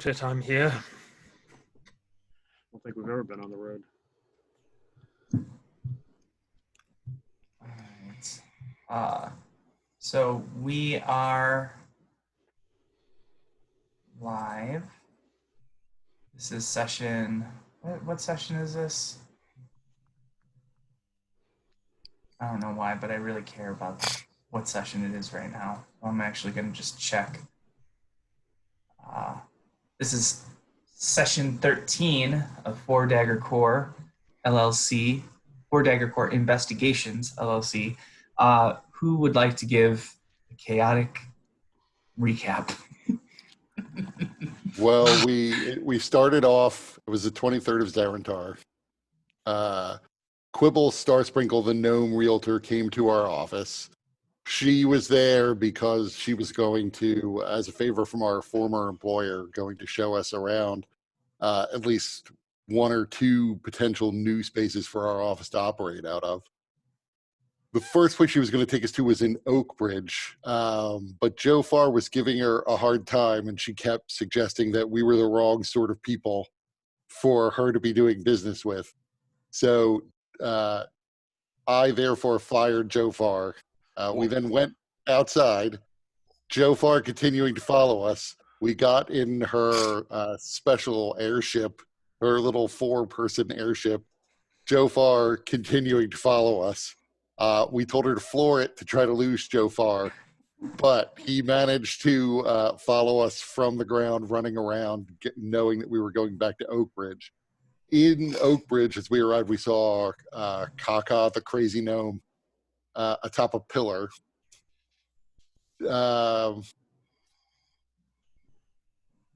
it, I'm here. I don't think we've ever been on the road. All right. So we are live. This is session. What session is this? I don't know why, but I really care about what session it is right now. I'm actually going to just check. This is session 13 of 4 Dagger Core LLC, 4 Dagger Core Investigations LLC. Who would like to give a chaotic recap? Well, we started off, it was the 23rd of Zarantar. Quibble Starsprinkle, the gnome realtor, came to our office. She was there because she was going to, as a favor from our former employer, going to show us around at least one or two potential new spaces for our office to operate out of. The first place she was going to take us to was in Oakbridge, but Joe Farr was giving her a hard time, and she kept suggesting that we were the wrong sort of people for her to be doing business with. So I therefore fired Joe Farr. We then went outside, Joe Farr continuing to follow us. We got in her special airship, her little 4-person airship, Joe Farr continuing to follow us. We told her to floor it to try to lose Joe Farr, but he managed to follow us from the ground, running around, knowing that we were going back to Oakbridge. In Oakbridge, as we arrived, we saw Kaka, the crazy gnome, atop a pillar.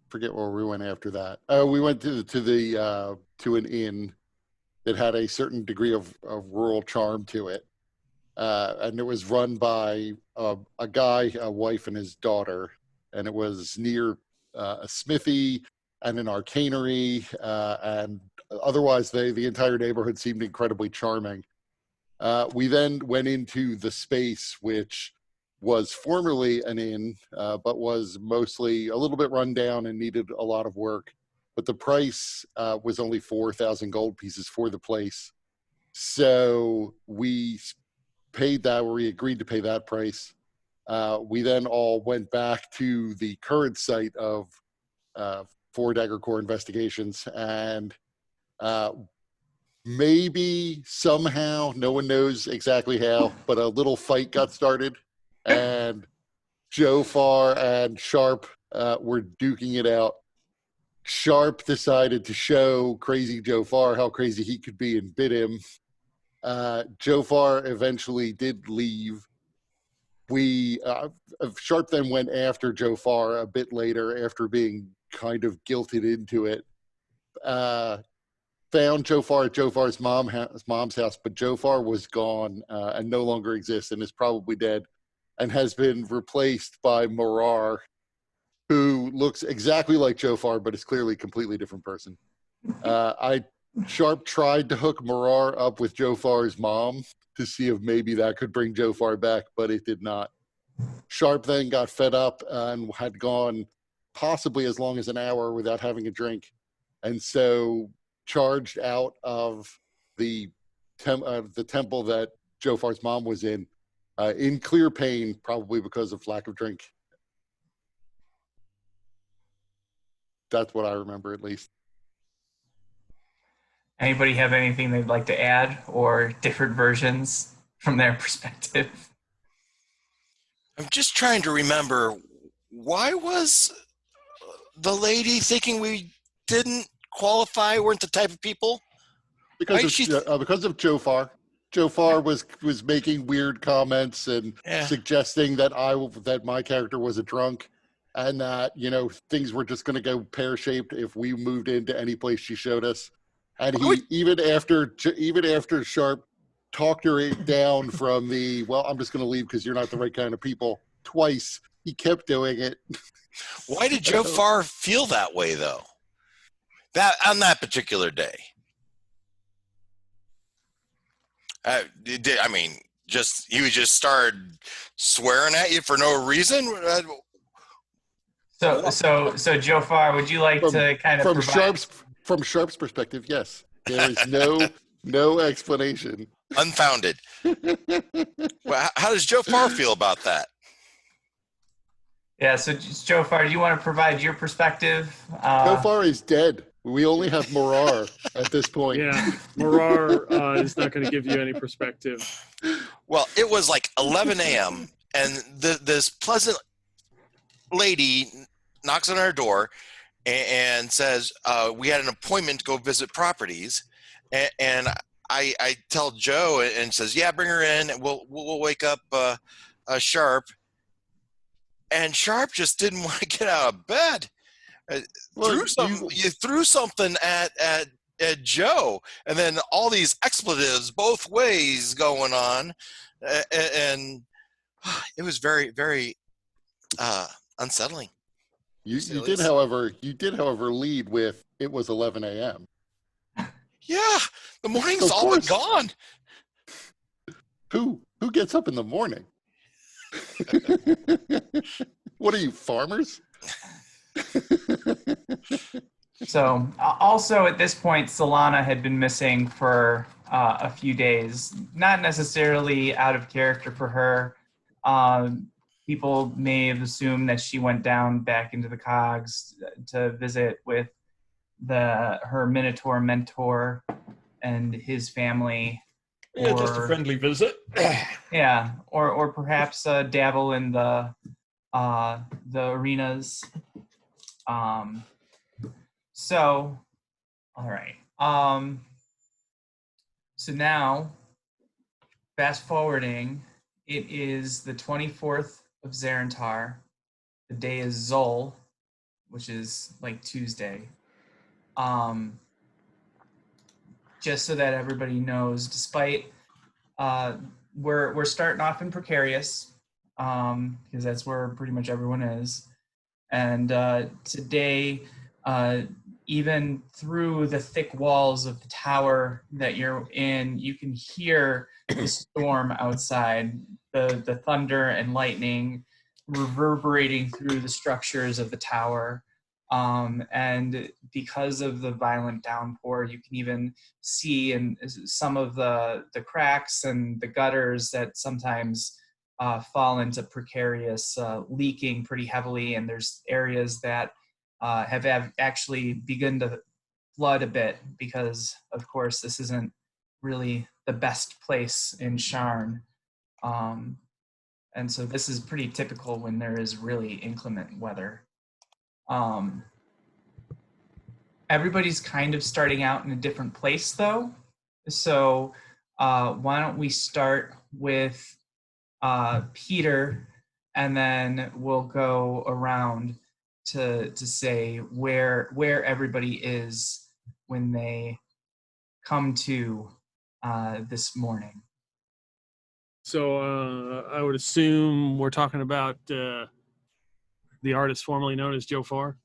Forget where we went after that. We went to an inn that had a certain degree of rural charm to it. And it was run by a guy, a wife, and his daughter. And it was near a smithy and an arcanery. And otherwise, the entire neighborhood seemed incredibly charming. We then went into the space, which was formerly an inn, but was mostly a little bit run down and needed a lot of work. But the price was only 4,000 gold pieces for the place. So we paid that, or we agreed to pay that price. We then all went back to the current site of 4 Dagger Core Investigations, and maybe somehow, no one knows exactly how, but a little fight got started, and Joe Farr and Sharp were duking it out. Sharp decided to show crazy Joe Farr how crazy he could be and bit him. Joe Farr eventually did leave. Sharp then went after Joe Farr a bit later after being kind of guilted into it. Found Joe Farr at Joe Farr's mom's house, but Joe Farr was gone and no longer exists and is probably dead, and has been replaced by Marar, who looks exactly like Joe Farr, but is clearly a completely different person. Sharp tried to hook Marar up with Joe Farr's mom to see if maybe that could bring Joe Farr back, but it did not. Sharp then got fed up and had gone possibly as long as an hour without having a drink, and so charged out of the temple that Joe Farr's mom was in clear pain, probably because of lack of drink. That's what I remember, at least. Anybody have anything they'd like to add, or different versions from their perspective? I'm just trying to remember, why was the lady thinking we didn't qualify, weren't the type of people? Because of Joe Farr. Joe Farr was making weird comments and suggesting that my character was a drunk, and that things were just going to go pear-shaped if we moved into any place she showed us. And even after Sharp talked her down from I'm just going to leave because you're not the right kind of people, twice, he kept doing it. Why did Joe Farr feel that way, though? On that particular day? He just started swearing at you for no reason? So Joe Farr, would you like to kind of from provide? Sharp's perspective, yes. There is no explanation. Unfounded. Well, how does Joe Farr feel about that? Yeah. So Joe Farr, do you want to provide your perspective? So far, he's dead. We only have Morar at this point. Yeah, Marar is not going to give you any perspective. Well, it was like 11 a.m. and this pleasant lady knocks on our door and says, we had an appointment to go visit properties. And I tell Joe and says, yeah, bring her in. And we'll wake up Sharp. And Sharp just didn't want to get out of bed. Well, You threw something at Joe, and then all these expletives both ways going on, and it was very, very unsettling. you did, however, lead with it was 11 a.m. Yeah, the morning's Of all but course. gone. Who gets up in the morning? What are you, farmers? So also at this point, Solana had been missing for a few days. Not necessarily out of character for her. People may have assumed that she went down back into the cogs to visit with her Minotaur mentor and his family. Yeah, just a friendly visit. Yeah, or perhaps dabble in the arenas. So, all right. So now, fast forwarding, it is the 24th of Zarentar. The day is Zol, which is like Tuesday. Just so that everybody knows, despite we're starting off in precarious, because that's where pretty much everyone is. And today, even through the thick walls of the tower that you're in, you can hear the storm outside, the thunder and lightning reverberating through the structures of the tower. And because of the violent downpour, you can even see in some of the cracks and the gutters that sometimes fall into precarious leaking pretty heavily, and there's areas that have actually begun to flood a bit because, of course, this isn't really the best place in Sharn. And so this is pretty typical when there is really inclement weather. Everybody's kind of starting out in a different place, though. So why don't we start with Peter, and then we'll go around to say where everybody is when they come to this morning. So I would assume we're talking about the artist formerly known as Joe Farr.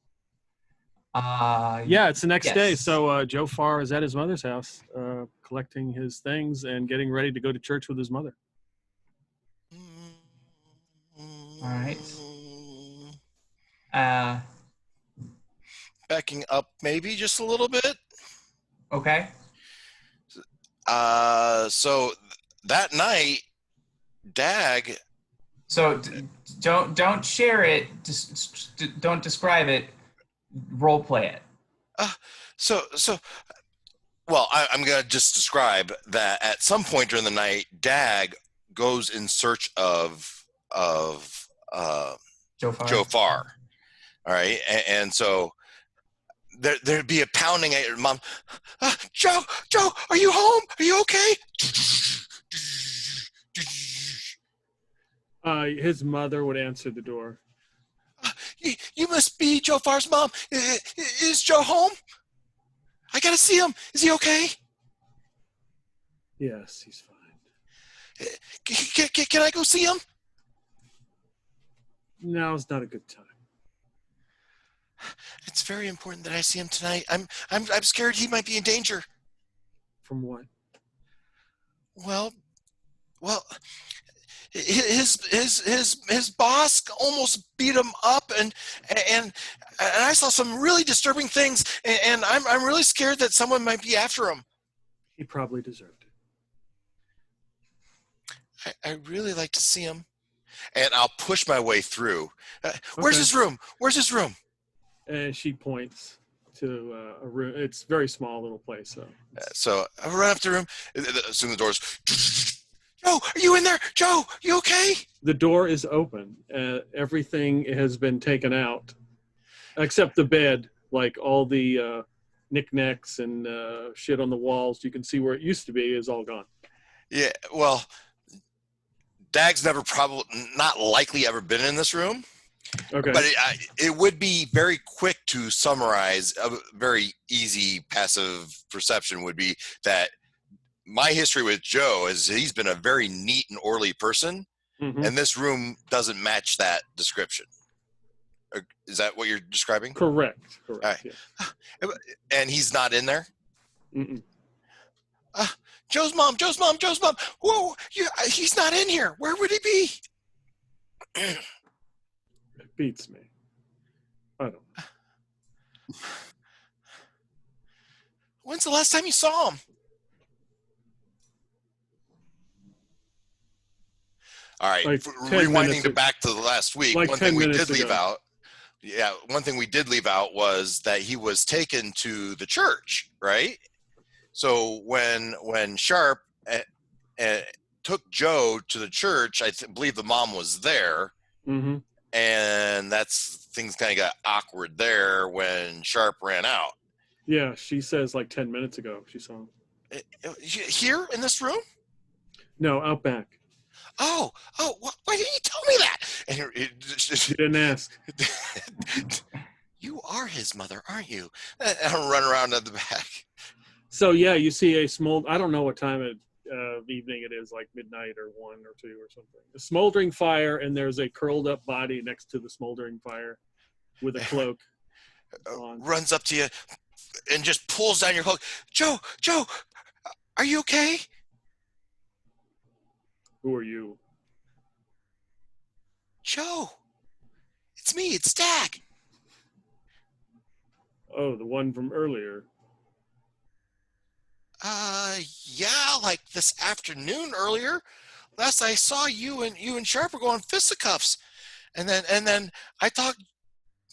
Yeah, it's the next day. Yes. So Joe Farr is at his mother's house, collecting his things and getting ready to go to church with his mother. All right. Backing up maybe just a little bit. Okay. So that night, Dag. So don't share it. Just don't describe it. Role play it. Well, I'm going to just describe that at some point during the night, Dag goes in search of Joe Farr. Joe Farr. All right. And so there'd be a pounding at your mom. Joe, are you home? Are you okay? His mother would answer the door. You must be Joe Farr's mom. Is Joe home? I got to see him. Is he okay? Yes, he's fine. Can I go see him? Now's not a good time. It's very important that I see him tonight. I'm scared he might be in danger. From what? Well, his boss almost beat him up, and I saw some really disturbing things, and I'm really scared that someone might be after him. He probably deserved it. I really like to see him, and I'll push my way through. Where's his room? Where's his room? And she points to a room. It's a very small little place. So I run up to the room. As soon as the doors, Joe, are you in there? Joe, you okay? The door is open. Everything has been taken out, except the bed. Like all the knickknacks and shit on the walls. You can see where it used to be is all gone. Yeah, well, Dag's not likely ever been in this room. Okay. But it would be very quick to summarize. A very easy passive perception would be that my history with Joe is he's been a very neat and orderly person, and this room doesn't match that description. Is that what you're describing? Correct. Right. Yeah. And he's not in there? Mm-mm. Joe's mom. Whoa, he's not in here. Where would he be? It beats me. I don't know. When's the last time you saw him? All right, Like rewinding back to the last week, like one thing we did leave out. Yeah, one thing we did leave out was that he was taken to the church, right? So when Sharp took Joe to the church, I believe the mom was there, Mm-hmm. and things kind of got awkward there when Sharp ran out. Yeah, she says like 10 minutes ago she saw him. Here in this room? No, out back. Oh, why didn't you tell me that? And You didn't ask. You are his mother, aren't you? And I'll run around at the back. So yeah, you see a I don't know what time of evening it is, like midnight or 1 or 2 or something. A smoldering fire, and there's a curled up body next to the smoldering fire with a cloak on. Runs up to you and just pulls down your cloak. Joe, are you okay? Who are you? Joe, it's me, it's Dag. Oh, the one from earlier. Yeah, like this afternoon earlier. Last I saw you and Sharp were going fisticuffs. And then I thought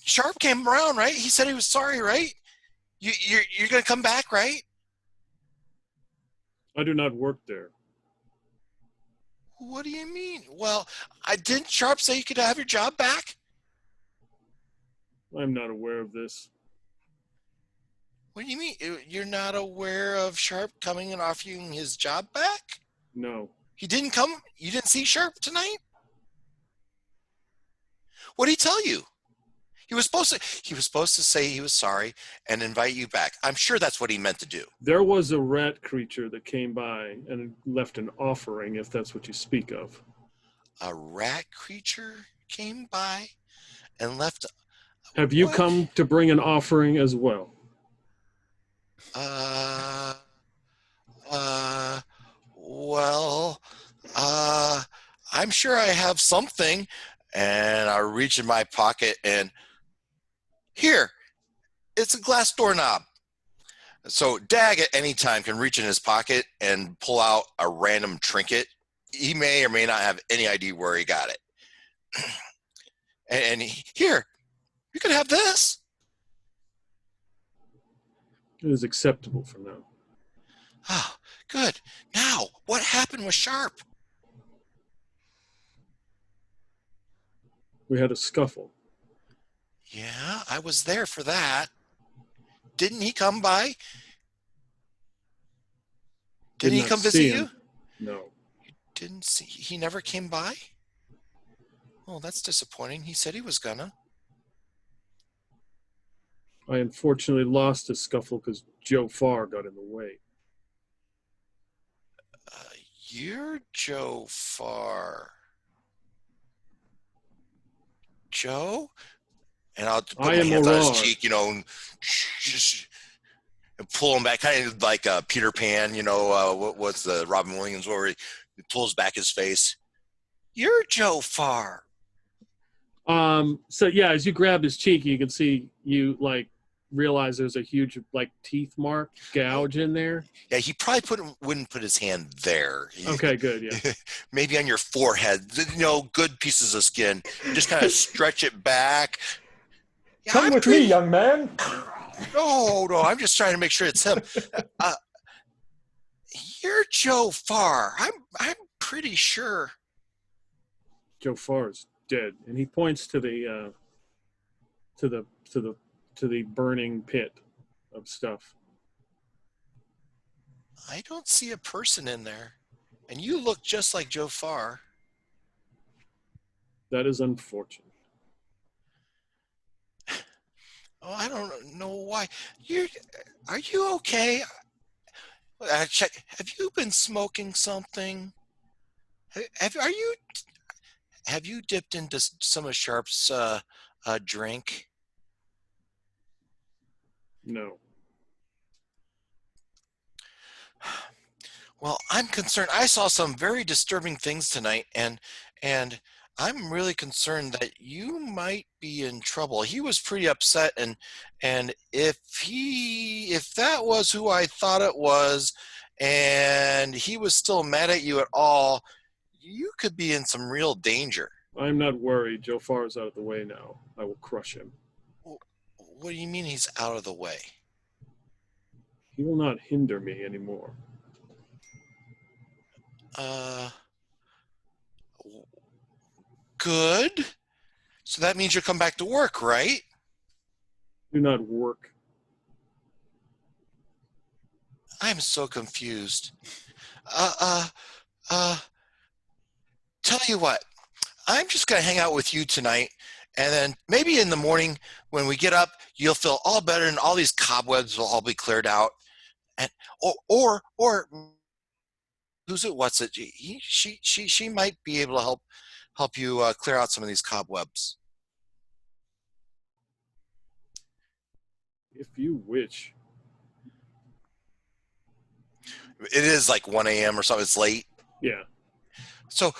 Sharp came around, right? He said he was sorry, right? You're gonna come back, right? I do not work there. What do you mean? Well, didn't Sharp say you could have your job back? I'm not aware of this. What do you mean? You're not aware of Sharp coming and offering his job back? No. He didn't come? You didn't see Sharp tonight? What did he tell you? He was supposed to say he was sorry and invite you back. I'm sure that's what he meant to do. There was a rat creature that came by and left an offering, if that's what you speak of. A rat creature came by and left. Have you come to bring an offering as well? Well, I'm sure I have something. And I reach in my pocket and here, it's a glass doorknob. So Dag at any time can reach in his pocket and pull out a random trinket. He may or may not have any idea where he got it. Here, you can have this. It is acceptable for now. Oh, good. Now, what happened with Sharp? We had a scuffle. Yeah, I was there for that. Didn't he come by? Didn't he come visit you? No. You didn't see? He never came by? Oh, that's disappointing. He said he was gonna. I unfortunately lost a scuffle because Joe Farr got in the way. You're Joe Farr. Joe? And I'll put my hands on his cheek, and pull him back, kind of like Peter Pan, what's the Robin Williams where he pulls back his face. You're Joe Farr. So yeah, as you grab his cheek, you can see you like realize there's a huge like teeth mark gouge in there. Yeah, he probably wouldn't put his hand there. Okay, good. Yeah. Maybe on your forehead. Good pieces of skin. Just kind of stretch it back. Yeah, Come with me, young man. No, I'm just trying to make sure it's him. You're Joe Farr. I'm pretty sure. Joe Farr's dead, and he points to the burning pit of stuff. I don't see a person in there, and you look just like Joe Farr. That is unfortunate. Oh, I don't know why. Are you okay? Check. Have you been smoking something? Have you dipped into some of Sharp's drink? No. Well, I'm concerned. I saw some very disturbing things tonight, and I'm really concerned that you might be in trouble. He was pretty upset, and if that was who I thought it was, and he was still mad at you at all, you could be in some real danger. I'm not worried. Joe Farr is out of the way now. I will crush him. What do you mean he's out of the way? He will not hinder me anymore. Good. So that means you'll come back to work, right? Do not work. I'm so confused. Tell you what, I'm just going to hang out with you tonight, and then maybe in the morning when we get up, you'll feel all better and all these cobwebs will all be cleared out. And or who's it? What's it? She might be able to help you clear out some of these cobwebs. If you wish. It is like 1 a.m. or something. It's late. Yeah. So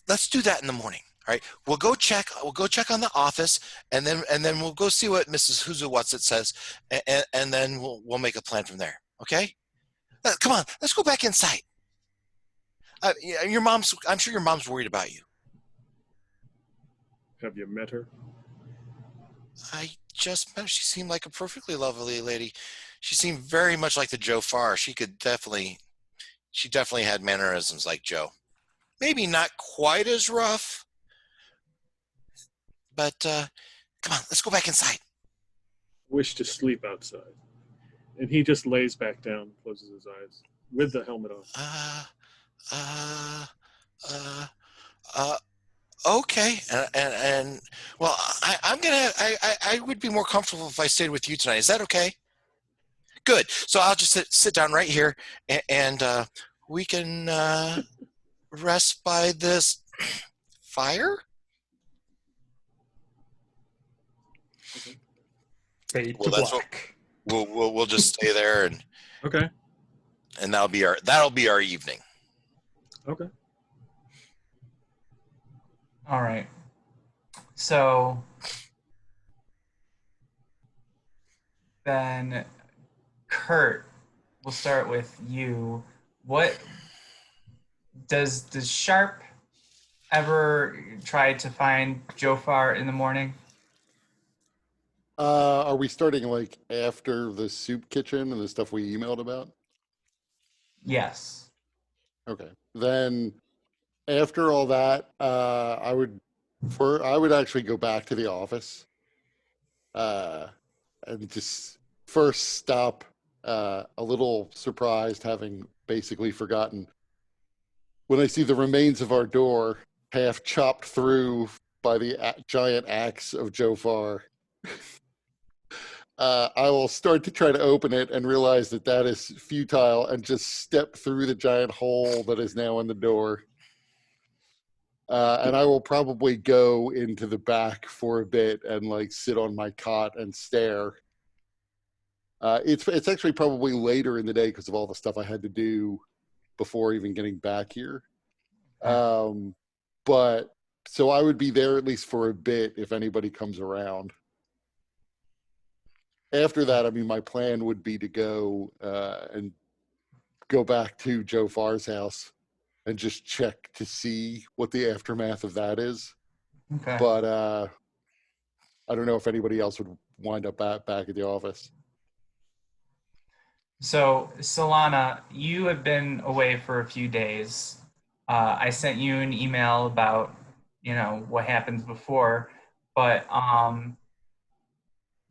let's do that in the morning. All right. We'll go check on the office, and then we'll go see what Mrs. Who's It What's It says, and then we'll make a plan from there. Okay. Come on. Let's go back inside. Yeah, I'm sure your mom's worried about you. Have you met her? I just met her. She seemed like a perfectly lovely lady. She seemed very much like the Joe Farr. She definitely had mannerisms like Joe. Maybe not quite as rough, but come on, let's go back inside. Wish to sleep outside. And he just lays back down, closes his eyes with the helmet on. Okay, and well, I would be more comfortable if I stayed with you tonight. Is that okay? Good. So I'll just sit down right here, and we can rest by this fire. Fade to black. We'll just stay there, and Okay. and that'll be our evening. Okay. All right. So then, Kurt, we'll start with you. What does Sharp ever try to find Joe Farr in the morning? Are we starting like after the soup kitchen and the stuff we emailed about? Yes. Okay. Then after all that, I would actually go back to the office and just first stop, a little surprised, having basically forgotten, when I see the remains of our door half chopped through by the giant axe of Joe Farr. I will start to try to open it and realize that is futile, and just step through the giant hole that is now in the door. And I will probably go into the back for a bit and like sit on my cot and stare. It's actually probably later in the day because of all the stuff I had to do before even getting back here. But so I would be there at least for a bit if anybody comes around. After that, I mean, my plan would be to go and go back to Joe Farr's house and just check to see what the aftermath of that is. Okay. But I don't know if anybody else would wind up back at the office. So, Solana, you have been away for a few days. I sent you an email about, what happens before, but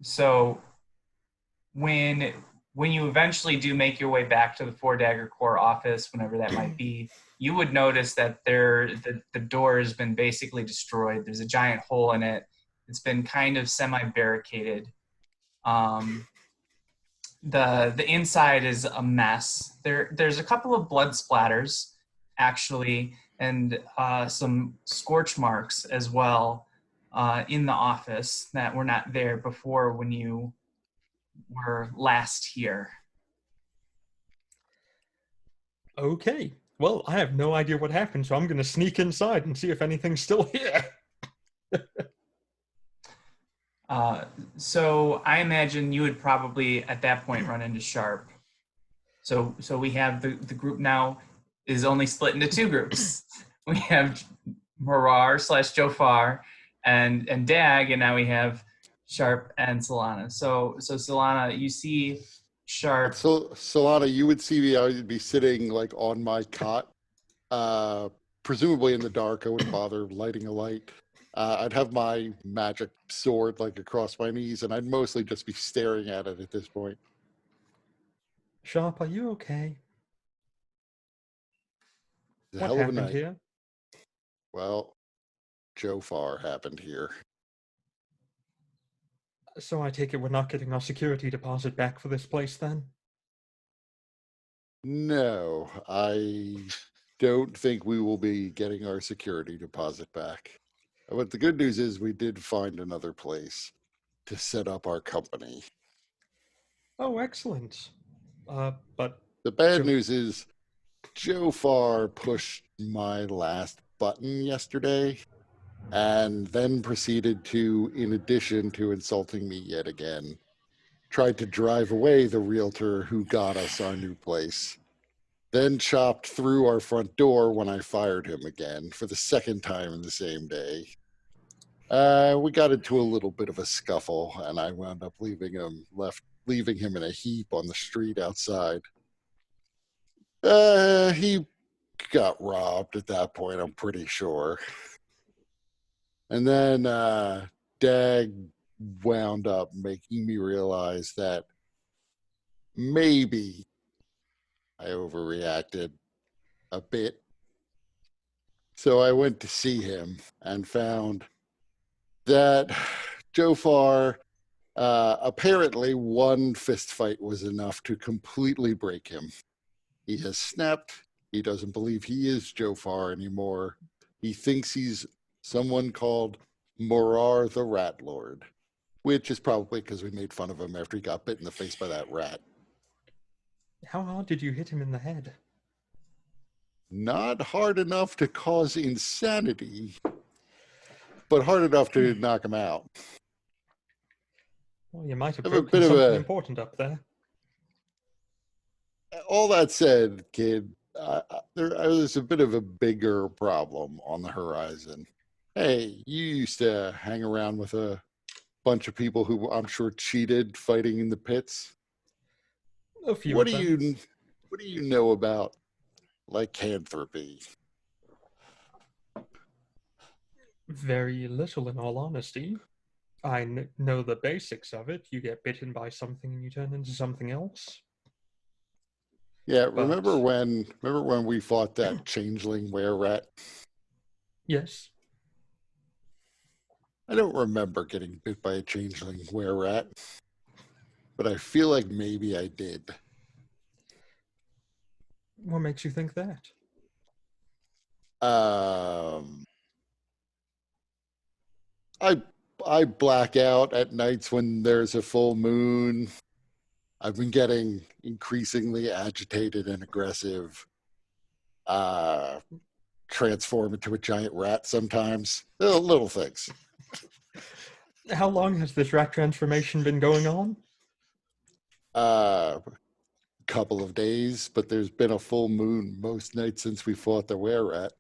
so when you eventually do make your way back to the Four Dagger Core office, whenever that might be, you would notice that the door has been basically destroyed. There's a giant hole in it. It's been kind of semi-barricaded. The inside is a mess. There's a couple of blood splatters, actually, and some scorch marks as well in the office that were not there before when you were last here. Okay. Well, I have no idea what happened, so I'm going to sneak inside and see if anything's still here. So I imagine you would probably at that point run into Sharp. So we have the group now is only split into two groups. We have Morar / Jofar and Dag, and now we have Sharp and Solana. So Solana, you see Sharp. So Solana, you would see me. I would be sitting like on my cot, presumably in the dark. I wouldn't bother lighting a light. I'd have my magic sword like across my knees, and I'd mostly just be staring at it at this point. Sharp, are you okay? It's a What hell of a happened night. here? Well, Jofar happened here. So I take it we're not getting our security deposit back for this place then? No, I don't think we will be getting our security deposit back. But the good news is we did find another place to set up our company. Oh, excellent. But The bad Jo- news is Jofar pushed my last button yesterday and then proceeded to, in addition to insulting me yet again, tried to drive away the realtor who got us our new place. Then chopped through our front door when I fired him again for the second time in the same day. We got into a little bit of a scuffle, and I wound up leaving him in a heap on the street outside. He got robbed at that point, I'm pretty sure. And then Dag wound up making me realize that maybe I overreacted a bit. So I went to see him and found that Jofar, apparently one fist fight was enough to completely break him. He has snapped. He doesn't believe he is Jofar anymore. He thinks he's someone called Morar the Rat Lord, which is probably because we made fun of him after he got bit in the face by that rat. how hard did you hit him in the head? Not hard enough to cause insanity, but hard enough to knock him out. Well, you might have Have a broken bit of something a- important up there. All that said, kid, there's a bit of a bigger problem on the horizon. Hey, you used to hang around with a bunch of people who I'm sure cheated fighting in the pits. A few What of do them. you know about lycanthropy? Very little, in all honesty. I know the basics of it. You get bitten by something and you turn into something else. Yeah, But- remember when we fought that changeling were-rat? Yes. I don't remember getting bit by a changeling were-rat, but I feel like maybe I did. What makes you think that? I black out at nights when there's a full moon. I've been getting increasingly agitated and aggressive. transform into a giant rat sometimes. Little things. How long has this rat transformation been going on? Couple of days, but there's been a full moon most nights since we fought the were-rat.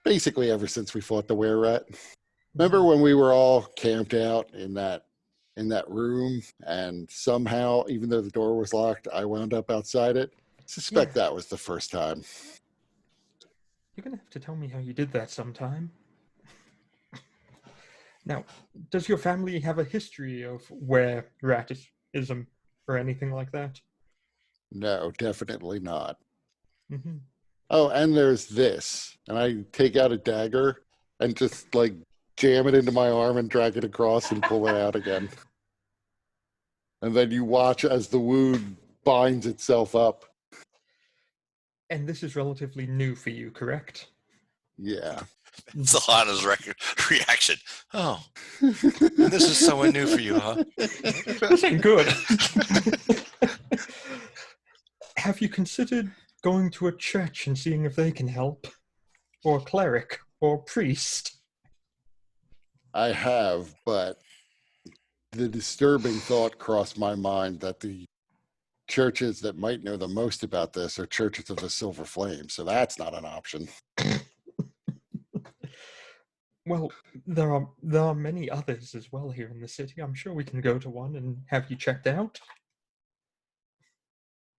Basically ever since we fought the were-rat. Remember when we were all camped out in that room, and somehow, even though the door was locked, I wound up outside it? Suspect that was the first time. You're gonna have to tell me how you did that sometime. Now, does your family have a history of were-ratism or anything like that? No, definitely not. Mm-hmm. Oh, and there's this. And I take out a dagger and just like jam it into my arm and drag it across and pull it out again. And then you watch as the wound binds itself up. And this is relatively new for you, correct? Yeah. Solana's reaction. Oh, this is someone new for you, huh? This ain't good. Have you considered going to a church and seeing if they can help? Or a cleric? Or a priest? I have, but the disturbing thought crossed my mind that the churches that might know the most about this are churches of the Silver Flame, so that's not an option. Well, there are many others as well here in the city. I'm sure we can go to one and have you checked out.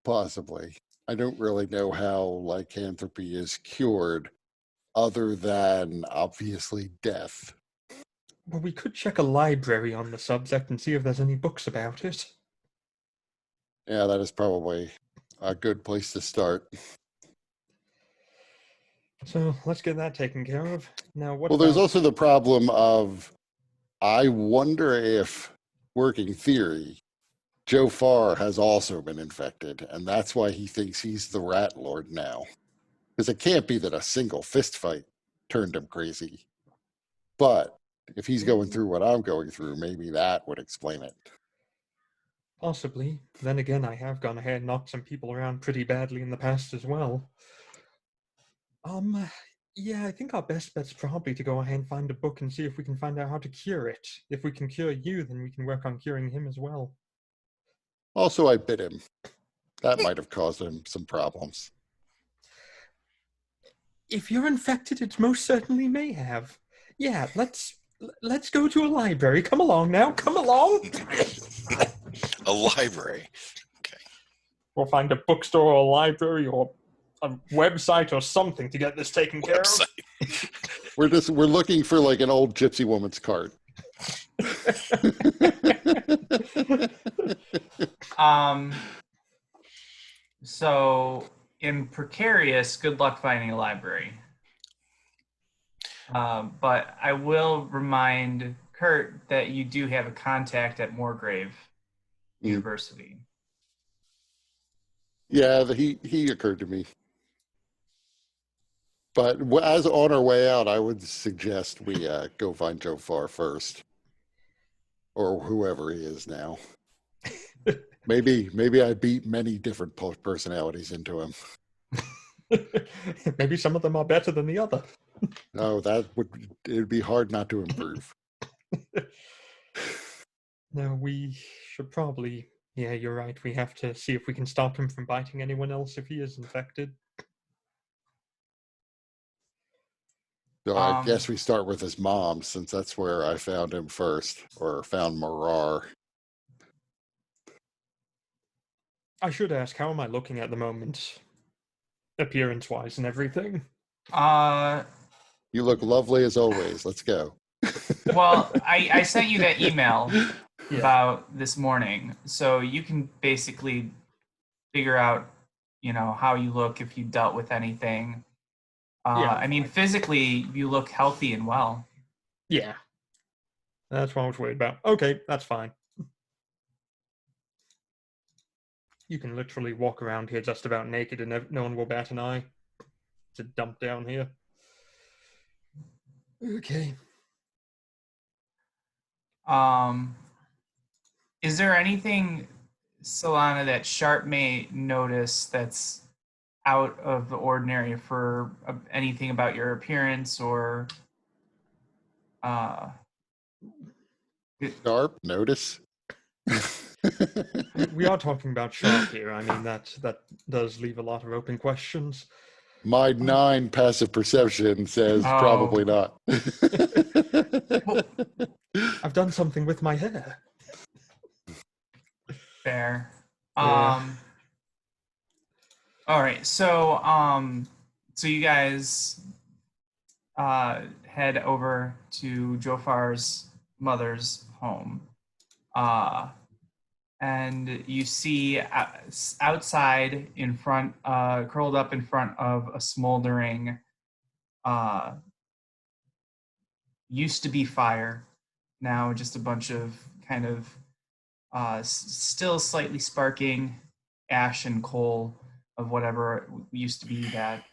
Possibly. I don't really know how lycanthropy is cured other than obviously death. Well, we could check a library on the subject and see if there's any books about it. Yeah, that is probably a good place to start. So let's get that taken care of. Now, what Well, there's about... also the problem of, I wonder if, working theory, Joe Farr has also been infected, and that's why he thinks he's the Rat Lord now. Because it can't be that a single fist fight turned him crazy. But if he's going through what I'm going through, maybe that would explain it. Possibly. Then again, I have gone ahead and knocked some people around pretty badly in the past as well. Yeah, I think our best bet's probably to go ahead and find a book and see if we can find out how to cure it. If we can cure you, then we can work on curing him as well. Also, I bit him. That might have caused him some problems. If you're infected, it most certainly may have. Yeah, let's go to a library. Come along now. Come along. A library. Okay. We'll find a bookstore or a library or a website or something to get this taken care of. We're looking for like an old gypsy woman's cart. So in Precarious, good luck finding a library. But I will remind Kurt that you do have a contact at Moorgrave University. Yeah, he occurred to me. But as on our way out, I would suggest we go find Joe Farr first, or whoever he is now. Maybe I beat many different personalities into him. Maybe some of them are better than the other. No, it'd be hard not to improve. No, we should probably... Yeah, you're right. We have to see if we can stop him from biting anyone else if he is infected. So I guess we start with his mom, since that's where I found him first, or found Marar. I should ask, how am I looking at the moment? Appearance-wise and everything. You look lovely as always. Let's go. Well, I sent you that email about this morning, so you can basically figure out, how you look if you dealt with anything. I mean, physically, you look healthy and well. Yeah. That's what I was worried about. Okay, that's fine. You can literally walk around here just about naked and no one will bat an eye. It's a dump down here. Okay. Is there anything, Solana, that Sharp may notice that's out of the ordinary for anything about your appearance or Sharp notice. We are talking about Sharp here. I mean, that does leave a lot of open questions. My 9 passive perception says Oh. probably not. Well, I've done something with my hair. fair. Yeah. All right. So you guys head over to Jofar's mother's home. And you see outside in front, curled up in front of a smoldering, used to be fire, now just a bunch of kind of still slightly sparking ash and coal of whatever it used to be that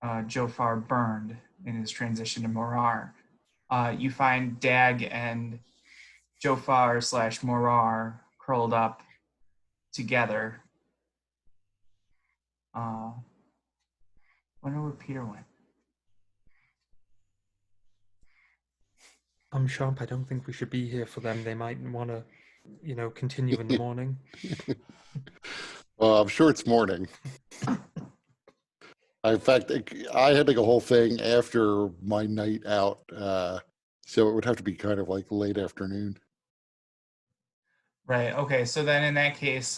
Jofar burned in his transition to Morar. You find Dag and Jofar / Morar curled up together. Wonder where Peter went. Sharp, I don't think we should be here for them. They might want to, continue in the morning. Well, I'm sure it's morning. In fact, I had like a whole thing after my night out, so it would have to be kind of like late afternoon. Right. Okay. So then, in that case,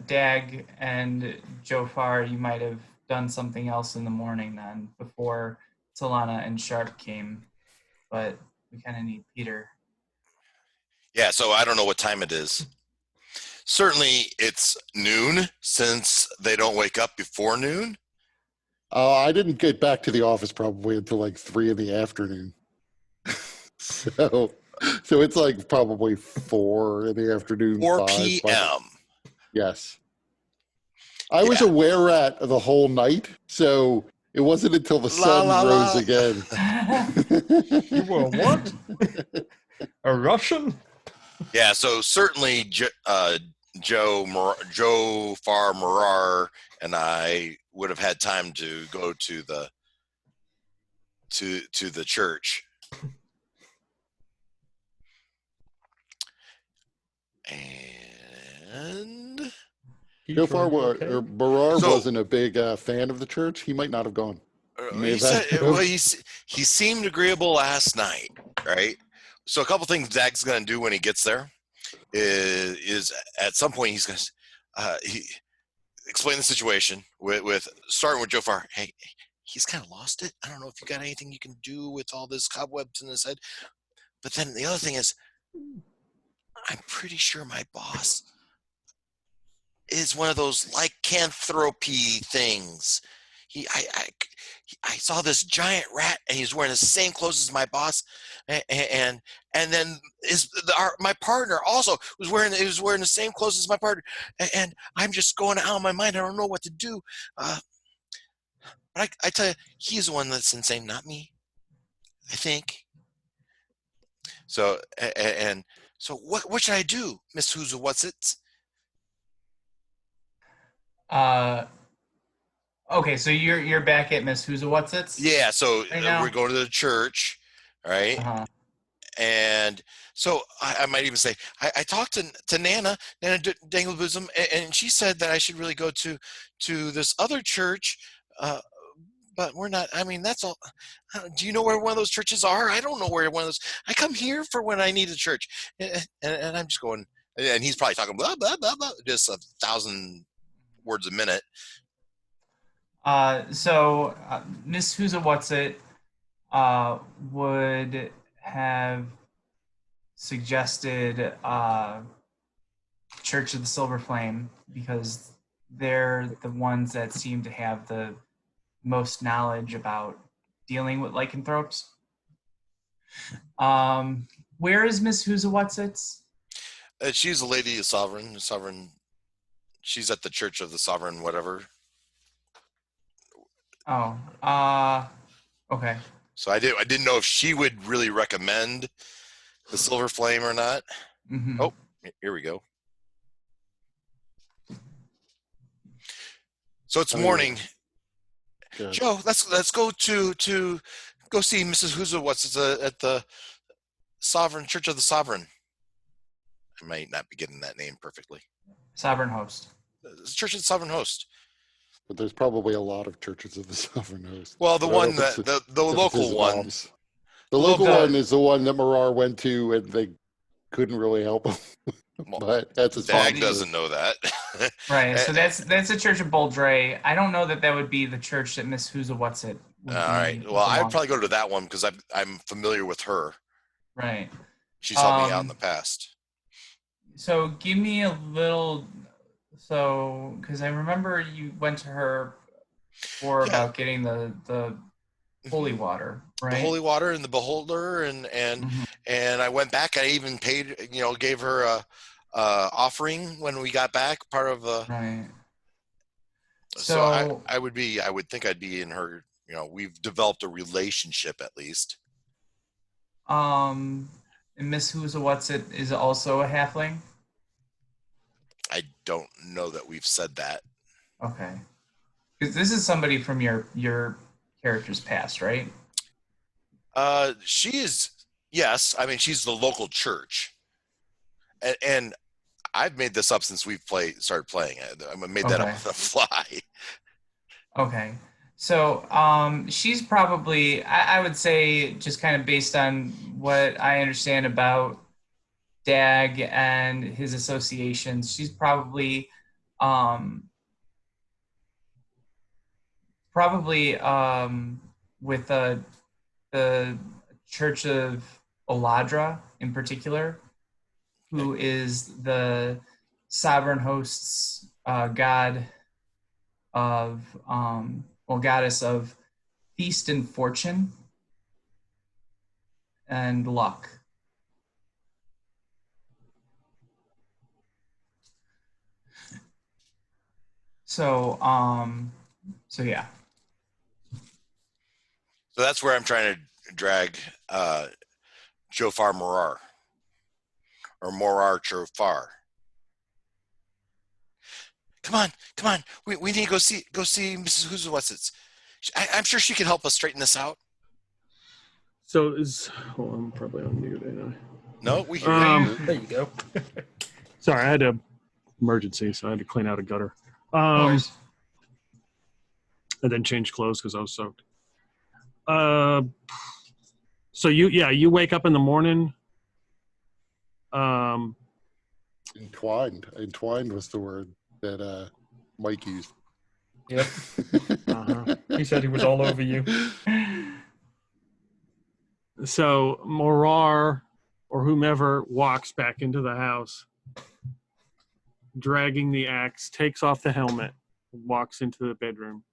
Dag and Jofar, you might have done something else in the morning then before Talana and Sharp came, but we kind of need Peter. Yeah, so I don't know what time it is. Certainly it's noon since they don't wake up before noon. I didn't get back to the office probably until like 3 in the afternoon. So it's like probably 4 in the afternoon. 4 5, p.m. Yes. I was aware at the whole night, so it wasn't until the sun rose again. You were what? A Russian? Yeah, so certainly Joe Far Morar and I would have had time to go to the church. And So far, Morar wasn't a big fan of the church. He might not have gone. He seemed agreeable last night, right? So a couple things Zach's going to do when he gets there is at some point he's going to explain the situation with starting with Jofar. Hey, he's kind of lost it. I don't know if you got anything you can do with all this cobwebs in his head. But then the other thing is, I'm pretty sure my boss is one of those lycanthropy things. I saw this giant rat, and he's wearing the same clothes as my boss, and then my partner also was wearing the same clothes as my partner, and I'm just going out of my mind. I don't know what to do. But I tell you, he's the one that's insane, not me. I think. So so what should I do, Miss Who's What's It? Okay, so you're back at Miss Who's What's It? Yeah, so right we're going to the church, right? Uh-huh. And so I might even say I talked to Nana Danglebosom, and she said that I should really go to this other church, but we're not. I mean, that's all. Do you know where one of those churches are? I don't know where one of those. I come here for when I need a church, and I'm just going. And he's probably talking blah blah blah blah, just 1,000 words a minute. So Miss Who's What's It would have suggested Church of the Silver Flame because they're the ones that seem to have the most knowledge about dealing with lycanthropes. Where is Miss Who's What's It? She's a lady of sovereign. She's at the Church of the Sovereign, whatever. Oh, okay. So I didn't know if she would really recommend the Silver Flame or not. Mm-hmm. Oh, here we go. So it's morning. Good. Joe, let's go to go see Mrs. What's at the Sovereign Church of the Sovereign. I might not be getting that name perfectly. Sovereign Host. The Church of the Sovereign Host. But there's probably a lot of churches of the Sovereign Host. Well, the I don't know one if it's that the if it's local his one. mom's. The local one is the one that Marar went to, and they couldn't really help him. Well, But that's his Dag fault. doesn't know that. Right. So that's the Church of Boldre. I don't know that would be the church that Miss Who's What's It. All right. Well, I'd probably go to that one because I'm familiar with her. Right. She's helped me out in the past. So give me a little. So because I remember you went to her about getting the holy water, right? The holy water and the beholder, and I went back. I even paid, gave her a offering when we got back. Part of the right. So I would think I'd be in her. We've developed a relationship at least. And Miss Who's What's It is also a halfling. I don't know that we've said that. Okay, because this is somebody from your character's past, right? She is, yes. I mean, she's the local church, and I've made this up since we've started playing it. I made that up on the fly. Okay, so she's probably, I would say, just kind of based on what I understand about Dag and his associations, she's probably with the Church of Oladra in particular, who is the sovereign host's god of goddess of feast and fortune and luck. So yeah. So that's where I'm trying to drag Jofar Morar, or Morar Jofar. Come on. We need to go see Mrs. Who's What's It. I'm sure she can help us straighten this out. So I'm probably on mute, ain't I? No, we hear you. There you go. Sorry, I had an emergency, so I had to clean out a gutter. And And then change clothes because I was soaked. So you wake up in the morning. Entwined was the word that Mike used. Yep. He said he was all over you. So Morar or whomever walks back into the house, dragging the axe, takes off the helmet, walks into the bedroom,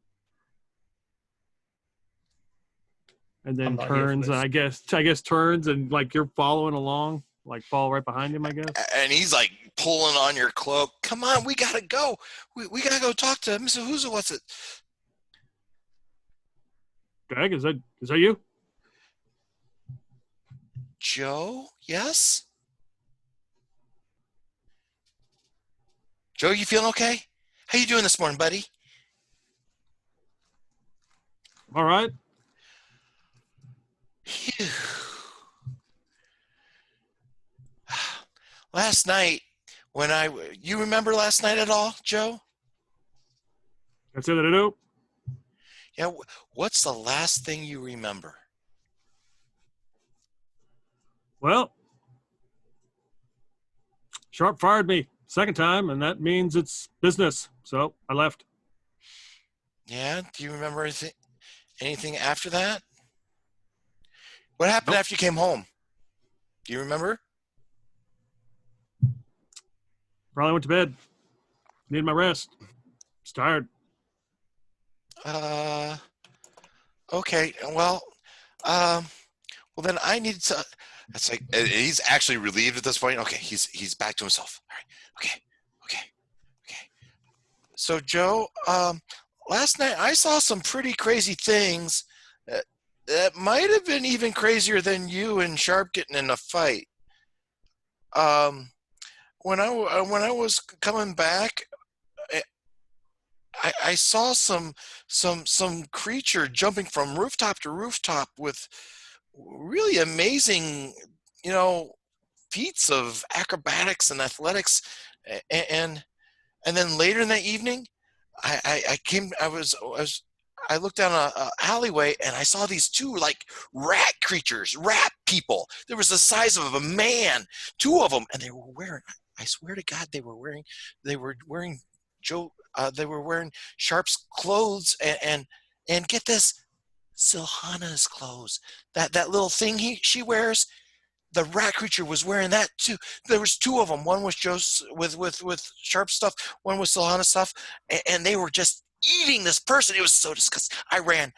and then turns. And I guess turns and like you're following along, like fall right behind him. I guess. And he's like pulling on your cloak. Come on, we gotta go. We gotta go talk to Mr. Who's What's It. Dag, is that you? Joe, yes? Joe, you feeling okay? How you doing this morning, buddy? All right. Phew. Last night, you remember last night at all, Joe? That's it. I do. Yeah, what's the last thing you remember? Well, Sharp fired me second time, and that means it's business. So I left. Yeah, do you remember anything after that? What happened after you came home? Do you remember? Probably went to bed. Need my rest. Just tired. Okay. Well, then I need to. That's like he's actually relieved at this point. Okay, he's back to himself. All right. Okay. So Joe, last night I saw some pretty crazy things that might have been even crazier than you and Sharp getting in a fight. When I was coming back, I saw some creature jumping from rooftop to rooftop with really amazing, feats of acrobatics and athletics, and then later in that evening, I looked down a alleyway and I saw these two like rat creatures, rat people. There was the size of a man, two of them, and they were wearing. I swear to God, they were wearing they were wearing Sharp's clothes and get this, Silhana's clothes. That little thing she wears. The rat creature was wearing that too. There was two of them. One was Joe's with Sharp stuff. One was Silhana stuff, and they were just eating this person. It was so disgusting. I ran,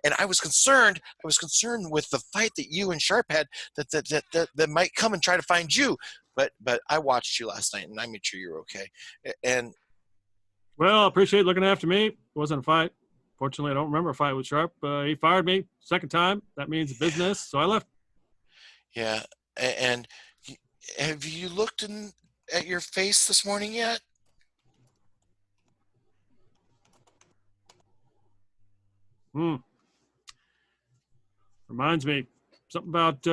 and I was concerned. I was concerned with the fight that you and Sharp had that might come and try to find you. But I watched you last night, and I made sure you were okay. And Well, I appreciate looking after me. It wasn't a fight. Fortunately, I don't remember a fight with Sharp. He fired me second time. That means business, so I left. yeah, and have you looked at your face this morning yet? Reminds me, something about,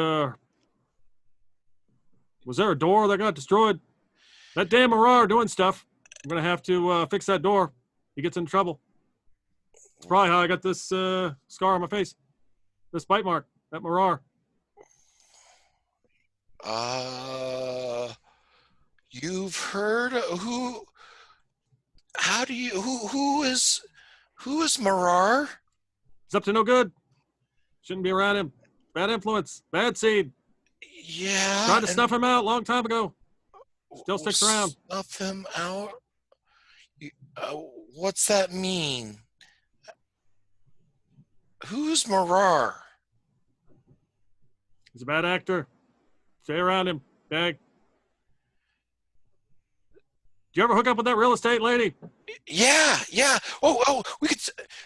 was there a door that got destroyed? That damn Arar doing stuff. I'm going to have to fix that door. He gets in trouble. It's probably how I got this scar on my face. This bite mark, that Marar. You've heard who is Marar? He's up to no good. Shouldn't be around him. Bad influence. Bad seed. Yeah. Tried to snuff him out a long time ago. Still sticks around. Snuff him out? What's that mean? Who's Marar? He's a bad actor. Stay around him, Dag. Did you ever hook up with that real estate lady? Yeah. Oh, we could.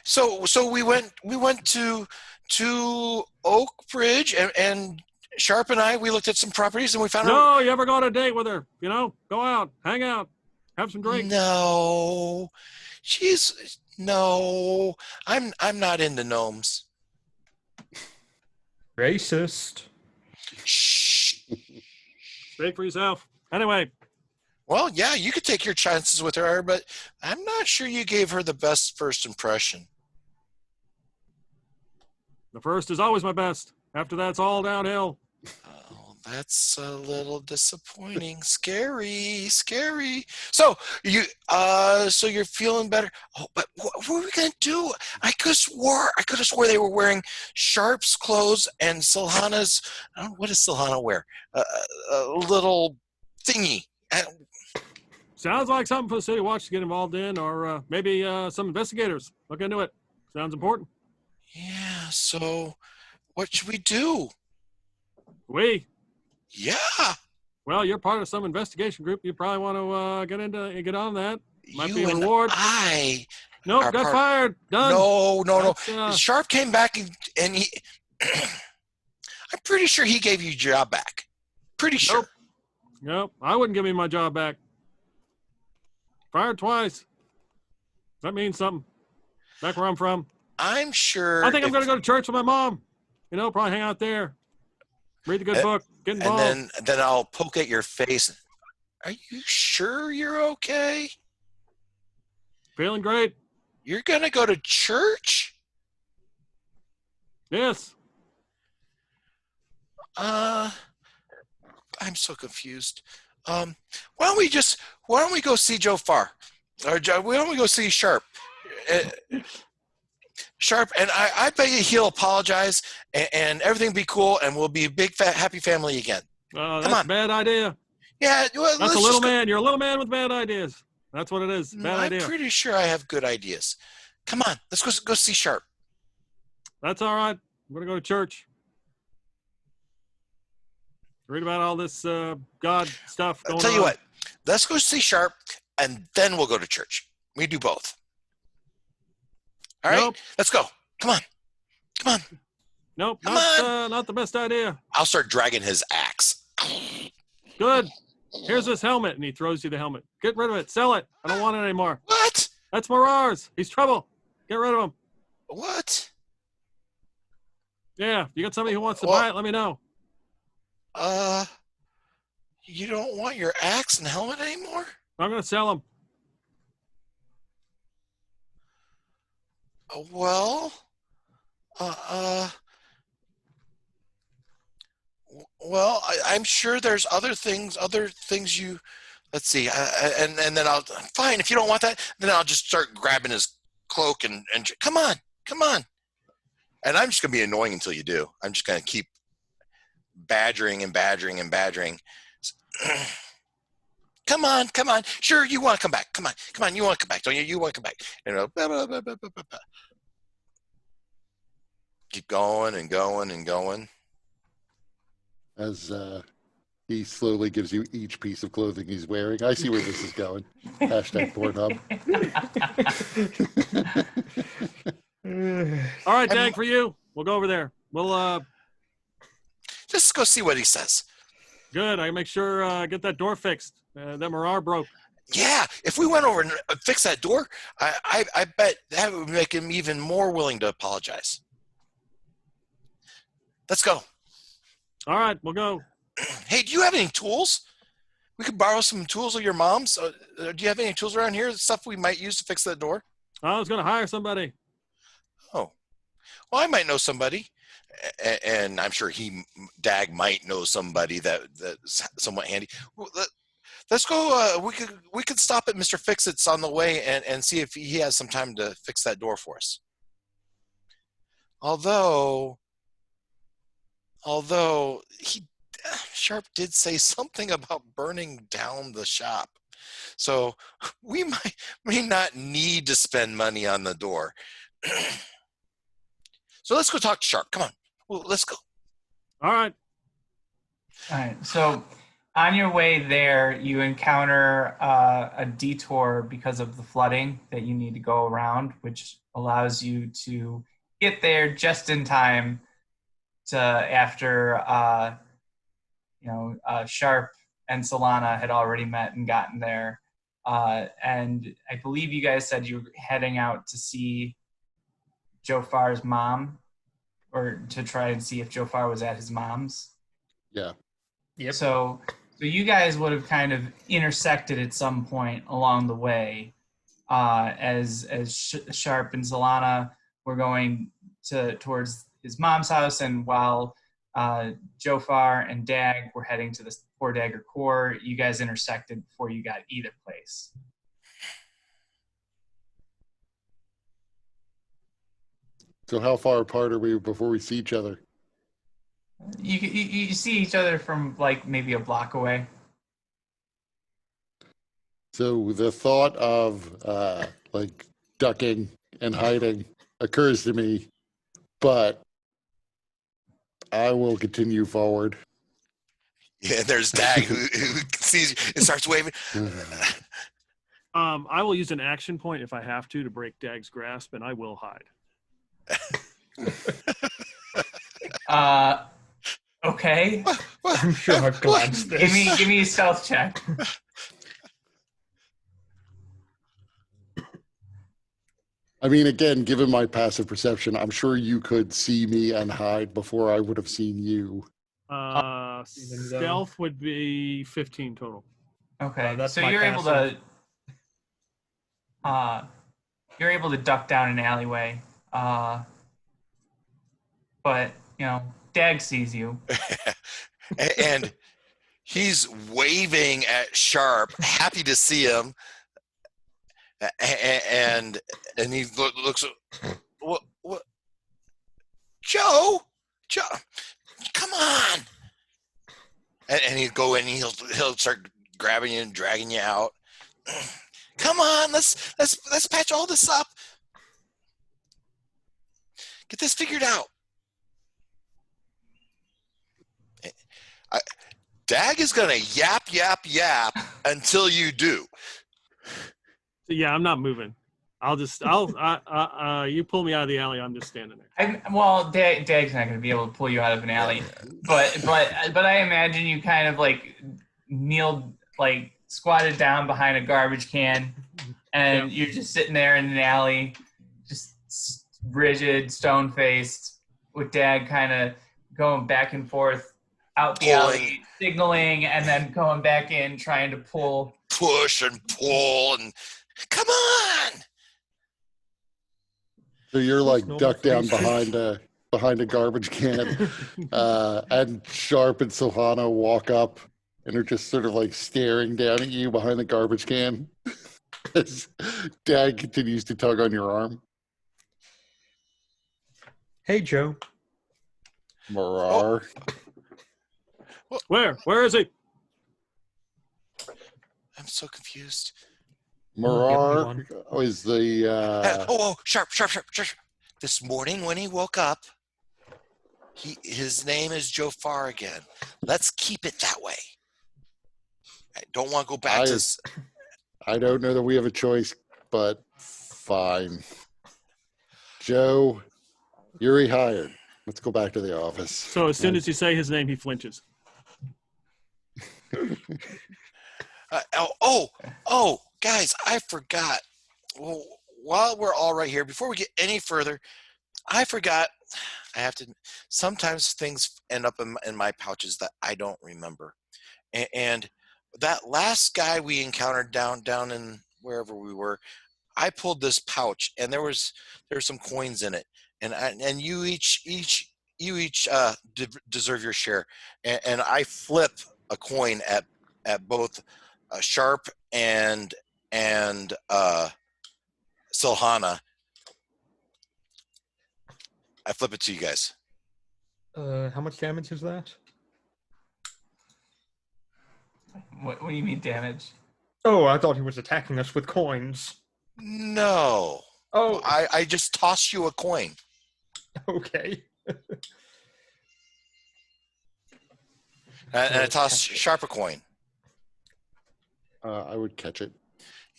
So we went to Oak Bridge and Sharp and I. We looked at some properties and we found. No, you ever go on a date with her? Go out, hang out, have some drinks. No, no. I'm not into gnomes. Racist. Shh. Speak for yourself. Anyway. Well, yeah, you could take your chances with her, but I'm not sure you gave her the best first impression. The first is always my best. After that, it's all downhill. Oh, that's a little disappointing. Scary. So you're feeling better. Oh, but what were we gonna do? I could have swore they were wearing Sharp's clothes and Silhana's. What does Silhana wear? A little thingy. Sounds like something for the City Watch to get involved in, or maybe some investigators. Look into it. Sounds important. Yeah, so what should we do? We? Yeah. Well, you're part of some investigation group. You probably want to get on that. Might You be a and reward. Nope, got fired. Done. No. Sharp came back and he I'm pretty sure he gave you your job back. Pretty sure. Nope, I wouldn't give me my job back. Fired twice. That means something. Back where I'm from. I'm sure. I think I'm going to go to church with my mom. Probably hang out there. Read a good book. Get involved. And then I'll poke at your face. Are you sure you're okay? Feeling great. You're going to go to church? Yes. I'm so confused. Why don't we go see Joe Farr? Or why don't we go see Sharp? Sharp, and I bet you he'll apologize and everything will be cool and we'll be a big, fat, happy family again. That's a bad idea. Yeah. Well, that's a little man. You're a little man with bad ideas. That's what it is. Bad idea. I'm pretty sure I have good ideas. Come on, let's go see Sharp. That's all right. I'm going to go to church. Read about all this God stuff going on. I'll tell you what. Let's go see Sharp, and then we'll go to church. We do both. All right? Nope. Let's go. Come on. Nope. Not the best idea. I'll start dragging his axe. Good. Here's this helmet, and he throws you the helmet. Get rid of it. Sell it. I don't want it anymore. What? That's Mirar's. He's trouble. Get rid of him. What? Yeah, you got somebody who wants to Well- buy it, let me know. You don't want your axe and helmet anymore? I'm going to sell them. Well, uh, well, I'm sure there's other things you, let's see, and then I'll, fine, if you don't want that, then I'll just start grabbing his cloak and come on. And I'm just going to be annoying until you do. I'm just going to keep badgering and badgering and badgering. Come on. Sure, you want to come back. Come on, you want to come back, don't you? You want to come back. You know, blah, blah, blah, blah, blah, blah. Keep going and going and going. As he slowly gives you each piece of clothing he's wearing. I see where this is going. Hashtag Pornhub. All right, Dag, for you. We'll go over there. We'll, Just go see what he says. good. I make sure, get that door fixed. That Mirar broke. Yeah, if we went over and fixed that door, I bet that would make him even more willing to apologize. Let's go. All right, we'll go. Hey, do you have any tools? We could borrow some tools of your mom's. Do you have any tools around here? Stuff we might use to fix that door? I was going to hire somebody. Oh, well, I might know somebody, and I'm sure Dag might know somebody that's somewhat handy. Let's go. We could stop at Mr. Fix-It's on the way and see if he has some time to fix that door for us. Although Sharp did say something about burning down the shop, so we may not need to spend money on the door. So let's go talk to Sharp. Come on, well, let's go. All right. All right. So on your way there, you encounter a detour because of the flooding that you need to go around, which allows you to get there just in time to after Sharp and Solana had already met and gotten there. And I believe you guys said you were heading out to see Jofar's mom, or to try and see if Jofar was at his mom's. Yeah. Yep. So you guys would have kind of intersected at some point along the way, as Sharp and Solana were going towards his mom's house, and while Jofar and Dag were heading to the Four Dagger Core, you guys intersected before you got either place. So how far apart are we before we see each other? You see each other from like maybe a block away. So the thought of like ducking and hiding occurs to me, but I will continue forward. Yeah, there's Dag who sees you and starts waving. I will use an action point if I have to break Dag's grasp, and I will hide. Okay. I'm sure I've glanced this. Give me a stealth check. I mean, again, given my passive perception, I'm sure you could see me and hide before I would have seen you. Stealth would be 15 total. Okay, that's so my you're passive. able to duck down an alleyway, but Dag sees you. And he's waving at Sharp, happy to see him. And he looks, what, Joe, come on. And he'd go in and he'll start grabbing you and dragging you out. Come on, let's patch all this up. Get this figured out. Dag is gonna yap until you do. Yeah, I'm not moving. You pull me out of the alley, I'm just standing there. Dag's not going to be able to pull you out of an alley, but I imagine you kind of like kneeled, like squatted down behind a garbage can, and Yeah. you're just sitting there in an alley, just rigid, stone-faced, with Dad kind of going back and forth out the alley, signaling, and then going back in, trying to push and pull, and come on. So you're That's like normal ducked for down these two. behind a garbage can, and Sharp and Silhana walk up and are just sort of like staring down at you behind the garbage can as Dad continues to tug on your arm. Hey, Joe. Marar. Where is he? I'm so confused. Marar is the. Sharp. This morning when he woke up, his name is Joe Farr again. Let's keep it that way. I don't want to go back to. I don't know that we have a choice, but fine. Joe, you're rehired. Let's go back to the office. So as soon as you say his name, he flinches. Guys, I forgot. Well, while we're all right here, before we get any further, I forgot. I have to. Sometimes things end up in my pouches that I don't remember. And that last guy we encountered down in wherever we were, I pulled this pouch, and there were some coins in it, and you each deserve your share. And I flip a coin at both Sharp and Silhana. I flip it to you guys. How much damage is that? What do you mean damage? Oh, I thought he was attacking us with coins. No. Oh, I just tossed you a coin. okay. And I tossed Sharp a coin. I would catch it.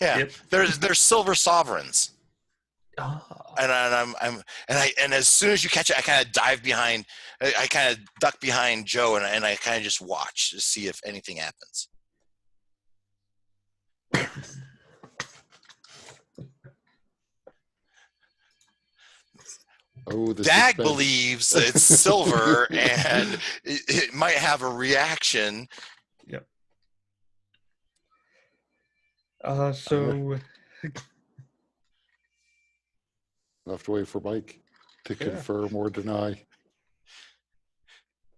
Yeah. Yep. There's silver sovereigns. Ah. And as soon as you catch it, I kind of dive behind. I kind of duck behind Joe, and I kind of just watch to see if anything happens. Oh, the Dag suspense. believes it's silver, and it might have a reaction. Yep. So I'll have to wait for Mike to Yeah. confirm or deny.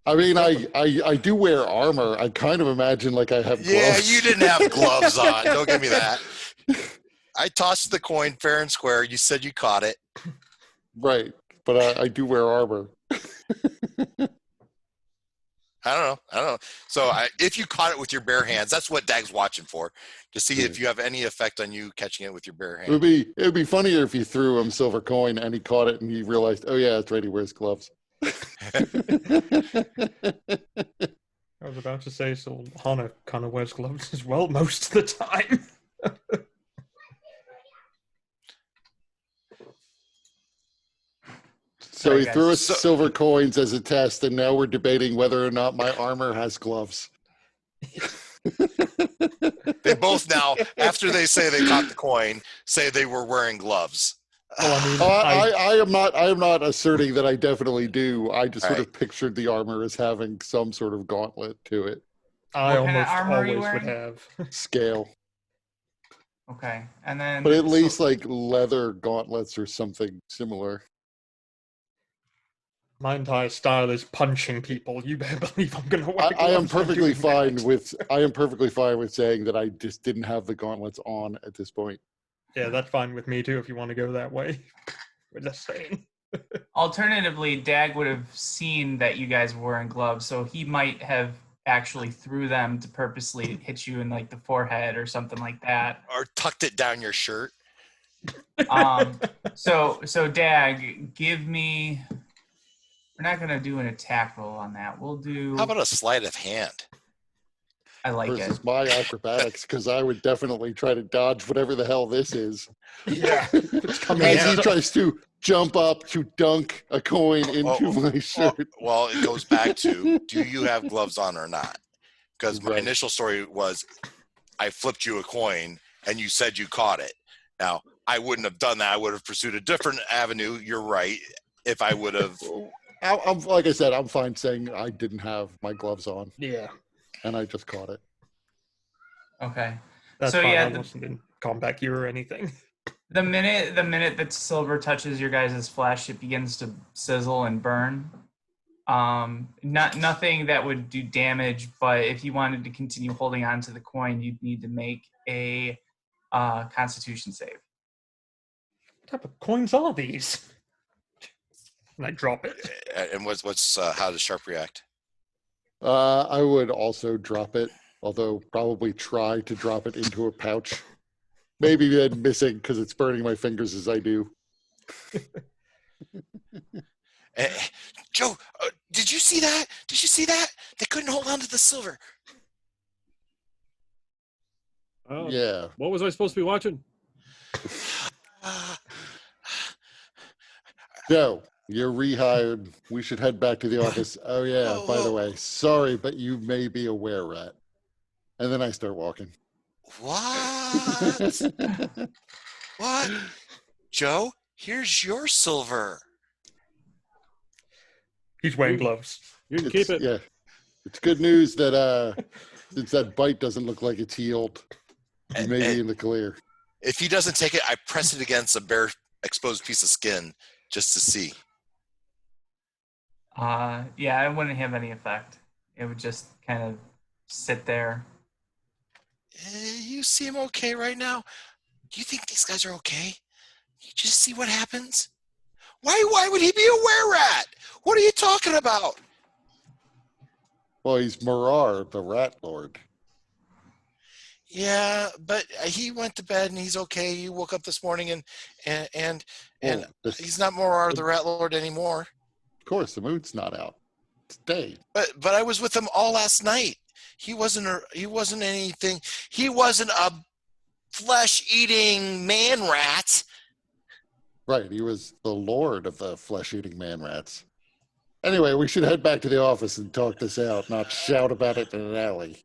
I mean, I do wear armor. I kind of imagine like I have gloves. Yeah, you didn't have gloves on. Don't give me that. I tossed the coin fair and square. You said you caught it. Right, but I do wear armor. I don't know. So if you caught it with your bare hands, that's what Dag's watching for, to see if you have any effect on you catching it with your bare hands. It would be funnier if you threw him silver coin and he caught it and he realized, oh yeah, that's right, he wears gloves. I was about to say, so Hana kind of wears gloves as well most of the time. So Sorry, he guys. threw us silver coins as a test, and now we're debating whether or not my armor has gloves. They both now, after they say they caught the coin, say they were wearing gloves. Well, I mean, I am not asserting that I definitely do. I just sort Right. of pictured the armor as having some sort of gauntlet to it. I What kind of almost armor are you always would wearing? have. Scale. Okay, and then. But at least like leather gauntlets or something similar. My entire style is punching people. You better believe I'm gonna wear gloves. I am when perfectly doing fine that. I am perfectly fine with saying that I just didn't have the gauntlets on at this point. Yeah, that's fine with me too. If you want to go that way, we're just saying. Alternatively, Dag would have seen that you guys were wearing gloves, so he might have actually threw them to purposely hit you in like the forehead or something like that. Or tucked it down your shirt. So Dag, give me. We're not gonna do an attack roll on that. We'll do. How about a sleight of hand? I like Versus it. my acrobatics, because I would definitely try to dodge whatever the hell this is. Yeah, it's coming As he out. tries to jump up to dunk a coin into my shirt. Well, it goes back to, do you have gloves on or not? Because my Right. initial story was, I flipped you a coin and you said you caught it. Now, I wouldn't have done that. I would have pursued a different avenue. You're right. If I would have. I'm like I said, I'm fine saying I didn't have my gloves on Yeah, and I just caught it. Okay. that's So fine. yeah, I wasn't in combat gear or anything. the minute that silver touches your guys' flesh, it begins to sizzle and burn. Nothing that would do damage, but if you wanted to continue holding on to the coin, you'd need to make a Constitution save. What type of coins are these? And I drop it. And what's how does Sharp react? I would also drop it, although probably try to drop it into a pouch. Maybe then missing because it's burning my fingers as I do. Joe, did you see that? Did you see that? They couldn't hold on to the silver. Yeah. What was I supposed to be watching? Joe, you're rehired. We should head back to the office. Oh, yeah, by the way, sorry, but you may be a were-rat. And then I start walking. What? What? Joe, here's your silver. He's wearing gloves. You can keep it. Yeah. It's good news that since that bite doesn't look like it's healed, you may be in the clear. If he doesn't take it, I press it against a bare exposed piece of skin just to see. Yeah, it wouldn't have any effect. It would just kind of sit there. You seem okay right now. Do you think these guys are okay? You just see what happens? Why would he be a were-rat? What are you talking about? Well, he's Marar, the Rat Lord. Yeah, but he went to bed and he's okay. He woke up this morning and he's not Morar the Rat Lord anymore. Of course, the moon's not out. It's day. But I was with him all last night. He wasn't anything. He wasn't a flesh-eating man rat. Right, he was the lord of the flesh-eating man rats. Anyway, we should head back to the office and talk this out, not shout about it in an alley.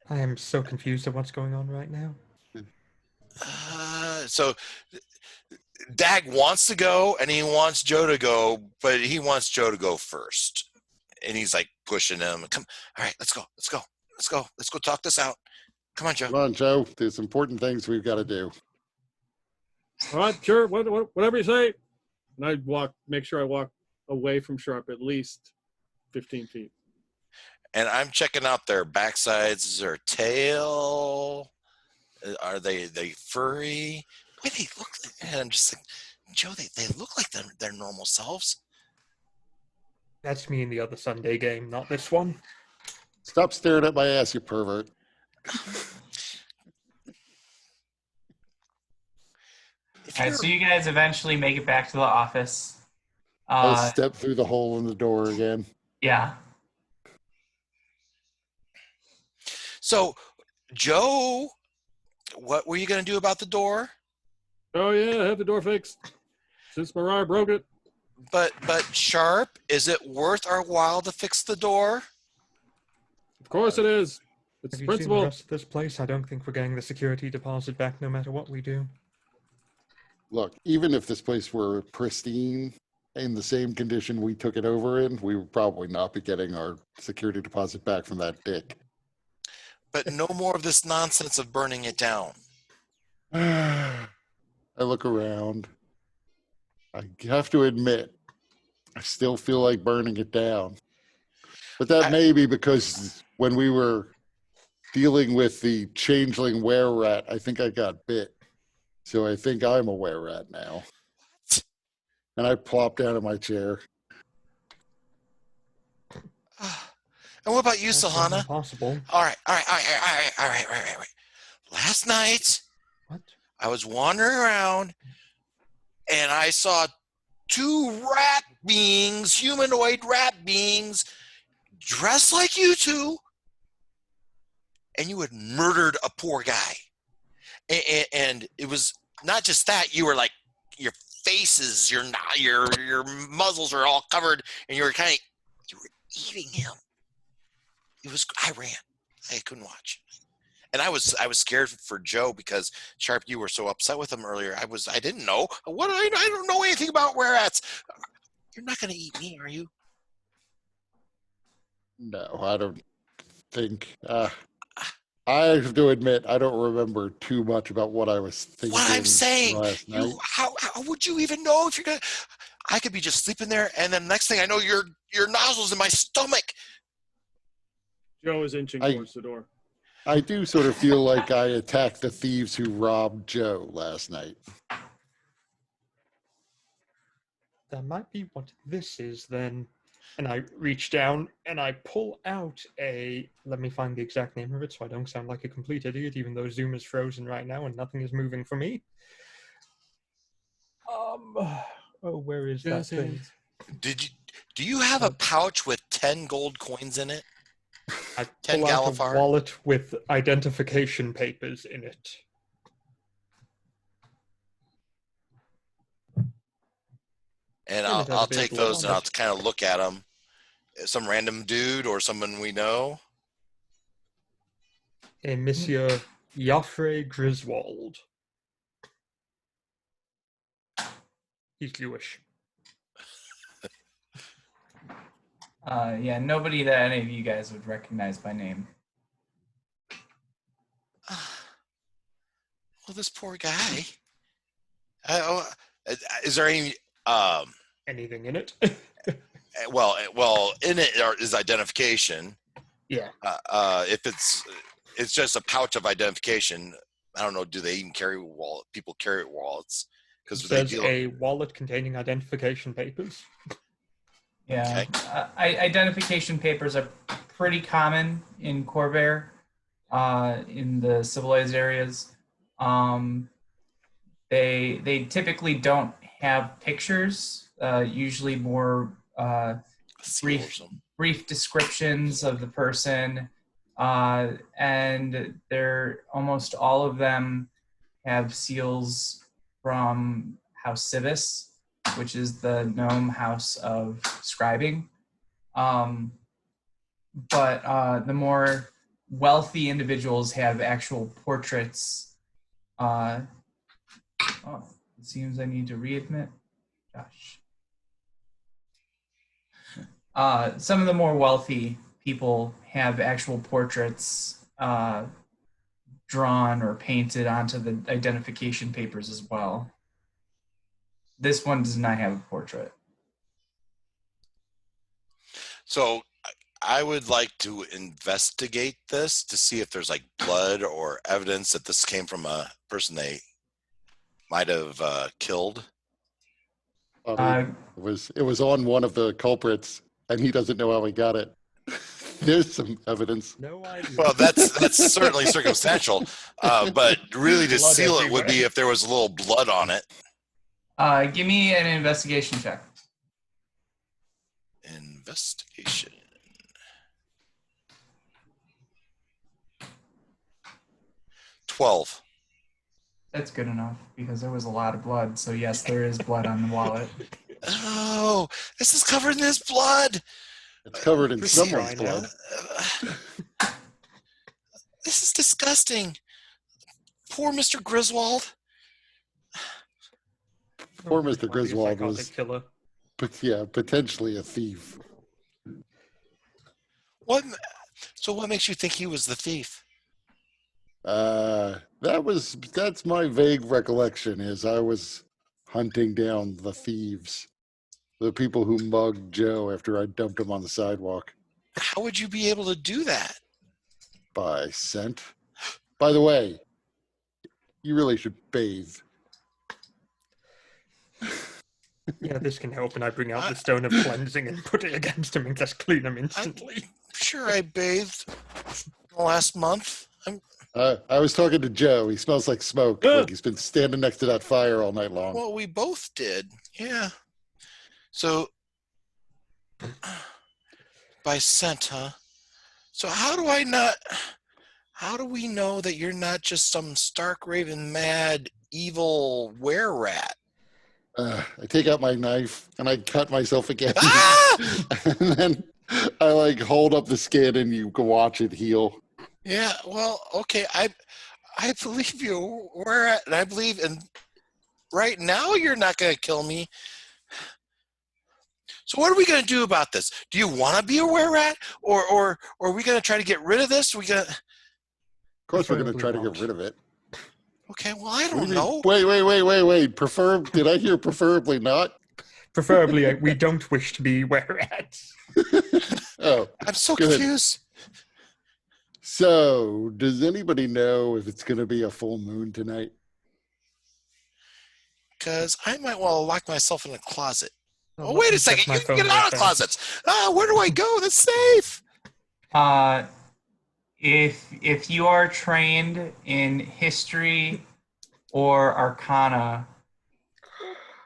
I am so confused at what's going on right now. So Dag wants to go and he wants Joe to go, but he wants Joe to go first. And he's like pushing him. Come, all right, let's go. Let's go talk this out. Come on, Joe. Come on, Joe. There's important things we've got to do. All right, sure. Whatever you say. And I make sure I walk away from Sharp at least 15 feet. And I'm checking out their backsides. Is there a tail? Are they furry? Boy, they look like, and I'm just like, Joe, they look like their normal selves. That's me in the other Sunday game, not this one. Stop staring at my ass, you pervert. All right, so you guys eventually make it back to the office. I'll step through the hole in the door again. Yeah. So, Joe, what were you going to do about the door? Oh, yeah, I have the door fixed. Since Mariah broke it. But Sharp, is it worth our while to fix the door? Of course it is. It's Have the you seen the principle. rest of this place? I don't think we're getting the security deposit back no matter what we do. Look, even if this place were pristine, in the same condition we took it over in, we would probably not be getting our security deposit back from that dick. But no more of this nonsense of burning it down. I look around. I have to admit, I still feel like burning it down. But that may be because when we were dealing with the changeling were-rat, I think I got bit. So I think I'm a were-rat now. And I plop down in my chair. And what about you, That's Sahana? impossible. All right. Last night, What? I was wandering around and I saw two rat beings, humanoid rat beings, dressed like you two, and you had murdered a poor guy. And it was not just that, you were like, your faces, your muzzles are all covered, and you were eating him. I ran. I couldn't watch. And I was scared for Joe because Sharp, you were so upset with him earlier. I didn't know. I don't know anything about were rats. You're not going to eat me, are you? No, I don't think. I have to admit, I don't remember too much about what I was thinking What I'm saying, last night. how would you even know if you're gonna? I could be just sleeping there, and then next thing I know, your nozzles in my stomach. Joe is inching towards the door. I do sort of feel like I attacked the thieves who robbed Joe last night. That might be what this is then. And I reach down and I pull out let me find the exact name of it so I don't sound like a complete idiot, even though Zoom is frozen right now and nothing is moving for me. Where is that thing? Do you have a pouch with 10 gold coins in it? I 10 pull out a Galifar? wallet with identification papers in it. And I'll take those and I'll kind of look at them. Some random dude or someone we know. A Monsieur Joffrey Griswold. He's Jewish. Yeah, nobody that any of you guys would recognize by name. Well, this poor guy. Is there any anything in it? well, in it is identification. Yeah. If it's just a pouch of identification, I don't know. Do they even carry wallet? People carry wallets because there's a wallet containing identification papers. Yeah, okay. Identification papers are pretty common in Corvair, in the civilized areas. They typically don't have pictures. Usually more brief descriptions of the person, and they're almost all of them have seals from House Civis, which is the gnome house of scribing. But the more wealthy individuals have actual portraits. It seems I need to readmit. Gosh. Some of the more wealthy people have actual portraits drawn or painted onto the identification papers as well. This one does not have a portrait. So I would like to investigate this to see if there's like blood or evidence that this came from a person they might have killed. It was on one of the culprits, and he doesn't know how he got it. There's some evidence. No idea. Well, that's certainly circumstantial, but really to Blood seal it everywhere. would be if there was a little blood on it. Give me an investigation check. Investigation. $12. That's good enough because there was a lot of blood. So yes, there is blood on the wallet. Oh, this is covered in his blood. It's covered in someone's Right now. blood. This is disgusting. Poor Mr. Griswold. Poor Mr. Might be a Griswold psychotic was, killer. potentially a thief. So what makes you think he was the thief? That's my vague recollection is I was hunting down the thieves, the people who mugged Joe after I dumped him on the sidewalk How would you be able to do that? by scent. By the way, you really should bathe. Yeah, this can help, and I bring out the stone of cleansing and put it against him and just clean him instantly. Sure, I bathed last month. I was talking to Joe. He smells like smoke. Like he's been standing next to that fire all night long. Well, we both did. Yeah. So, by scent, huh? So how do we know that you're not just some stark raving mad evil were-rat? I take out my knife and I cut myself again. Ah! And then I hold up the skin and you can watch it heal. Yeah, well, okay. I believe you. Where at? And I believe in. Right now, you're not going to kill me. So what are we going to do about this? Do you want to be a were rat, or are we going to try to get rid of this? We going to. Of course, we're going to Preferably try to not. get rid of it. Okay, well, I What do don't you mean? know. Wait. Did I hear preferably not? Preferably, we don't wish to be were-rats. Oh, I'm so good. confused. So, does anybody know if it's going to be a full moon tonight? Because I might want to lock myself in a closet. Oh, Let wait me a second. check my You can phone get real out of fast. closets. Where do I go? That's safe. If you are trained in history or arcana,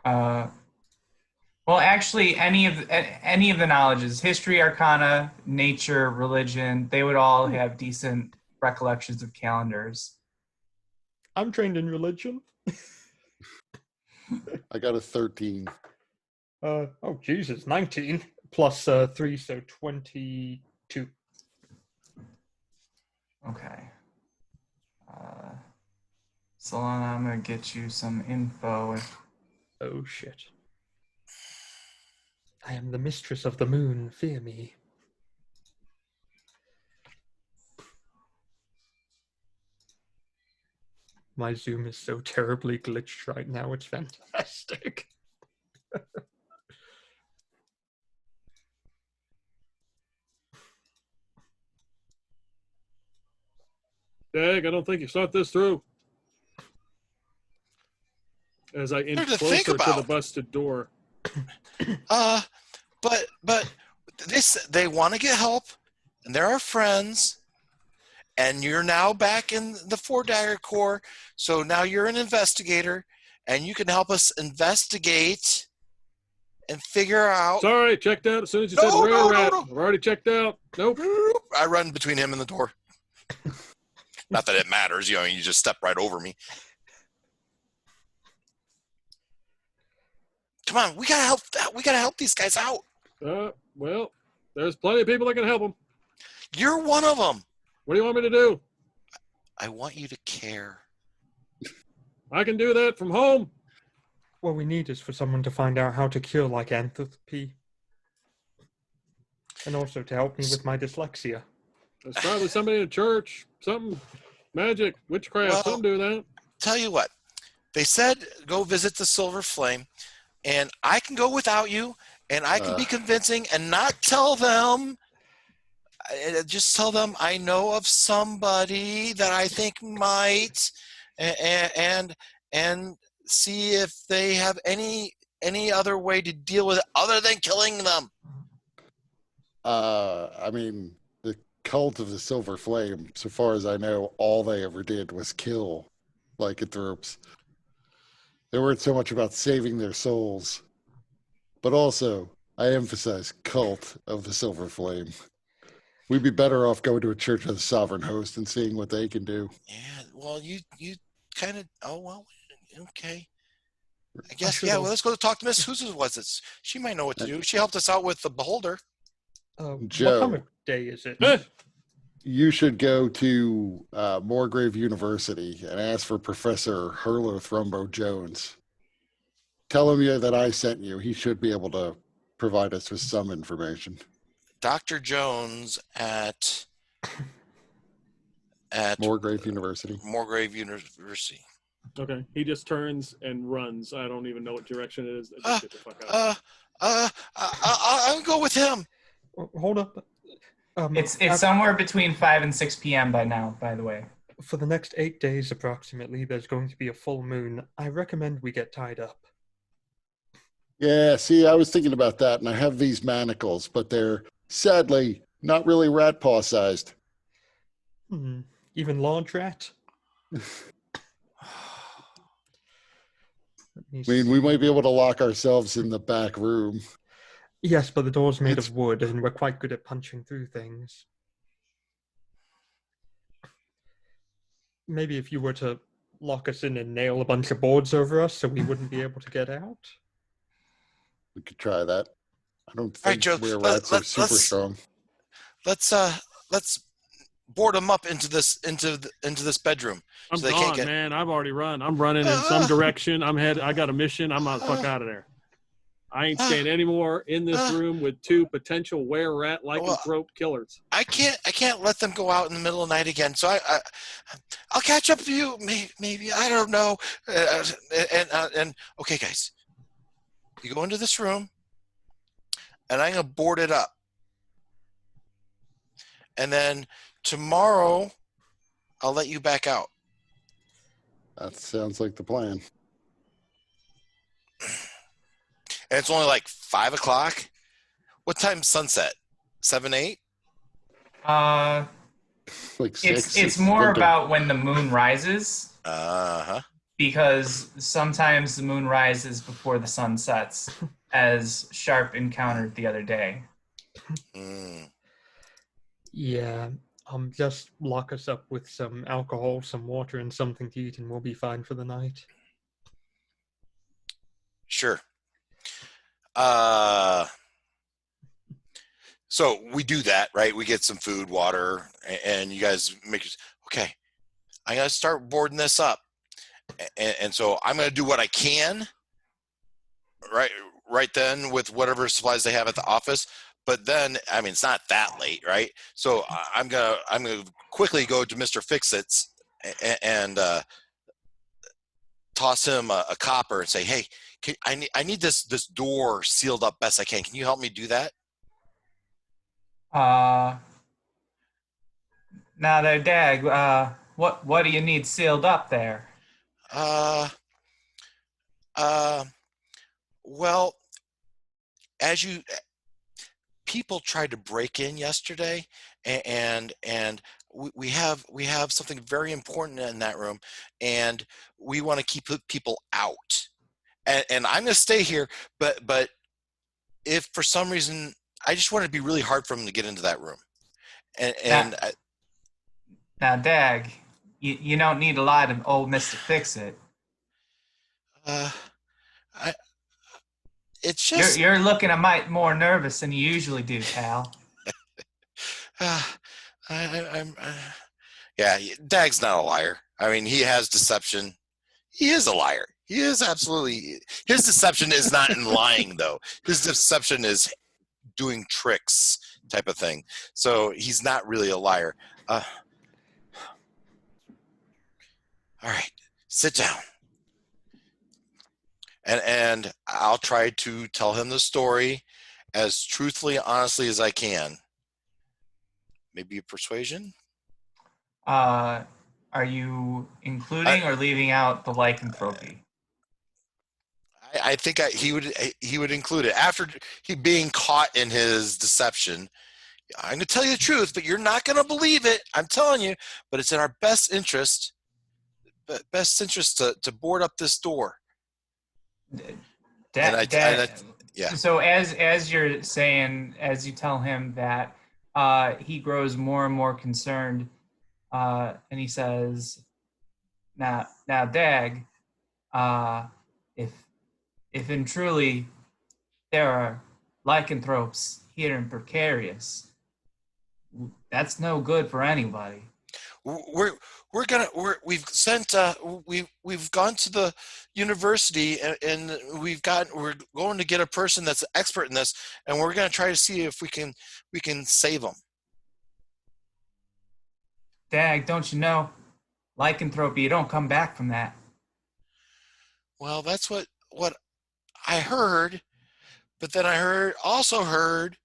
well, actually, any of the knowledges, history, arcana, nature, religion, they would all have decent recollections of calendars. I'm trained in religion. I got a 13. Oh, Jesus, 19 plus 3, so 22. Okay. Solana, I'm gonna get you some info. Oh, shit. I am the mistress of the moon, fear me. My Zoom is so terribly glitched right now, it's fantastic. Dag, I don't think you thought this through. As I inch Hard to think closer to the about. busted door. But they want to get help, and they're our friends. And you're now back in the Four Dagger Corps, so now you're an investigator, and you can help us investigate and figure out. Sorry, checked out as soon as you No, said rare no, rat. no. I've already checked out. Nope. I run between him and the door. Not that it matters, you just step right over me. Come on, we gotta help. We gotta help these guys out. Well, there's plenty of people that can help them. You're one of them. What do you want me to do? I want you to care. I can do that from home. What we need is for someone to find out how to cure lycanthropy. And also to help me with my dyslexia. There's probably somebody in a church, something magic, witchcraft, Well, something do that. Tell you what, they said go visit the Silver Flame, and I can go without you, and I can be convincing and not tell them. Just tell them I know of somebody that I think might, and see if they have any other way to deal with it other than killing them. I mean, the cult of the Silver Flame, so far as I know, all they ever did was kill lycanthropes. They weren't so much about saving their souls, but also, I emphasize, cult of the Silver Flame. We'd be better off going to a church of the Sovereign Host and seeing what they can do. Yeah, well, you kind of. Oh well, okay. I guess yeah. Well, let's go talk to Miss Who's was it? She might know what to do. She helped us out with the Beholder. What Joe. time of day is it? You should go to Moorgrave University and ask for Professor Hurlo Thrumbo Jones. Tell him that I sent you. He should be able to provide us with some information. Dr. Jones at Moorgrave University. Moorgrave University. Okay, he just turns and runs. I don't even know what direction it is. Just get the fuck out. I'll go with him. Hold up. It's somewhere between 5 and 6 p.m. by now, by the way. For the next 8 days approximately, there's going to be a full moon. I recommend we get tied up. Yeah, see, I was thinking about that, and I have these manacles, but they're sadly not really rat paw sized. Even large rat? I mean, we might be able to lock ourselves in the back room. Yes, but the door's made of wood, and we're quite good at punching through things. Maybe if you were to lock us in and nail a bunch of boards over us so we wouldn't be able to get out? We could try that. I don't All right, think Joe, rats are super strong. Let's board them up into this bedroom. I'm so they can't gone, get. man. I've already run. I'm running in some direction. I got a mission. I'm out the fuck out of there. I ain't staying anymore in this room with two potential were-rat lycanthrope killers. I can't let them go out in the middle of the night again. So I'll catch up to you. Maybe I don't know. And okay, guys, you go into this room, and I'm gonna board it up, and then tomorrow I'll let you back out. That sounds like the plan. And it's only like 5 o'clock. What time's sunset? 7, 8? Like 6. It's more about when the moon rises. Uh-huh. Because sometimes the moon rises before the sun sets, as Sharp encountered the other day. Yeah, just lock us up with some alcohol, some water, and something to eat, and we'll be fine for the night. Sure. So we do that, right? We get some food, water, and you guys make it. Okay, I'm gonna start boarding this up, and so I'm gonna do what I can, right then with whatever supplies they have at the office. But then, I mean, it's not that late, right? So I'm gonna quickly go to Mr. Fix-Its and toss him a copper and say, hey. I need this door sealed up best I can. Can you help me do that? Now there, Dag. What do you need sealed up there? Well, people tried to break in yesterday, and we have something very important in that room, and we want to keep people out. And I'm going to stay here, but if for some reason I just want it to be really hard for them to get into that room. Now, Dag, you don't need a lot of old Mr. Fix-It. It's just you're looking a mite more nervous than you usually do, pal. Yeah, Dag's not a liar. I mean, he has deception. He is a liar. He is absolutely. His deception is not in lying, though. His deception is doing tricks, type of thing. So he's not really a liar. All right, sit down, and I'll try to tell him the story as truthfully, honestly as I can. Maybe a persuasion. Are you including or leaving out the lycanthropy? I think he would include it after he being caught in his deception. I'm going to tell you the truth, but you're not going to believe it. I'm telling you, but it's in our best interest to board up this door. Yeah. So as you're saying, as you tell him that, he grows more and more concerned, and he says, "Now, Dag, if in truly there are lycanthropes here in Precarious, that's no good for anybody." We've gone to the university and we're going to get a person that's an expert in this, and we're going to try to see if we can save them. Dag, don't you know, lycanthropy, you don't come back from that. Well, that's what I heard, but then I also heard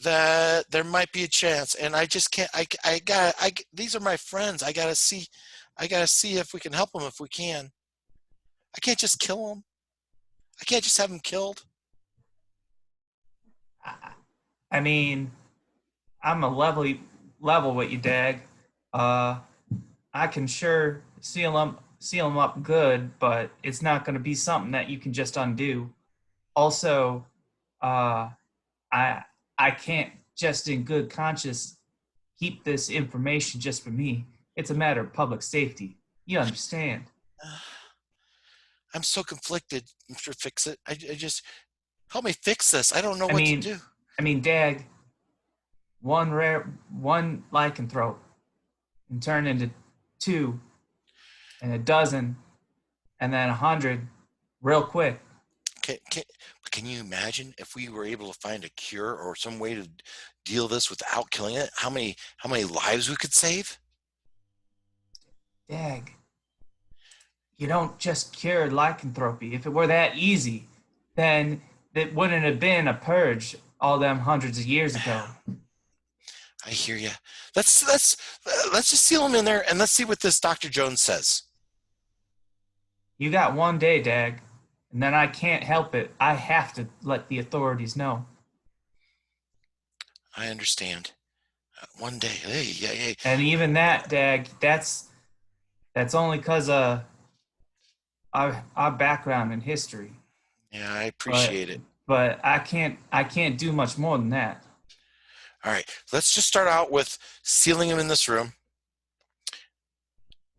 that there might be a chance, and I just can't. These are my friends. I gotta see if we can help them if we can. I can't just kill them. I can't just have them killed. I mean, I'm a level with you, Dag. I can sure seal them up good, but it's not going to be something that you can just undo. Also, I can't just in good conscience keep this information just for me. It's a matter of public safety. You understand? I'm so conflicted, Mr. Fix-It. I just help me fix this. I don't know what to do. I mean, Dag, one lycanthrope and turn into 2 and a dozen and then 100 real quick. Can you imagine if we were able to find a cure or some way to deal this without killing it? How many lives we could save? Dag, you don't just cure lycanthropy. If it were that easy, then it wouldn't have been a purge all them hundreds of years ago. I hear you. Let's just seal him in there and let's see what this Dr. Jones says. You got 1 day, Dag, and then I can't help it. I have to let the authorities know. I understand. 1 day. Hey. And even that, Dag, that's only because of our background in history. Yeah, I appreciate it. But I can't do much more than that. All right, let's just start out with sealing him in this room.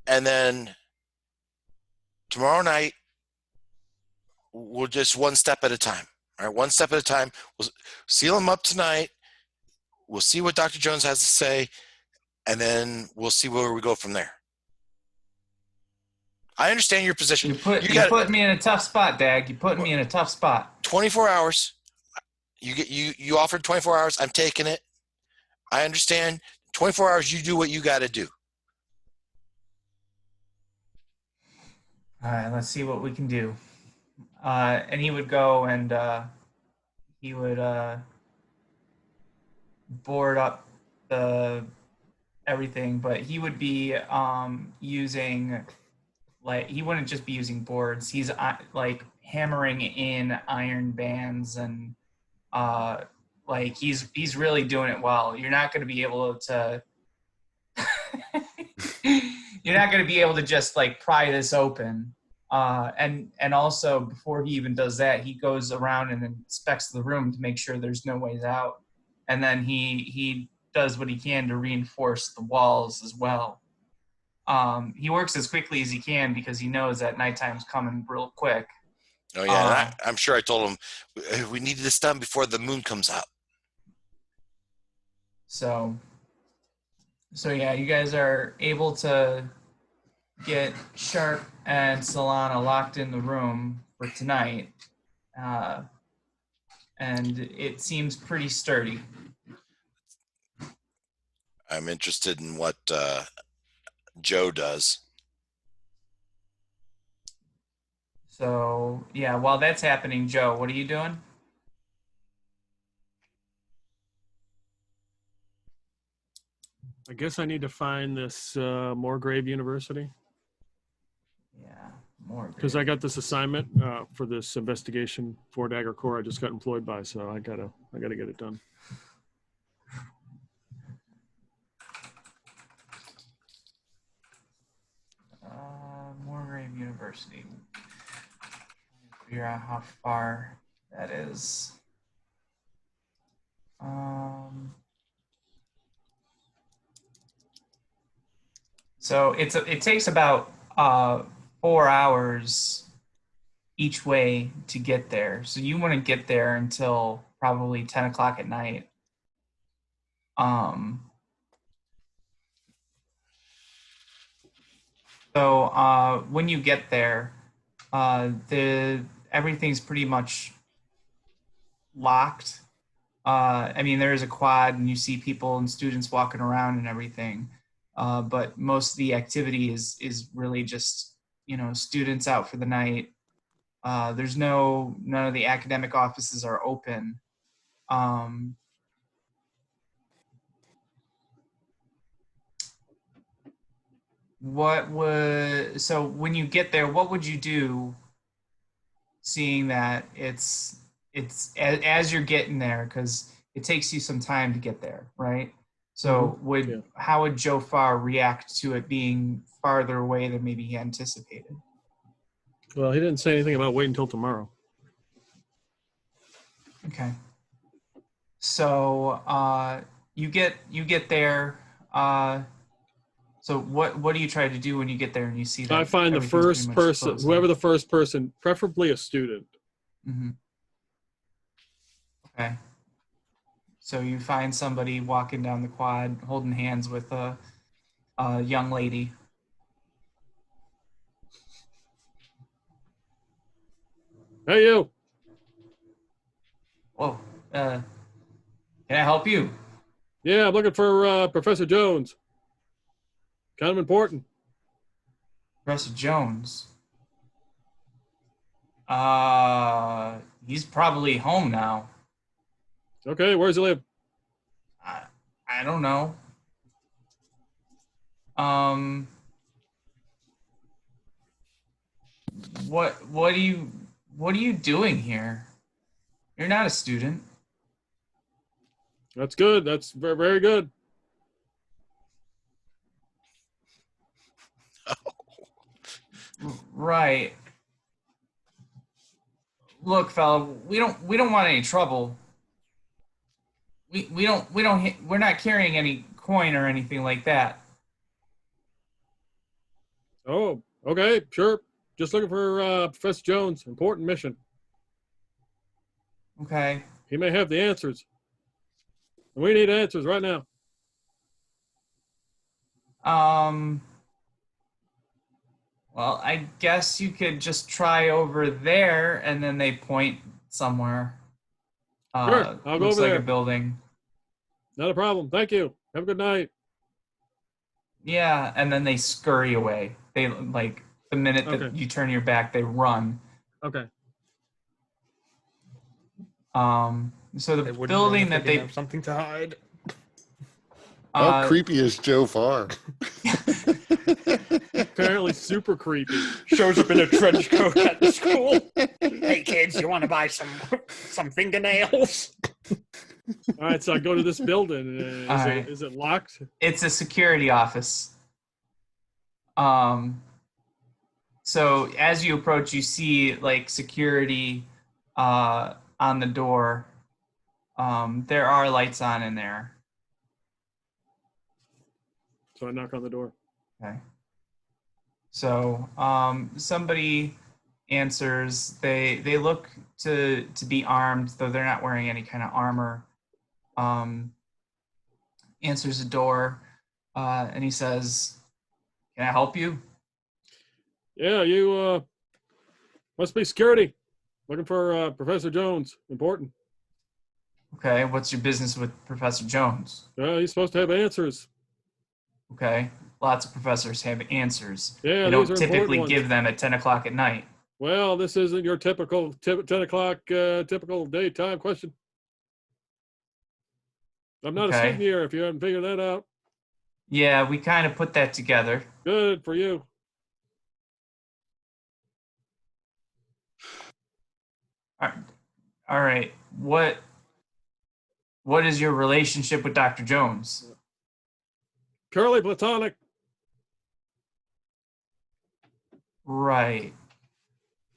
And then tomorrow night, we'll just one step at a time. All right, one step at a time. We'll seal him up tonight. We'll see what Dr. Jones has to say, and then we'll see where we go from there. I understand your position. You put me in a tough spot, Dag. You put me in a tough spot. 24 hours. You offered 24 hours. I'm taking it. I understand. 24 hours, you do what you got to do. All right, let's see what we can do. And he would go and he would board up the everything, but he would be using, like, he wouldn't just be using boards. He's like hammering in iron bands and like he's really doing it well. You're not going to be able to you're not going to be able to just like pry this open. And also before he even does that, he goes around and inspects the room to make sure there's no ways out. And then he does what he can to reinforce the walls as well. He works as quickly as he can because he knows that nighttime's coming real quick. Oh yeah, I'm sure I told him we needed this done before the moon comes out. So yeah, you guys are able to get Sharp and Solana locked in the room for tonight, and it seems pretty sturdy. I'm interested in what Joe does. So yeah, while that's happening, Joe, what are you doing? I guess I need to find this Moorgrave University. Yeah, more. Because I got this assignment for this investigation for Dagger Corps. I just got employed by, so I gotta get it done. Moorgrave University. Figure out how far that is. So it takes about 4 hours each way to get there. So you wouldn't get there until probably 10 o'clock at night. So when you get there, everything's pretty much locked. I mean, there is a quad and you see people and students walking around and everything. But most of the activity is really just, students out for the night. There's none of the academic offices are open. So when you get there, what would you do, seeing that it's as you're getting there, because it takes you some time to get there, right? So how would Joe Farr react to it being farther away than maybe he anticipated? Well, he didn't say anything about waiting until tomorrow. Okay. So you get there. So what do you try to do when you get there and you see that? I find the first person, whoever the first person, preferably a student. Mm-hmm. Okay. So you find somebody walking down the quad, holding hands with a young lady. Hey, you. Whoa, can I help you? Yeah, I'm looking for Professor Jones. Kind of important. Professor Jones. He's probably home now. Okay, where does he live? I don't know. Um, what are you doing here? You're not a student. That's good. That's very, very good. Right. Look, fella, we don't want any trouble. We're not carrying any coin or anything like that. Oh, okay, sure. Just looking for Professor Jones. Important mission. Okay. He may have the answers. We need answers right now. Um, well, I guess you could just try over there, and then they point somewhere. Sure, I'll go Looks over like a there. building. Not a problem. Thank you. Have a good night. Yeah, and then they scurry away. They like the minute that Okay. you turn your back, they run. Okay. So the They wouldn't run building if they that didn't they have something to hide. How creepy is Joe Farr? Apparently super creepy. Shows up in a trench coat at the school. Hey kids, you want to buy some fingernails? All right, so I go to this building. All right. Is it locked? It's a security office. So as you approach, you see like security on the door. There are lights on in there. So I knock on the door. Okay. So somebody answers. They look to be armed, though they're not wearing any kind of armor. Answers the door, and he says, "Can I help you?" Yeah, you must be security. Looking for Professor Jones. Important. Okay. What's your business with Professor Jones? He's supposed to have answers. Okay. Lots of professors have answers. Yeah, They these don't are typically important ones. give them at 10 o'clock at night. Well, this isn't your typical 10 o'clock typical daytime question. I'm not a Okay. student here if you haven't figured that out. Yeah, we kind of put that together. Good for you. All right. What is your relationship with Dr. Jones? Curly platonic. Right.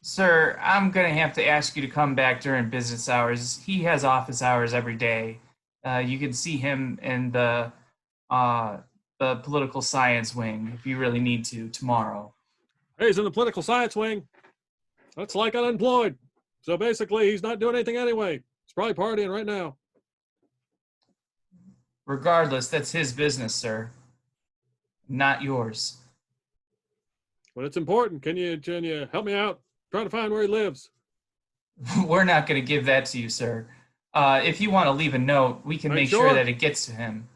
Sir, I'm going to have to ask you to come back during business hours. He has office hours every day. You can see him in the political science wing if you really need to tomorrow. Hey, he's in the political science wing. That's like unemployed. So basically, he's not doing anything anyway. He's probably partying right now. Regardless, that's his business, sir. Not yours. But it's important. Can you help me out? Trying to find where he lives. We're not going to give that to you, sir. If you want to leave a note, we can Are you make sure sure? that it gets to him.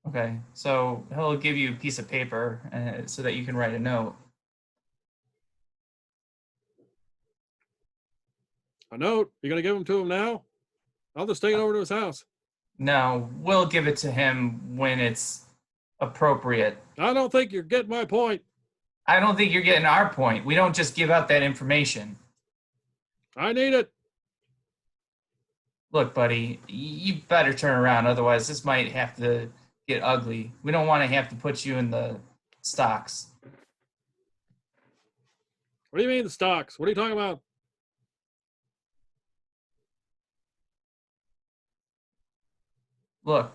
Okay, so he'll give you a piece of paper so that you can write a note. A note? You gonna give him to him now? I'll just take it over to his house. No, we'll give it to him when it's appropriate. I don't think you're getting my point. I don't think you're getting our point. We don't just give out that information. I need it. Look, buddy, you better turn around. Otherwise, this might have to get ugly. We don't want to have to put you in the stocks. What do you mean the stocks? What are you talking about? Look,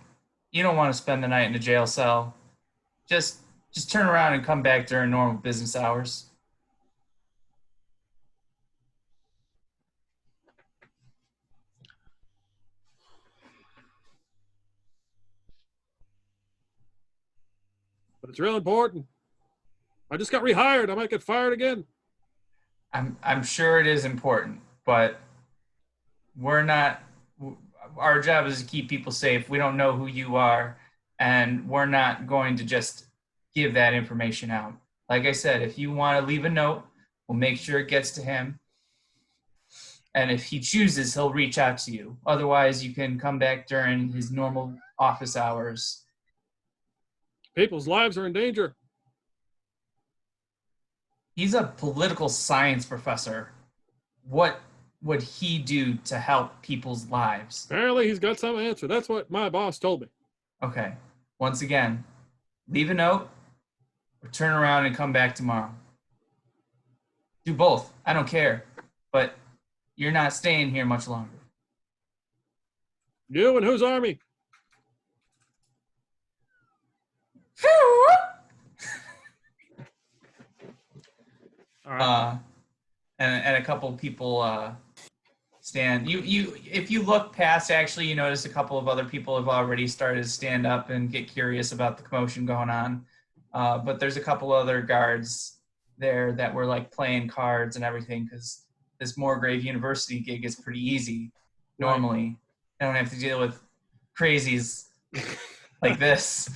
you don't want to spend the night in a jail cell. Just turn around and come back during normal business hours. but it's real important. I just got rehired. I might get fired again. I'm sure it is important, but we're not. Our job is to keep people safe. We don't know who you are, and we're not going to just give that information out. Like I said, if you want to leave a note, we'll make sure it gets to him. And if he chooses, he'll reach out to you. Otherwise, you can come back during his normal office hours. People's lives are in danger. He's a political science professor. What would he do to help people's lives? Apparently, he's got some answer. That's what my boss told me. Okay. Once again, leave a note or turn around and come back tomorrow. Do both. I don't care. But you're not staying here much longer. You and whose army? All right. And a couple people stand. If you look past, actually, you notice a couple of other people have already started to stand up and get curious about the commotion going on. But there's a couple other guards there that were like playing cards and everything, because this Moorgrave University gig is pretty easy normally. I don't have to deal with crazies like this.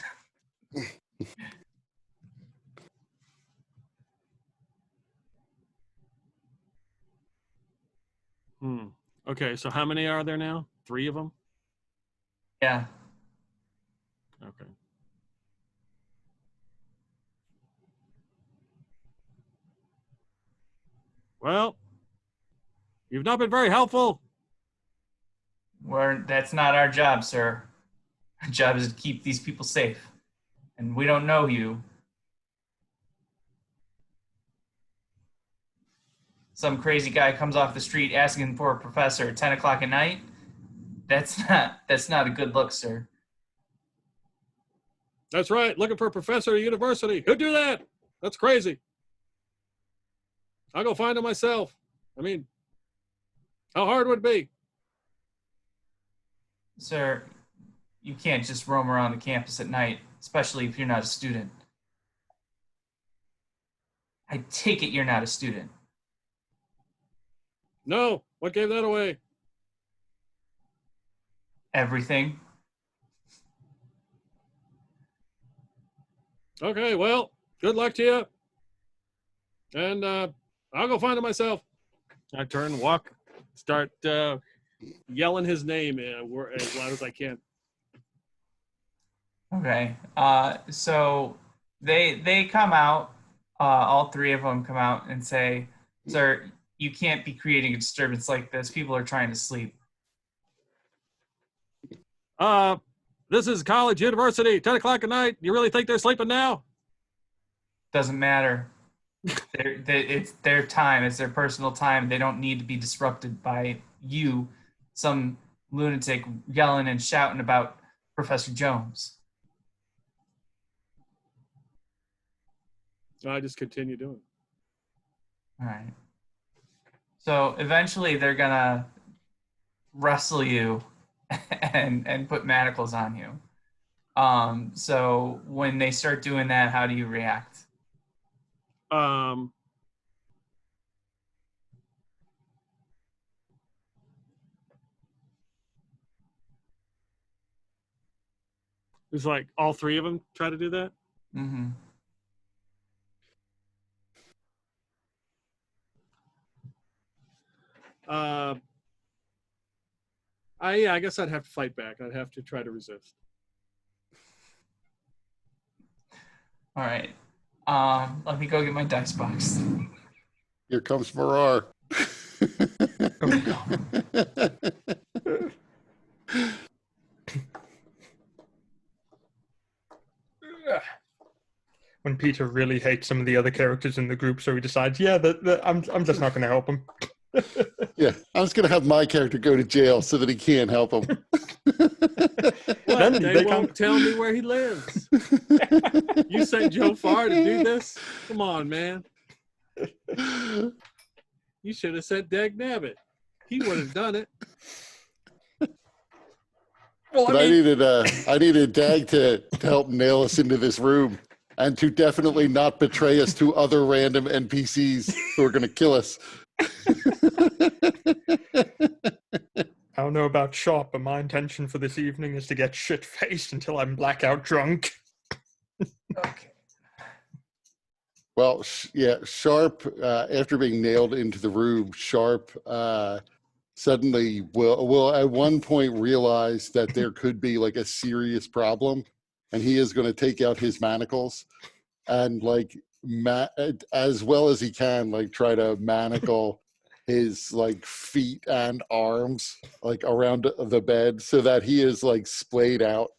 Okay, so how many are there now? 3 of them? Yeah. Okay. Well, you've not been very helpful. That's not our job, sir. Our job is to keep these people safe. And we don't know you. Some crazy guy comes off the street asking for a professor at 10 o'clock at night. That's not a good look, sir. That's right. Looking for a professor at a university. Who'd do that? That's crazy. I'll go find him myself. I mean, how hard would it be? Sir, you can't just roam around the campus at night, especially if you're not a student. I take it you're not a student. No. What gave that away? Everything. Okay, well, good luck to you. And I'll go find him myself. I turn, walk, start yelling his name as loud as I can. Okay. So they come out. All 3 of them come out and say, "Sir, you can't be creating a disturbance like this. People are trying to sleep." This is college, university, 10 o'clock at night. You really think they're sleeping now? Doesn't matter. It's their time. It's their personal time. They don't need to be disrupted by you, some lunatic yelling and shouting about Professor Jones. I just continue doing it. All right. So eventually they're gonna wrestle you and put manacles on you. So when they start doing that, how do you react? It's like all 3 of them try to do that. Mm-hmm. I guess I'd have to fight back. I'd have to try to resist. All right. Let me go get my dice box. Here comes Farrar. When Peter really hates some of the other characters in the group, so he decides, yeah, I'm just not going to help him. Yeah, I was going to have my character go to jail so that he can't help him. What? They they won't tell me where he lives. You sent Joe Farr to do this? Come on, man. You should have sent Dag Nabbit. He would have done it. Well, But I needed Dag to help nail us into this room. and to definitely not betray us to other random NPCs who are going to kill us. I don't know about Sharp, but my intention for this evening is to get shit-faced until I'm blackout drunk. Okay. Well, Sharp, after being nailed into the room, Sharp suddenly will at one point realize that there could be like a serious problem, and he is going to take out his manacles and like as well as he can, like try to manacle his like feet and arms like around the bed so that he is like splayed out,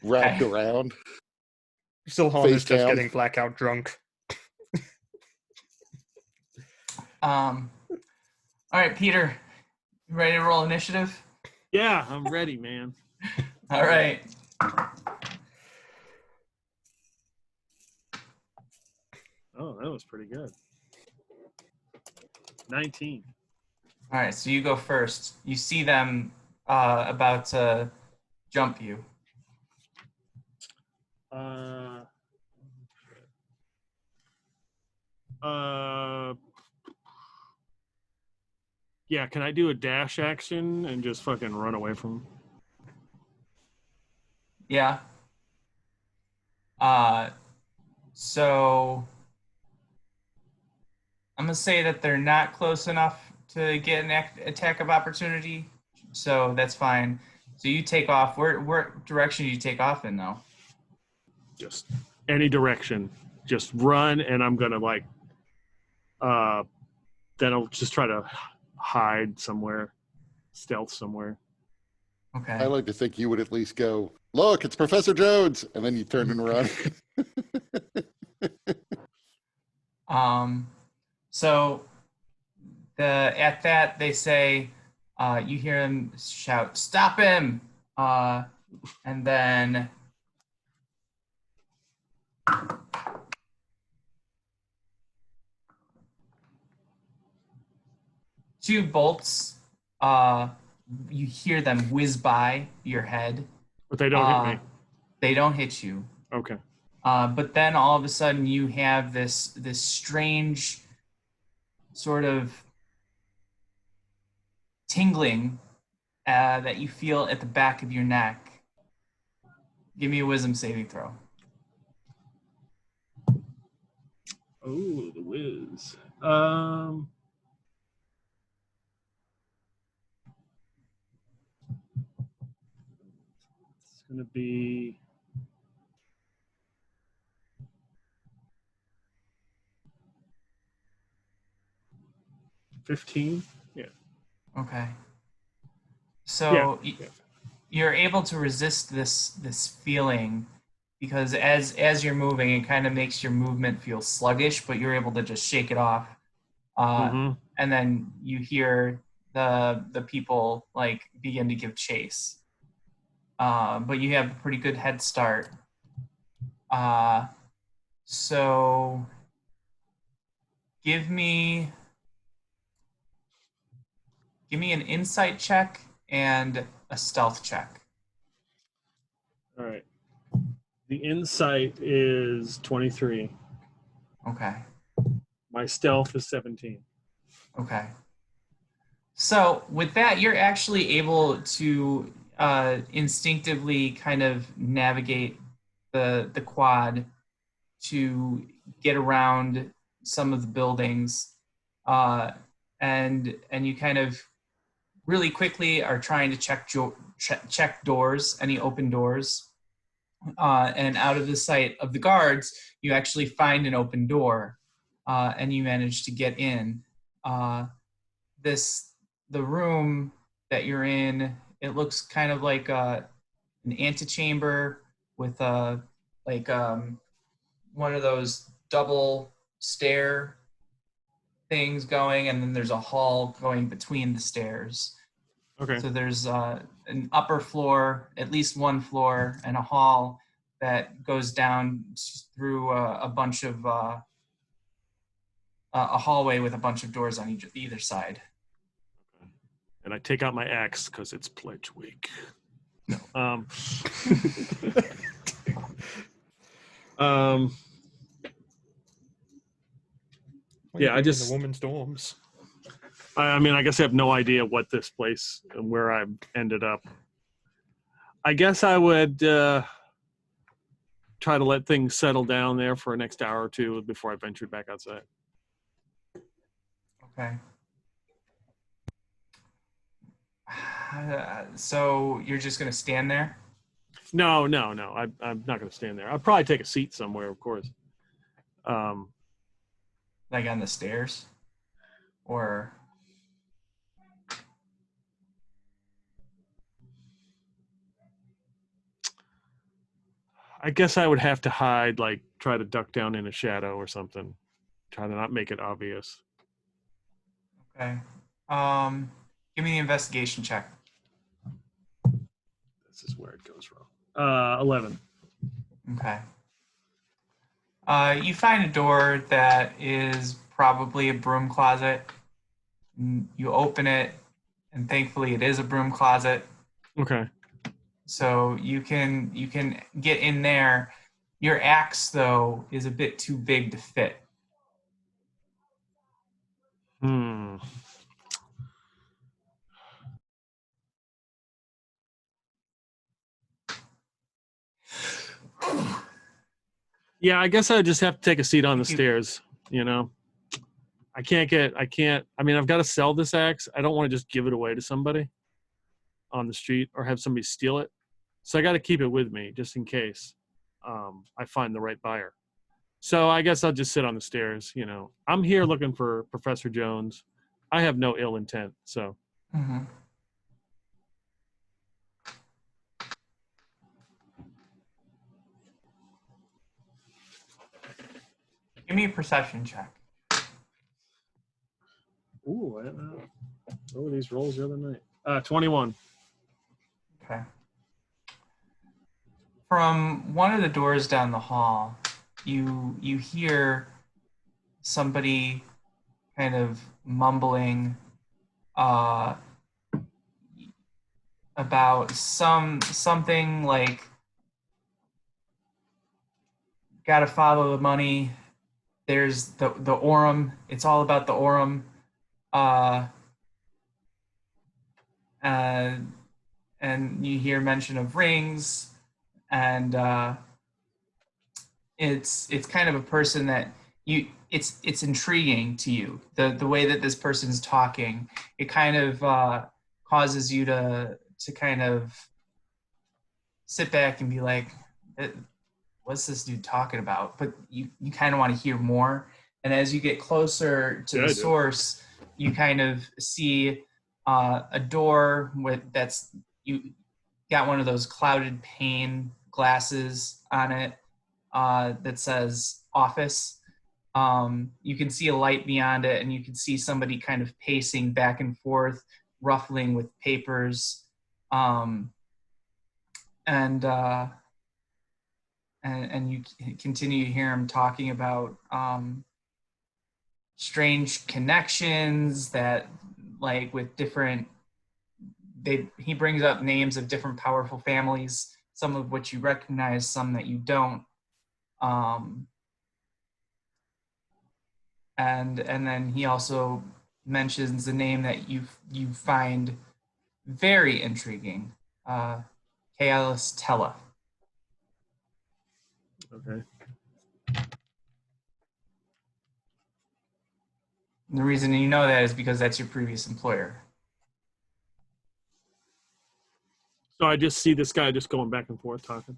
wrapped around. Silhan is Face just down. getting blackout drunk. All right, Peter, you ready to roll initiative? Yeah, I'm ready, man. All right. Oh, that was pretty good. 19. All right, so you go first. You see them about to jump you. Yeah, can I do a dash action and just fucking run away from him? Yeah. So I'm gonna say that they're not close enough to get an attack of opportunity, so that's fine. So you take off. Where direction do you take off in, though? Just any direction. Just run, and I'm gonna like. Then I'll just try to hide somewhere, stealth somewhere. Okay. I like to think you would at least go, look, it's Professor Jones, and then you turn and run. So at that they say, you hear him shout, "Stop him!" And then two bolts. You hear them whiz by your head. But they don't hit me. They don't hit you. Okay. But then all of a sudden you have this strange sort of tingling that you feel at the back of your neck. Give me a wisdom saving throw. Oh, the whiz. It's gonna be 15. Yeah. Okay. So Yeah. you're able to resist this feeling because as you're moving, it kind of makes your movement feel sluggish, but you're able to just shake it off. And then you hear the people like begin to give chase. But you have a pretty good head start. So give me an insight check and a stealth check. All right. The insight is 23. Okay. My stealth is 17. Okay. So with that, you're actually able to instinctively kind of navigate the quad to get around some of the buildings, and you kind of really quickly are trying to check doors, any open doors, and out of the sight of the guards, you actually find an open door, and you manage to get in. The room that you're in, it looks kind of like an antechamber with one of those double stair things going, and then there's a hall going between the stairs. Okay. So there's an upper floor, at least one floor, and a hall that goes down through a bunch of a hallway with a bunch of doors on either side. And I take out my axe because it's pledge week. No. Why are you Yeah, I being in just- the women's dorms. I mean, I guess I have no idea what this place and where I ended up. I guess I would try to let things settle down there for the next hour or two before I ventured back outside. Okay. So you're just gonna stand there? No. I'm not going to stand there. I'll probably take a seat somewhere, of course. Like on the stairs? Or I guess I would have to hide, like try to duck down in a shadow or something. Try to not make it obvious. okay. Give me the investigation check. This is where it goes wrong. 11. Okay. You find a door that is probably a broom closet. You open it, and thankfully it is a broom closet. Okay. So you can get in there. Your axe, though, is a bit too big to fit. Yeah, I guess I just have to take a seat on the stairs, you know. I mean, I've got to sell this axe. I don't want to just give it away to somebody on the street or have somebody steal it. So I got to keep it with me just in case I find the right buyer. So I guess I'll just sit on the stairs, you know. I'm here looking for Professor Jones. I have no ill intent, so. Mm-hmm. Give me a perception check. Ooh, I don't know. What were these rolls the other night? 21. Okay. From one of the doors down the hall, you hear somebody kind of mumbling about something like, gotta follow the money. There's the Orem. It's all about the Orem. And you hear mention of rings, and it's kind of a person that it's intriguing to you. The way that this person's talking, it kind of causes you to kind of sit back and be like, what's this dude talking about? But you kind of want to hear more. And as you get closer to the source, you kind of see a door you got one of those clouded pane glasses on it that says office. You can see a light beyond it, and you can see somebody kind of pacing back and forth, ruffling with papers. And you continue to hear him talking about strange connections that, like, with different, he brings up names of different powerful families, some of which you recognize, some that you don't. And then he also mentions the name that you find very intriguing, Kaelis Tella. Okay. And the reason you know that is because that's your previous employer. So I just see this guy just going back and forth talking.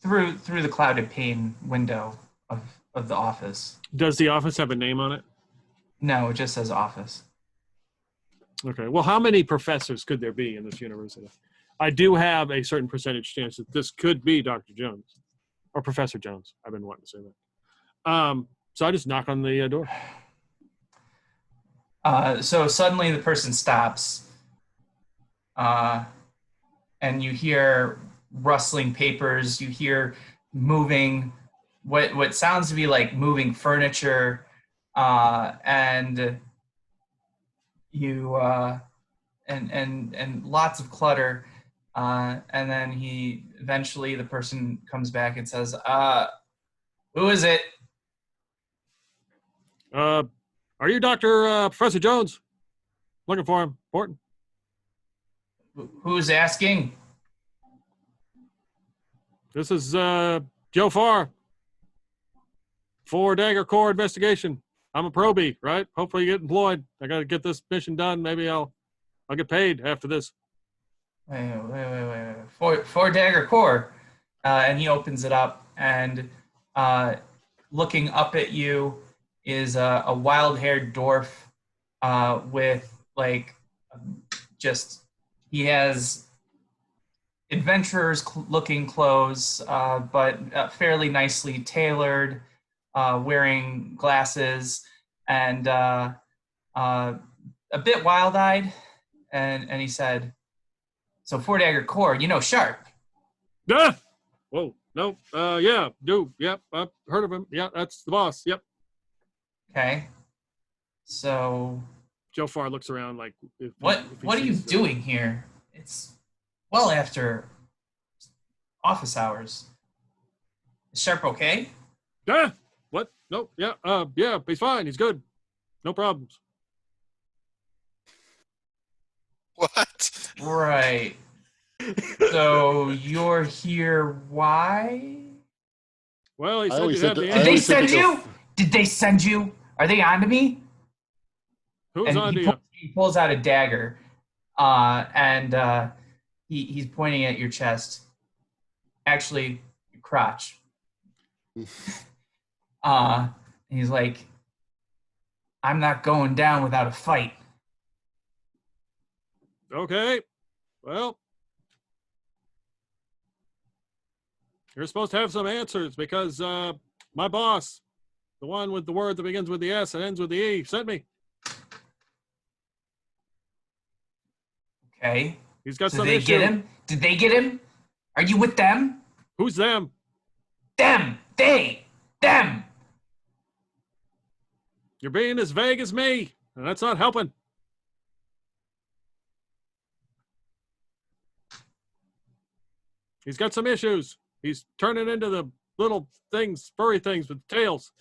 Through the clouded pane window of the office. Does the office have a name on it? No, it just says office. Okay. Well, how many professors could there be in this university? I do have a certain percentage chance that this could be Dr. Jones or Professor Jones. I've been wanting to say that. So I just knock on the door. So suddenly the person stops, and you hear rustling papers. You hear moving, what sounds to be like moving furniture, and you and lots of clutter. And then the person comes back and says, who is it? Are you Professor Jones? Looking for him. Important. Who's asking? This is Joe Farr. 4 Dagger Corps investigation. I'm a probie, right? Hopefully you get employed. I got to get this mission done. Maybe I'll get paid after this. Wait. Four Dagger Corps. And he opens it up, and looking up at you is a wild-haired dwarf with he has adventurers looking clothes, but fairly nicely tailored, wearing glasses, and a bit wild-eyed. And he said, so 4 Dagger Corps, you know Sharp. Yeah. Whoa. No. Yeah. Do. Yep. I've heard of him. Yeah. That's the boss. Yep. Okay. So Joe Farr looks around like, what are you doing here? It's well after office hours. Is Sharp okay? Yeah. What? No. Yeah. Yeah. He's fine. He's good. No problems. What? Right. So you're here why? Well, he I said always you have said the to- Did I they always said to send go you? Did they send you? Are they on to me? Who's And on to you? he pulls out a dagger, and he's pointing at your chest. Actually, your crotch. And he's like, I'm not going down without a fight. Okay. Well, you're supposed to have some answers because my boss, the one with the word that begins with the S and ends with the E, sent me. Okay. He's got So some they issue. get him? Did they get him? Are you with them? Who's them? Them. Them. You're being as vague as me, and that's not helping. He's got some issues. He's turning into the little things, furry things with tails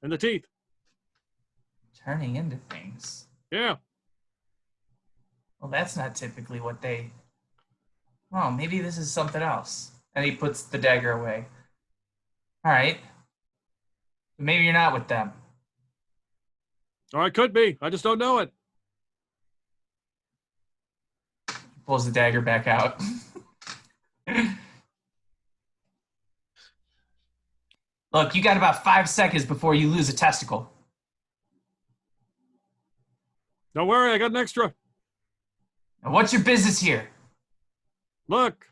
and the teeth. Turning into things. Yeah. Well, that's not typically what they. Oh, maybe this is something else. And he puts the dagger away. All right. Maybe you're not with them. Or I could be. I just don't know it. He pulls the dagger back out. Look, you got about 5 seconds before you lose a testicle. Don't worry, I got an extra. Now, what's your business here? Look,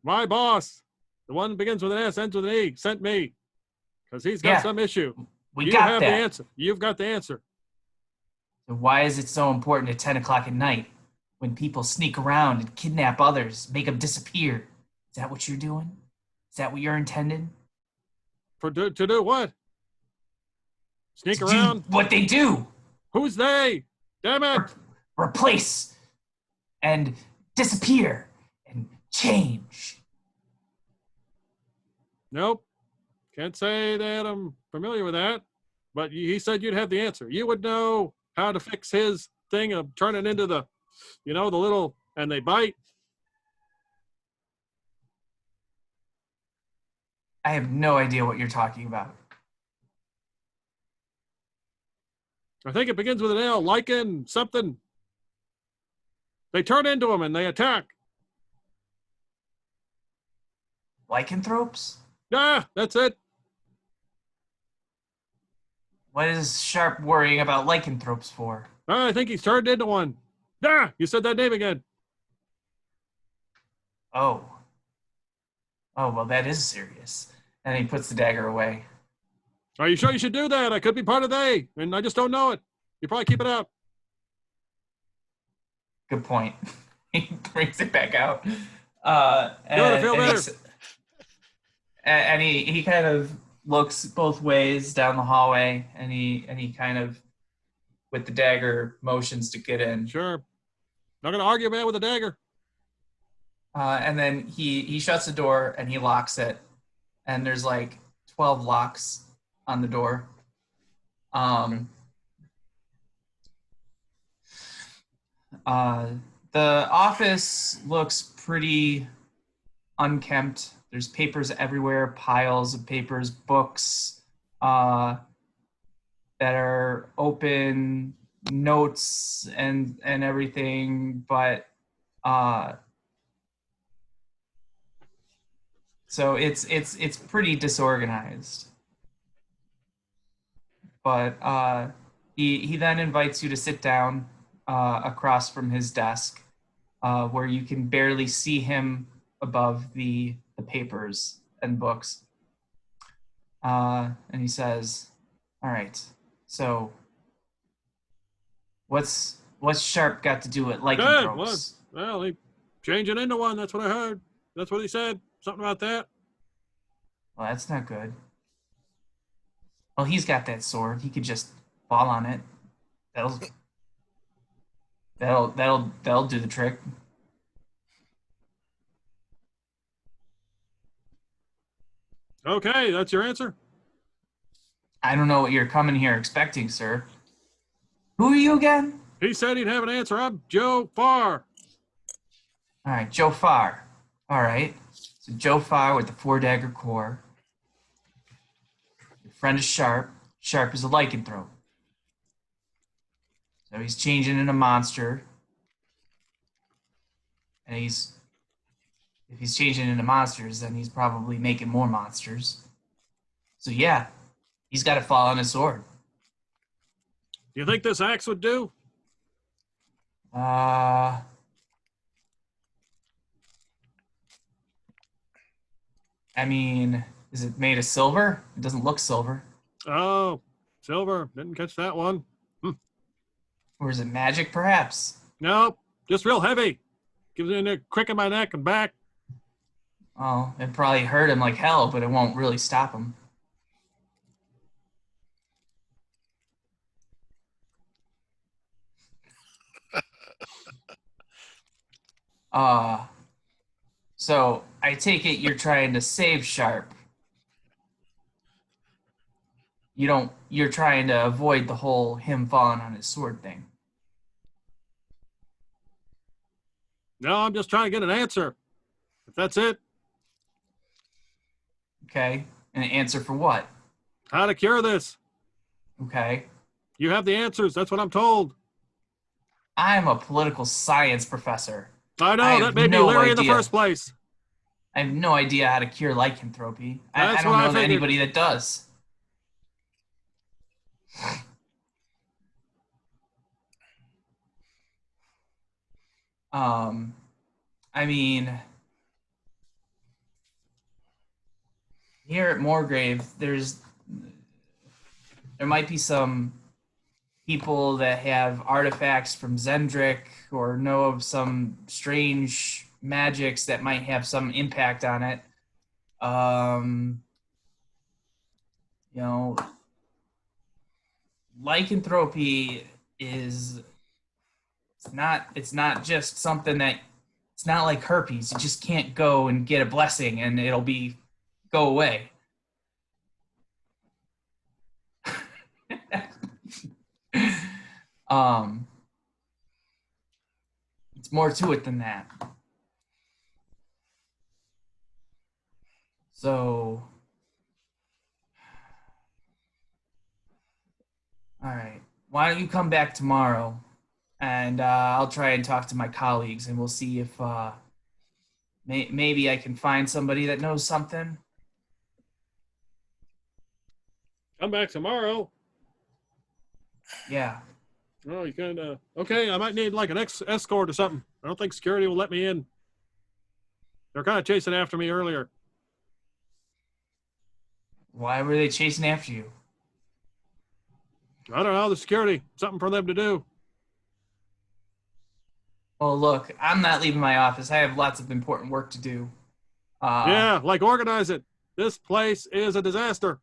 my boss, the one that begins with an S, ends with an E, sent me because he's got Yeah. some issue. We You got have that. the answer. You've got the answer. So why is it so important at 10 o'clock at night when people sneak around and kidnap others, make them disappear? Is that what you're doing? Is that what you're intending? To do what? Sneak To around? do what they do. Who's they? Damn it! Replace and disappear and change. Nope. Can't say that I'm familiar with that. But he said you'd have the answer. You would know how to fix his thing of turning into the, the little, and they bite. I have no idea what you're talking about. I think it begins with an L, lichen, something. They turn into him and they attack. Lycanthropes? Ah, that's it. What is Sharp worrying about lycanthropes for? I think he's turned into one. Ah, you said that name again. Oh, well, that is serious. And he puts the dagger away. Are you sure you should do that? I could be part of they, and I just don't know it. You probably keep it out. Good point. He brings it back out. Good, I feel better. And he kind of looks both ways down the hallway, and he kind of, with the dagger, motions to get in. Sure. Not going to argue, man, with a dagger. And then he shuts the door and he locks it. And there's like 12 locks on the door. The office looks pretty unkempt. There's papers everywhere, piles of papers, books that are open, notes and everything, but so it's pretty disorganized. But he then invites you to sit down across from his desk, where you can barely see him above the papers and books. And he says, "All right, so what's Sharp got to do with Good. lycanthropes?" Well, he changing into one. That's what I heard. That's what he said. Something about that. Well, that's not good. Well, he's got that sword. He could just fall on it. That'll do the trick. Okay, that's your answer. I don't know what you're coming here expecting, sir. Who are you again? He said he'd have an answer. I'm Joe Farr. All right, Joe Farr. All right. So Joe Farr with the 4-Dagger Corps. Your friend is Sharp. Sharp is a lycanthrope. So he's changing into a monster. And if he's changing into monsters, then he's probably making more monsters. So yeah, he's got to fall on his sword. Do you think this axe would do? I mean, is it made of silver? It doesn't look silver. Oh, silver. Didn't catch that one. Or is it magic, perhaps? Nope. Just real heavy. Gives me a crick in my neck and back. Oh, it probably hurt him like hell, but it won't really stop him. So I take it you're trying to save Sharp. You're trying to avoid the whole him falling on his sword thing. No, I'm just trying to get an answer. If that's it, Okay? An answer for what? how to cure this. Okay? You have the answers. That's what I'm told. I'm a political science professor. I know. I That have made me no leery in the idea. first place. I have no idea how to cure lycanthropy. I That's don't what I know figured. anybody that does. I mean, here at Moorgrave, there might be some people that have artifacts from Zendrick or know of some strange magics that might have some impact on it. You know, lycanthropy is it's not just something that it's not like herpes. You just can't go and get a blessing and it'll go away. It's more to it than that. So, all right. Why don't you come back tomorrow, and I'll try and talk to my colleagues, and we'll see if maybe I can find somebody that knows something. Come back tomorrow. Yeah. Oh, you can. Okay, I might need like an escort or something. I don't think security will let me in. They're kind of chasing after me earlier. Why were they chasing after you? I don't know. The security. Something for them to do. Well, look, I'm not leaving my office. I have lots of important work to do. Yeah, like organize it. This place is a disaster.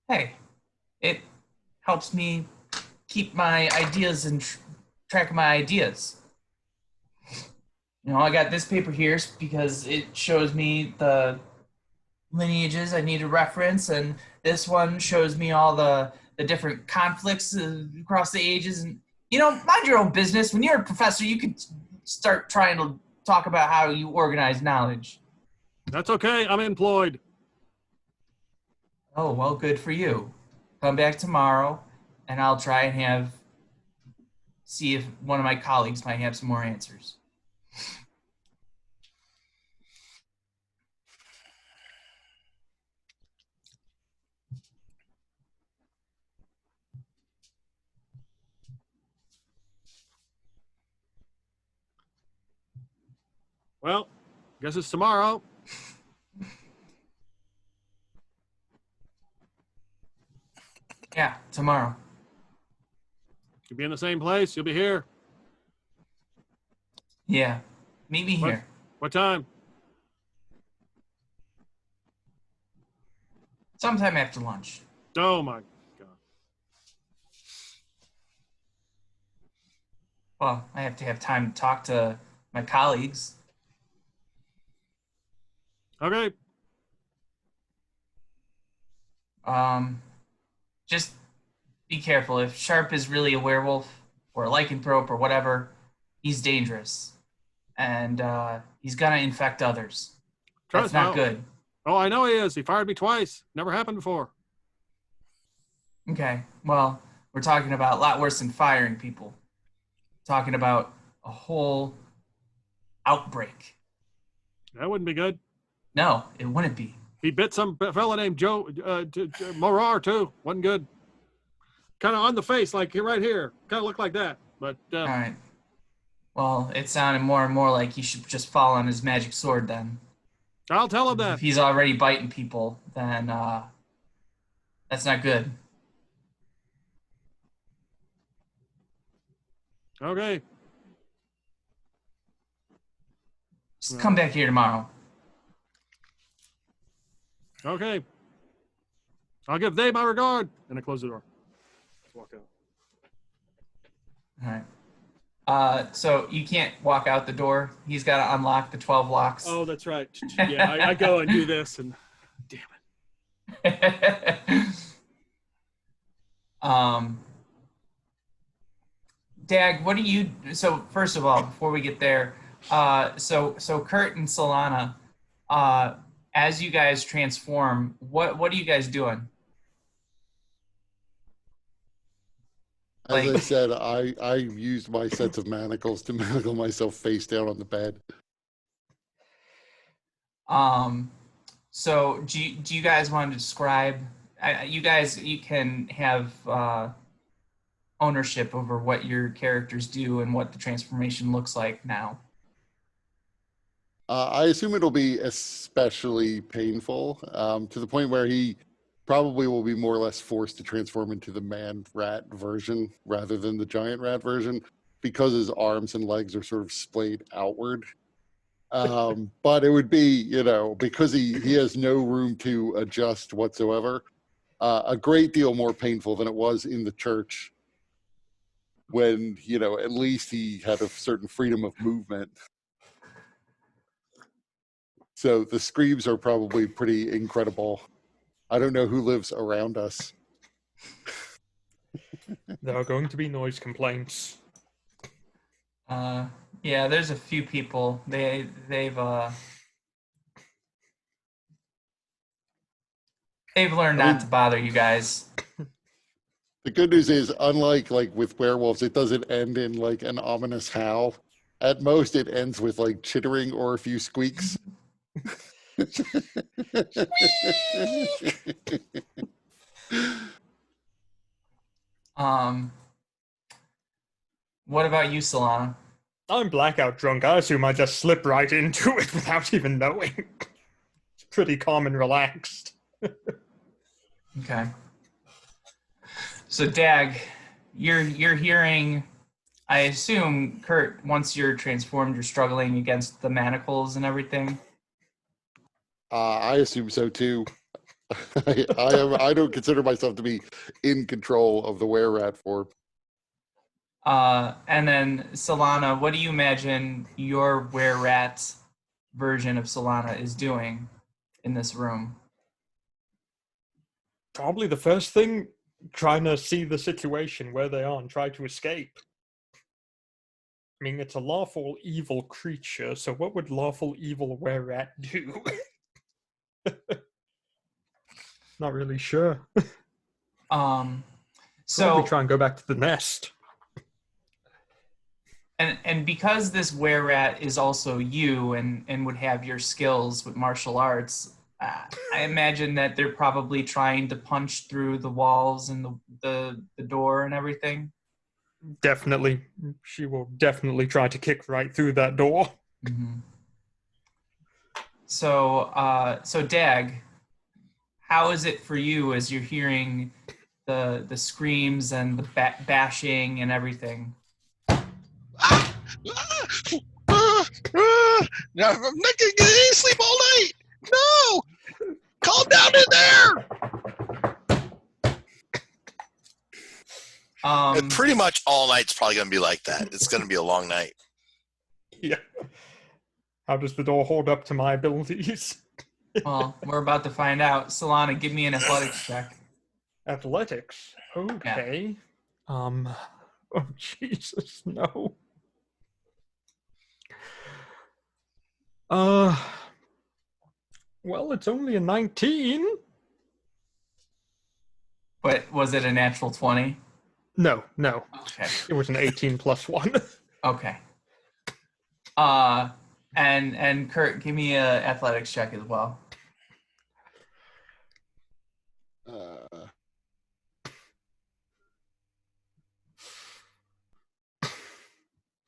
Hey, it helps me keep my ideas and track of my ideas. You I got this paper here because it shows me the lineages I need to reference, and this one shows me all the different conflicts across the ages. And mind your own business. When you're a professor, you could start trying to talk about how you organize knowledge. That's okay. I'm employed. Oh, well, good for you. Come back tomorrow, and I'll try and see if one of my colleagues might have some more answers. Well, guess it's tomorrow. Yeah, tomorrow. You'll be in the same place. You'll be here. Yeah, meet me What? here. What time? Sometime after lunch. Oh my God. Well, I have to have time to talk to my colleagues. Okay. Just be careful. If Sharp is really a werewolf or a lycanthrope or whatever, he's dangerous. And he's gonna infect others. That's not good. Oh, I know he is. He fired me twice. Never happened before. Okay, well, we're talking about a lot worse than firing people. Talking about a whole outbreak. That wouldn't be good. No, it wouldn't be. He bit some fella named Joe Morar too. Wasn't good. Kind of on the face, like right here. Kind of looked like that. But All right. Well, it sounded more and more like he should just fall on his magic sword then. I'll tell him If that. he's already biting people, then that's not good. Okay. Just come back here tomorrow. Okay. I'll give Dave my regard. And I close the door. Let's walk out. All right. So you can't walk out the door. He's got to unlock the 12 locks. Oh, that's right. Yeah, I go and do this, and damn it. Dag, what do you? So first of all, before we get there, so Kurt and Solana, as you guys transform, what are you guys doing? As I said, I used my sets of manacles to manacle myself face down on the bed. So do you guys want to describe? You can have ownership over what your characters do and what the transformation looks like now. I assume it'll be especially painful, to the point where he probably will be more or less forced to transform into the man rat version rather than the giant rat version, because his arms and legs are sort of splayed outward. But it would be, because he has no room to adjust whatsoever, a great deal more painful than it was in the church when, at least he had a certain freedom of movement. So the screams are probably pretty incredible. I don't know who lives around us. There are going to be noise complaints. Yeah, there's a few people. They've learned not to bother you guys. The good news is, unlike with werewolves, it doesn't end in an ominous howl. At most, it ends with chittering or a few squeaks. What about you, Solana? I'm blackout drunk. I assume I just slip right into it without even knowing. It's pretty calm and relaxed. Okay. So Dag, you're hearing, I assume, Kurt, once you're transformed, you're struggling against the manacles and everything. I assume so too. I don't consider myself to be in control of the were-rat form. And then Solana, what do you imagine your were-rat version of Solana is doing in this room? Probably the first thing, trying to see the situation where they are and try to escape. I mean, it's a lawful evil creature, so what would lawful evil were-rat do? Not really sure. Um, Probably so try and go back to the nest. and because this were-rat is also you and would have your skills with martial arts, I imagine that they're probably trying to punch through the walls and the door and everything. Definitely. She will definitely try to kick right through that door. Mm-hmm. So Dag, how is it for you as you're hearing the screams and the bashing and everything? No, I'm not gonna get any sleep all night. No, calm down in there. And pretty much all night's probably gonna be like that. It's gonna be a long night. Yeah. How does the door hold up to my abilities? Well, we're about to find out. Solana, give me an athletics check. Athletics. Okay. Oh Jesus, no. Well, it's only a 19. But was it a natural 20? No. Okay. It was an 18 plus 1. Okay. And Kurt, give me a athletics check as well.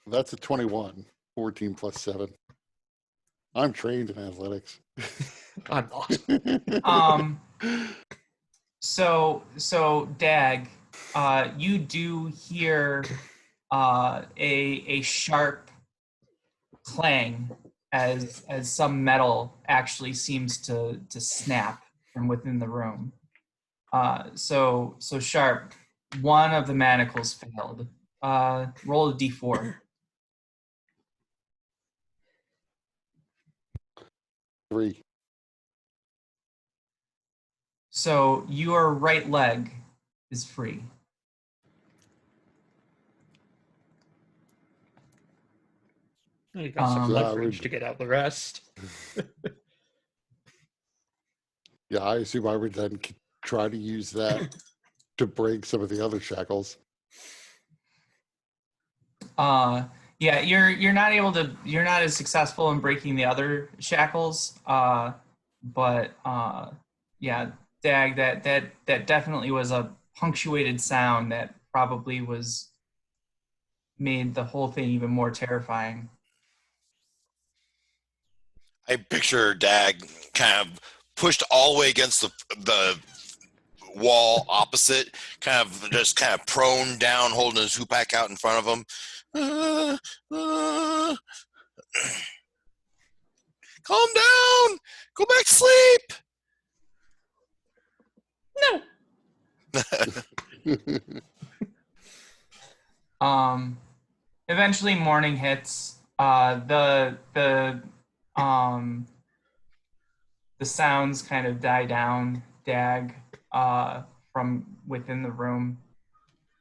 That's a 21. 14 plus 7. I'm trained in athletics. I'm not. So Dag, you do hear a sharp clang as some metal actually seems to snap from within the room. So Sharp, one of the manacles failed. Roll a d4. 3. So your right leg is free. You got some Yeah, leverage to get out the rest. Yeah, I assume I would then try to use that to break some of the other shackles. Yeah, you're not able to. You're not as successful in breaking the other shackles. But yeah, Dag, that definitely was a punctuated sound that probably made the whole thing even more terrifying. I picture Dag kind of pushed all the way against the wall opposite, kind of prone down, holding his hoopak out in front of him. Calm down. Go back to sleep. No. Eventually morning hits. The sounds kind of die down, Dag, from within the room.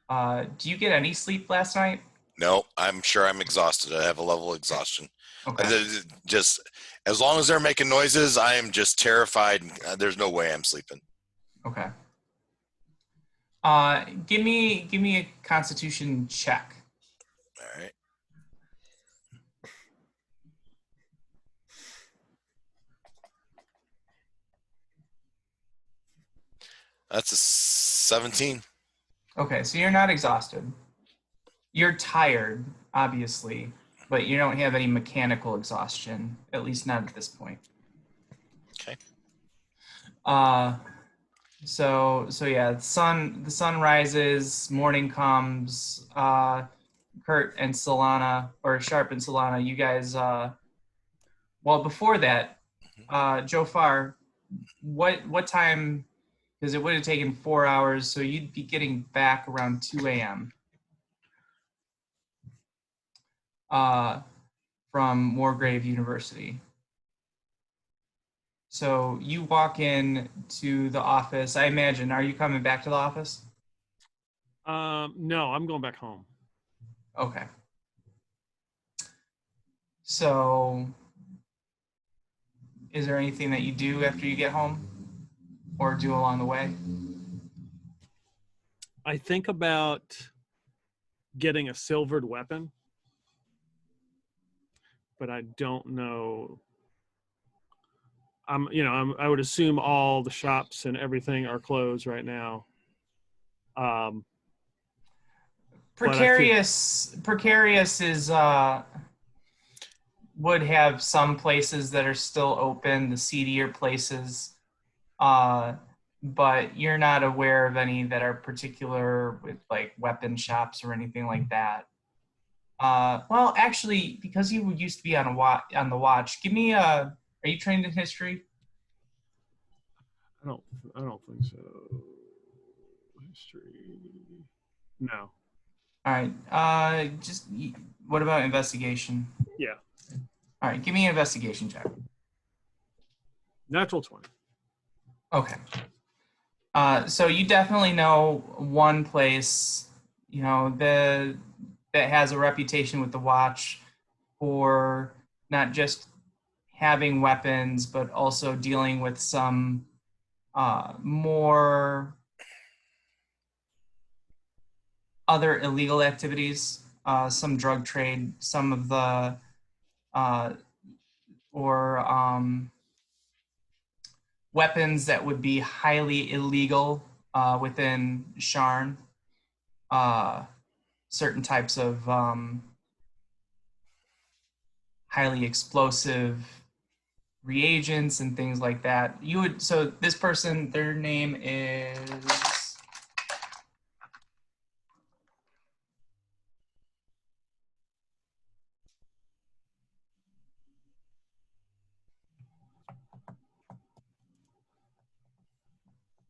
Do you get any sleep last night? No, I'm sure I'm exhausted. I have a level of exhaustion. Okay. Just as long as they're making noises, I am just terrified. There's no way I'm sleeping. Okay. Give me a Constitution check. All right. That's a 17. Okay, so you're not exhausted. You're tired, obviously, but you don't have any mechanical exhaustion, at least not at this point. Okay. So yeah, the sun rises, morning comes. Kurt and Solana, or Sharp and Solana, you guys. Well, before that, Jofar, what time? Because it would have taken 4 hours, so you'd be getting back around 2 a.m. from Wargrave University. So you walk in to the office. I imagine, are you coming back to the office? No, I'm going back home. Okay. So is there anything that you do after you get home or do along the way? I think about getting a silvered weapon, but I don't know. I would assume all the shops and everything are closed right now. Precarious is would have some places that are still open, the seedier places, but you're not aware of any that are particular with like weapon shops or anything like that. Well, actually, because you used to be on the watch, give me a. Are you trained in history? I don't think so. History. No. All right. What about investigation? Yeah. All right, give me an investigation check. Natural 20. Okay. So you definitely know one place, that has a reputation with the watch for not just having weapons, but also dealing with some more other illegal activities, some drug trade, some of the weapons that would be highly illegal within Sharn. Certain types of highly explosive reagents and things like that. So this person, their name is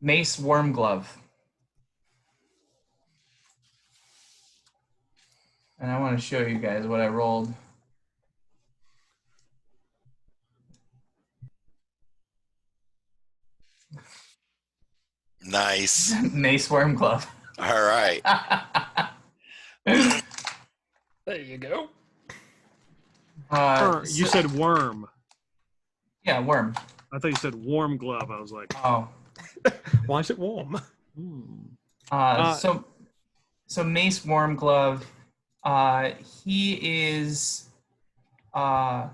Mace Wormglove. And I want to show you guys what I rolled. Nice. Mace Wormglove. All right. There you go. You said worm. Yeah, worm. I thought you said warm glove. I was like, Oh. Why is it warm? So Mace Wormglove, he is Did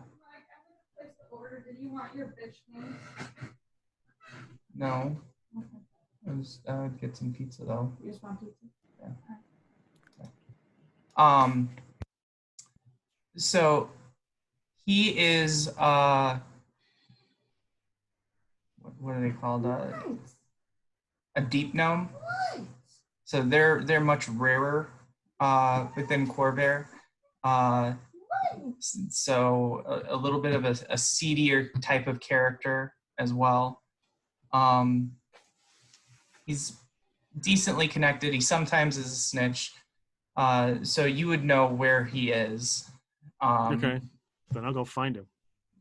you want your fish name? no. I would get some pizza though. You just want pizza? Yeah. So he is what are they called? A deep gnome. So they're much rarer within Corvair. So a little bit of a seedier type of character as well. He's decently connected. He sometimes is a snitch. So you would know where he is. okay, then I'll go find him.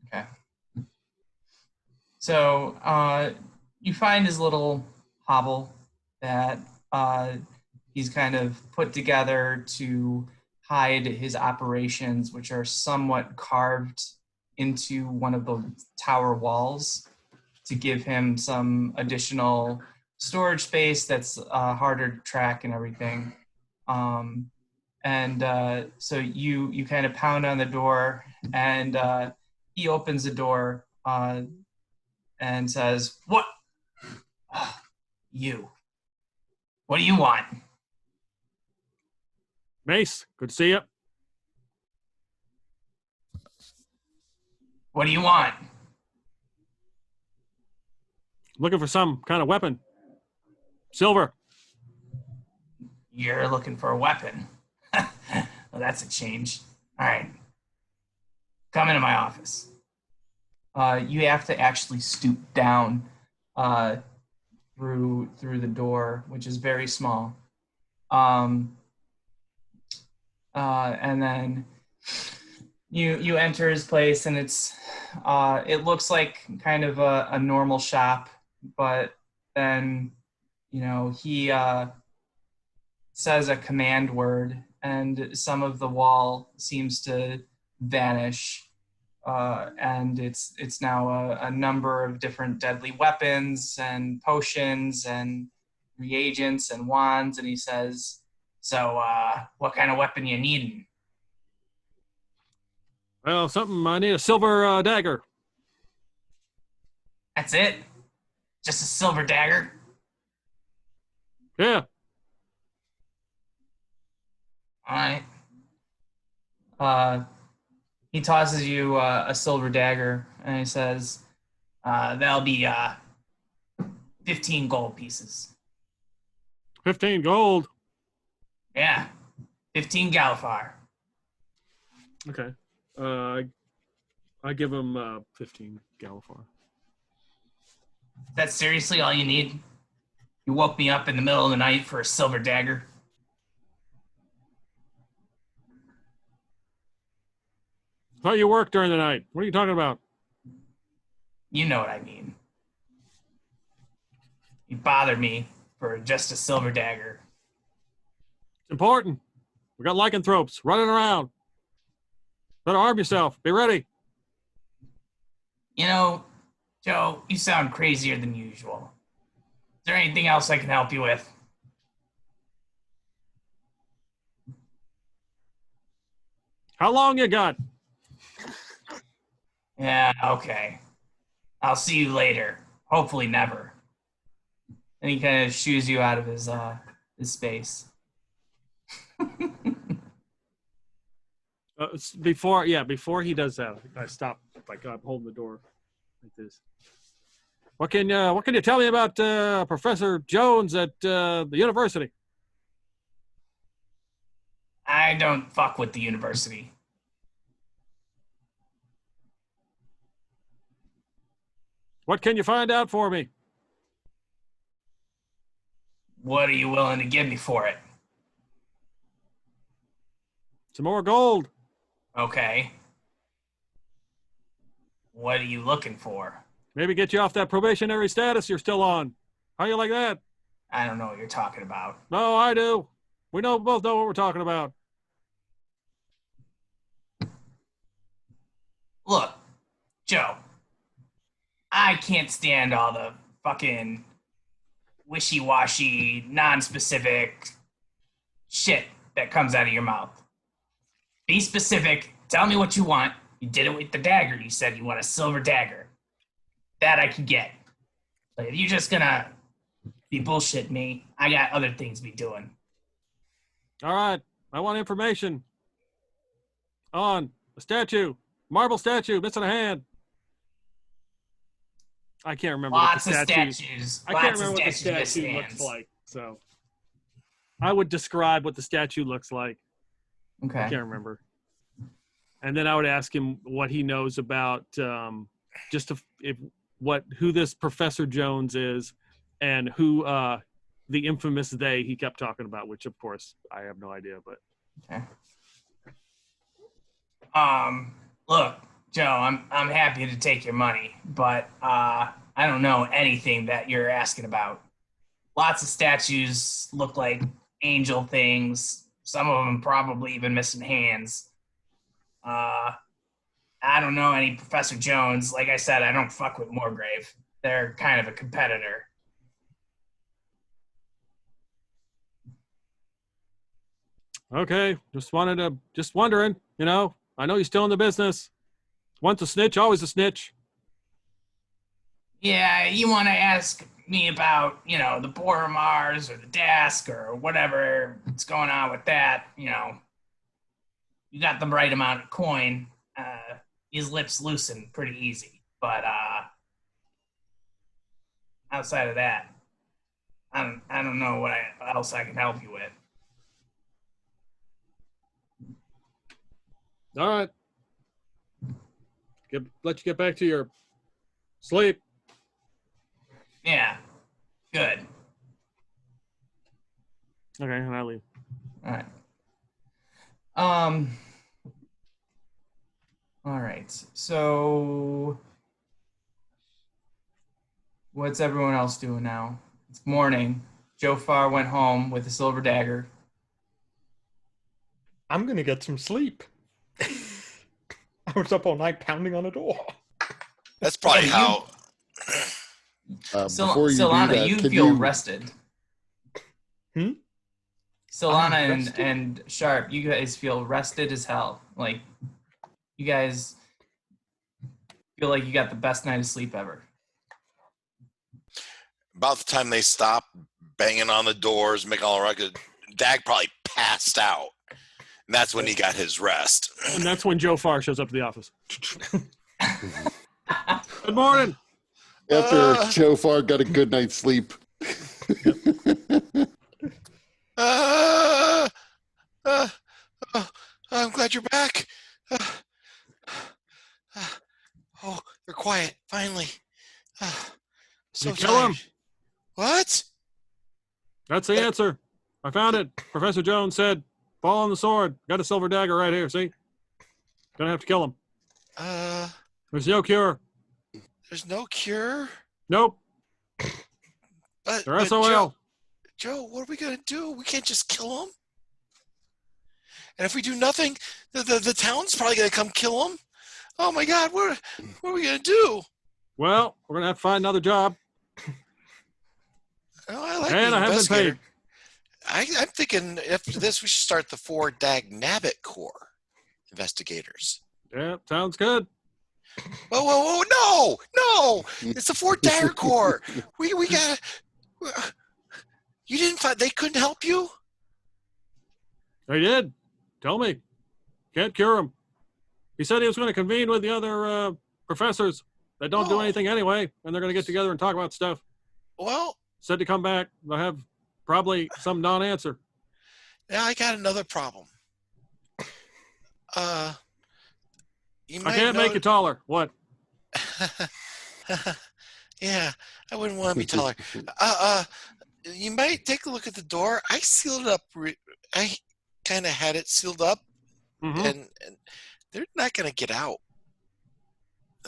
Okay. So you find his little hovel that he's kind of put together to hide his operations, which are somewhat carved into one of the tower walls to give him some additional storage space that's harder to track and everything. So you kind of pound on the door, and he opens the door and says, "What? You? What do you want?" Mace, good to see you. "What do you want?" Looking for some kind of weapon. Silver. "You're looking for a weapon." Well, that's a change. All right. Come into my office. You have to actually stoop down through the door, which is very small. And then You enter his place, and it looks like kind of a normal shop, but then he says a command word, and some of the wall seems to vanish, and it's now a number of different deadly weapons and potions and reagents and wands, and he says, "So, what kind of weapon you needing?" Well, something. I need a silver dagger. That's it? Just a silver dagger? Yeah. All right. He tosses you a silver dagger, and he says, "That'll be 15 gold pieces." 15 gold. Yeah, 15 Galifar. Okay. I give him 15 Galifar. That's seriously all you need? You woke me up in the middle of the night for a silver dagger? I thought you worked during the night. What are you talking about? You know what I mean. You bothered me for just a silver dagger. It's important. We got lycanthropes running around. Better arm yourself. Be ready. You know, Joe, you sound crazier than usual. Is there anything else I can help you with? How long you got? Yeah, okay. I'll see you later. Hopefully never. And he kind of shoos you out of his space. Before he does that, I stop. Like I'm holding the door like this. What can you tell me about Professor Jones at the university? I don't fuck with the university. What can you find out for me? What are you willing to give me for it? Some more gold. Okay. What are you looking for? Maybe get you off that probationary status you're still on. How you like that? I don't know what you're talking about. No, I do. We both know what we're talking about. Look, Joe, I can't stand all the fucking wishy-washy, non-specific shit that comes out of your mouth. Be specific. Tell me what you want. You did it with the dagger. You said you want a silver dagger. That I can get. But if you're just gonna be bullshit me, I got other things to be doing. All right. I want information on a statue. Marble statue, missing a hand. I can't remember Lots what of the statue. statues. I can't Lots remember of what the statues statue missing looks hands. like. So I would describe what the statue looks like. I Okay. can't remember. And then I would ask him what he knows about who this Professor Jones is, and who the infamous they he kept talking about, which of course I have no idea. But Okay. Look, Joe, I'm happy to take your money, but I don't know anything that you're asking about. Lots of statues look like angel things. Some of them probably even missing hands. I don't know any Professor Jones. Like I said, I don't fuck with Morgrave. They're kind of a competitor. okay, just wondering. I know you're still in the business. Once a snitch, always a snitch. Yeah, you want to ask me about, the Boromars or the Dask or whatever's going on with that, you got the right amount of coin. His lips loosen pretty easy. But outside of that, I don't know what else I can help you with. All right. Let you get back to your sleep. Yeah, good. Okay, and I leave. All right. All right. So, what's everyone else doing now? It's morning. Jofar went home with a silver dagger. I'm gonna get some sleep. I was up all night pounding on a door. That's probably you- how. Before you do Solana, that, you can feel you? rested. Hmm? Solana I'm and, rested? and Sharp, you guys feel rested as hell. Like, you guys feel like you got the best night of sleep ever. About the time they stop banging on the doors, making all the ruckus, Dag probably passed out. And that's when he got his rest. And that's when Joe Farr shows up to the office. Good morning. After Jofar got a good night's sleep. I'm glad you're back. Oh, they're quiet, finally. So You kill him. tired. What? That's the answer. I found it. Professor Jones said, fall on the sword. Got a silver dagger right here, see? Gonna have to kill him. There's no cure. There's no cure? Nope. But They're SOL. Joe, what are we going to do? We can't just kill them. And if we do nothing, the town's probably going to come kill them. Oh my God, what are we going to do? Well, we're gonna have to find another job. Oh, I like And being I haven't been investigator. paid. I'm thinking after this, we should start the 4 Dag Nabbit Corps investigators. Yeah, sounds good. Whoa, no! It's the 4 Dagger Corps. We got. You didn't find they couldn't help you? They did. Tell me. Can't cure him. He said he was going to convene with the other professors that don't do Oh. anything anyway, and they're going to get together and talk about stuff. Well, Said to come back. They'll have probably some non-answer. now I got another problem. You I might can't know- make you taller. What? Yeah, I wouldn't want to be taller. You might take a look at the door. I sealed it up. I kind of had it sealed up, Mhm. and they're not going to get out.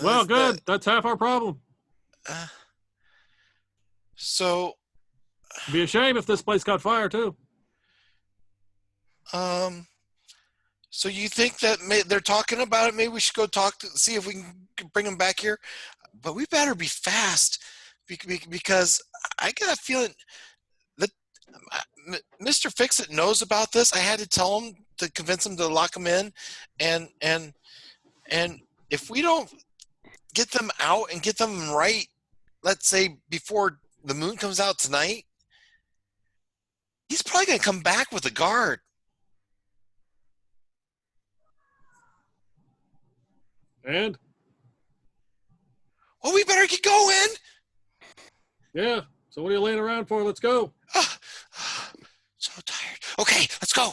Well, That's good. That's half our problem. So, It'd be a shame if this place got fire too. so you think that they're talking about it? Maybe we should go see if we can bring them back here. But we better be fast because I got a feeling that Mr. Fix-It knows about this. I had to tell him to convince him to lock him in, and if we don't get them out and get them right, let's say before the moon comes out tonight, he's probably going to come back with a guard. And Well, we better get going. yeah. So what are you laying around for? Let's go. So tired. Okay, let's go.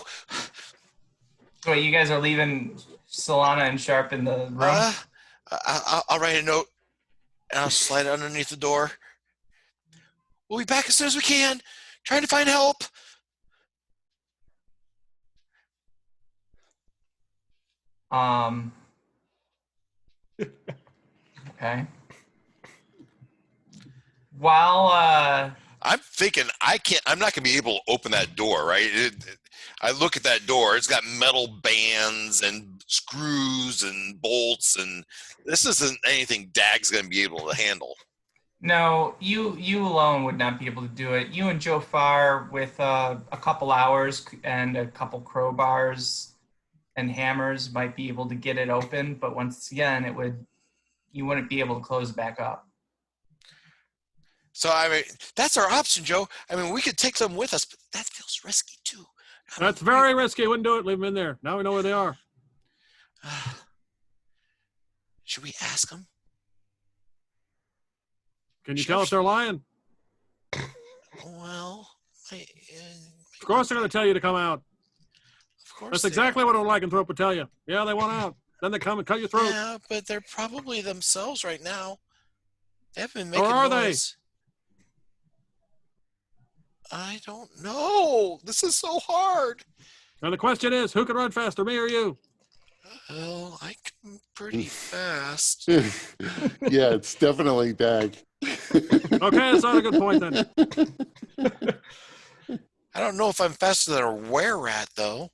So wait, you guys are leaving Solana and Sharp in the room? I'll write a note and I'll slide it underneath the door. We'll be back as soon as we can. Trying to find help. Okay. While I'm thinking I'm not gonna be able to open that door, right? I look at that door, it's got metal bands and screws and bolts, and this isn't anything Dag's gonna be able to handle. no, you alone would not be able to do it. You and Jofar with a couple hours and a couple crowbars and hammers might be able to get it open, but once again, you wouldn't be able to close it back up. So I mean, that's our option, Joe. I mean, we could take them with us, but that feels risky too. That's very risky. Wouldn't do it. Leave them in there. Now we know where they are. Should we ask them? Can you Sure. tell if they're lying? Well, Of course they're going to tell you to come out. of course. That's they exactly are. what a lycanthrope would tell you. Yeah, they want out. Then they come and cut your throat. Yeah, but they're probably themselves right now. They haven't been Or making are they? noise. I don't know. This is so hard. Now the question is, who can run faster, me or you? Well, I can pretty fast. Yeah, it's definitely Dag. Okay, that's not a good point then. I don't know if I'm faster than a were-rat, though.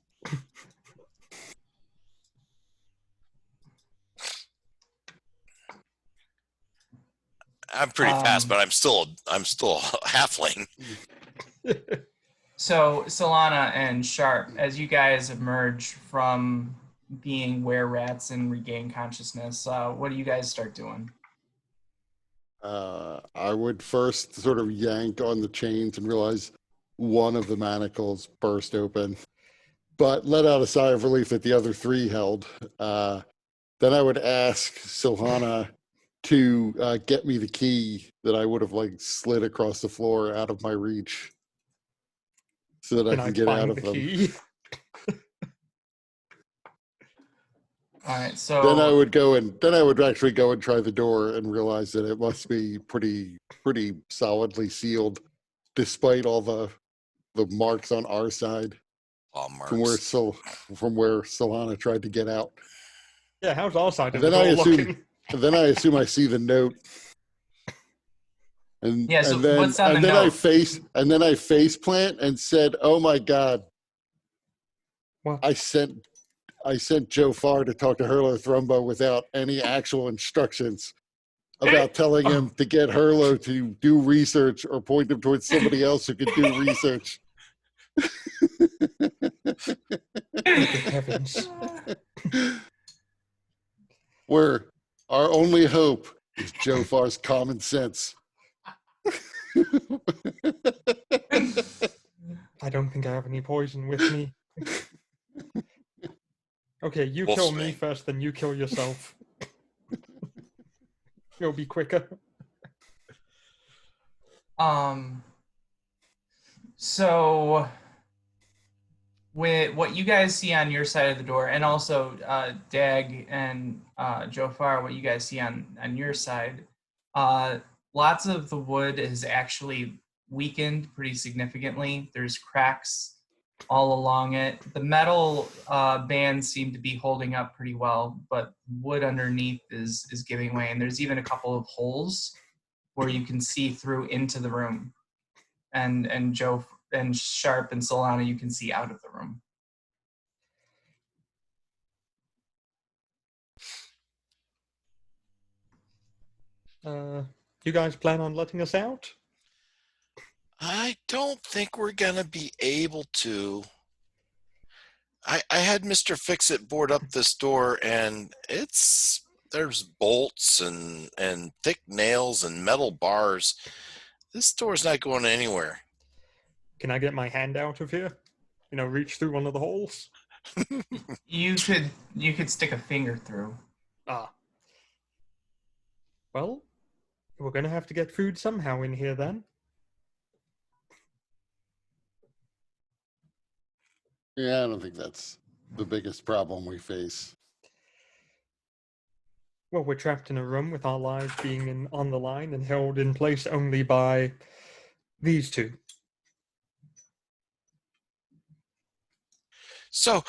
I'm pretty fast, but I'm still a halfling. So Solana and Sharp, as you guys emerge from being were-rats and regain consciousness, what do you guys start doing? I would first sort of yank on the chains and realize one of the manacles burst open, but let out a sigh of relief that the other three held. Then I would ask Silhana to get me the key that I would have like slid across the floor out of my reach so that I can get out of them. Key? All right, so Then I would actually go and try the door and realize that it must be pretty solidly sealed, despite all the marks on our side All marks. from where Solana tried to get out. Yeah, how's our side of And the then door looking? then I assume I see the note. And Yeah, so and then what's on and the then note? I face plant and said, "Oh my God, What? I sent Joe Farr to talk to Herlo Thrumbo without any actual instructions about telling him to get Herlo to do research or point him towards somebody else who could do research." Good heavens. Where our only hope is Joe Farr's common sense. I don't think I have any poison with me. Okay, you Wolf's kill me Bane. first, then you kill yourself. It'll be quicker. So with what you guys see on your side of the door, and also Dag and Jofar, what you guys see on your side, lots of the wood is actually weakened pretty significantly. There's cracks all along it. The metal bands seem to be holding up pretty well, but wood underneath is giving way, and there's even a couple of holes where you can see through into the room. And Joe and Sharp and Solana, you can see out of the room. You guys plan on letting us out? I don't think we're going to be able to. I had Mr. Fix-It board up this door, and there's bolts and thick nails and metal bars. This door's not going anywhere. Can I get my hand out of here? Reach through one of the holes? You could stick a finger through. Ah. Well, we're going to have to get food somehow in here then. Yeah, I don't think that's the biggest problem we face. Well, we're trapped in a room with our lives being on the line and held in place only by these two. So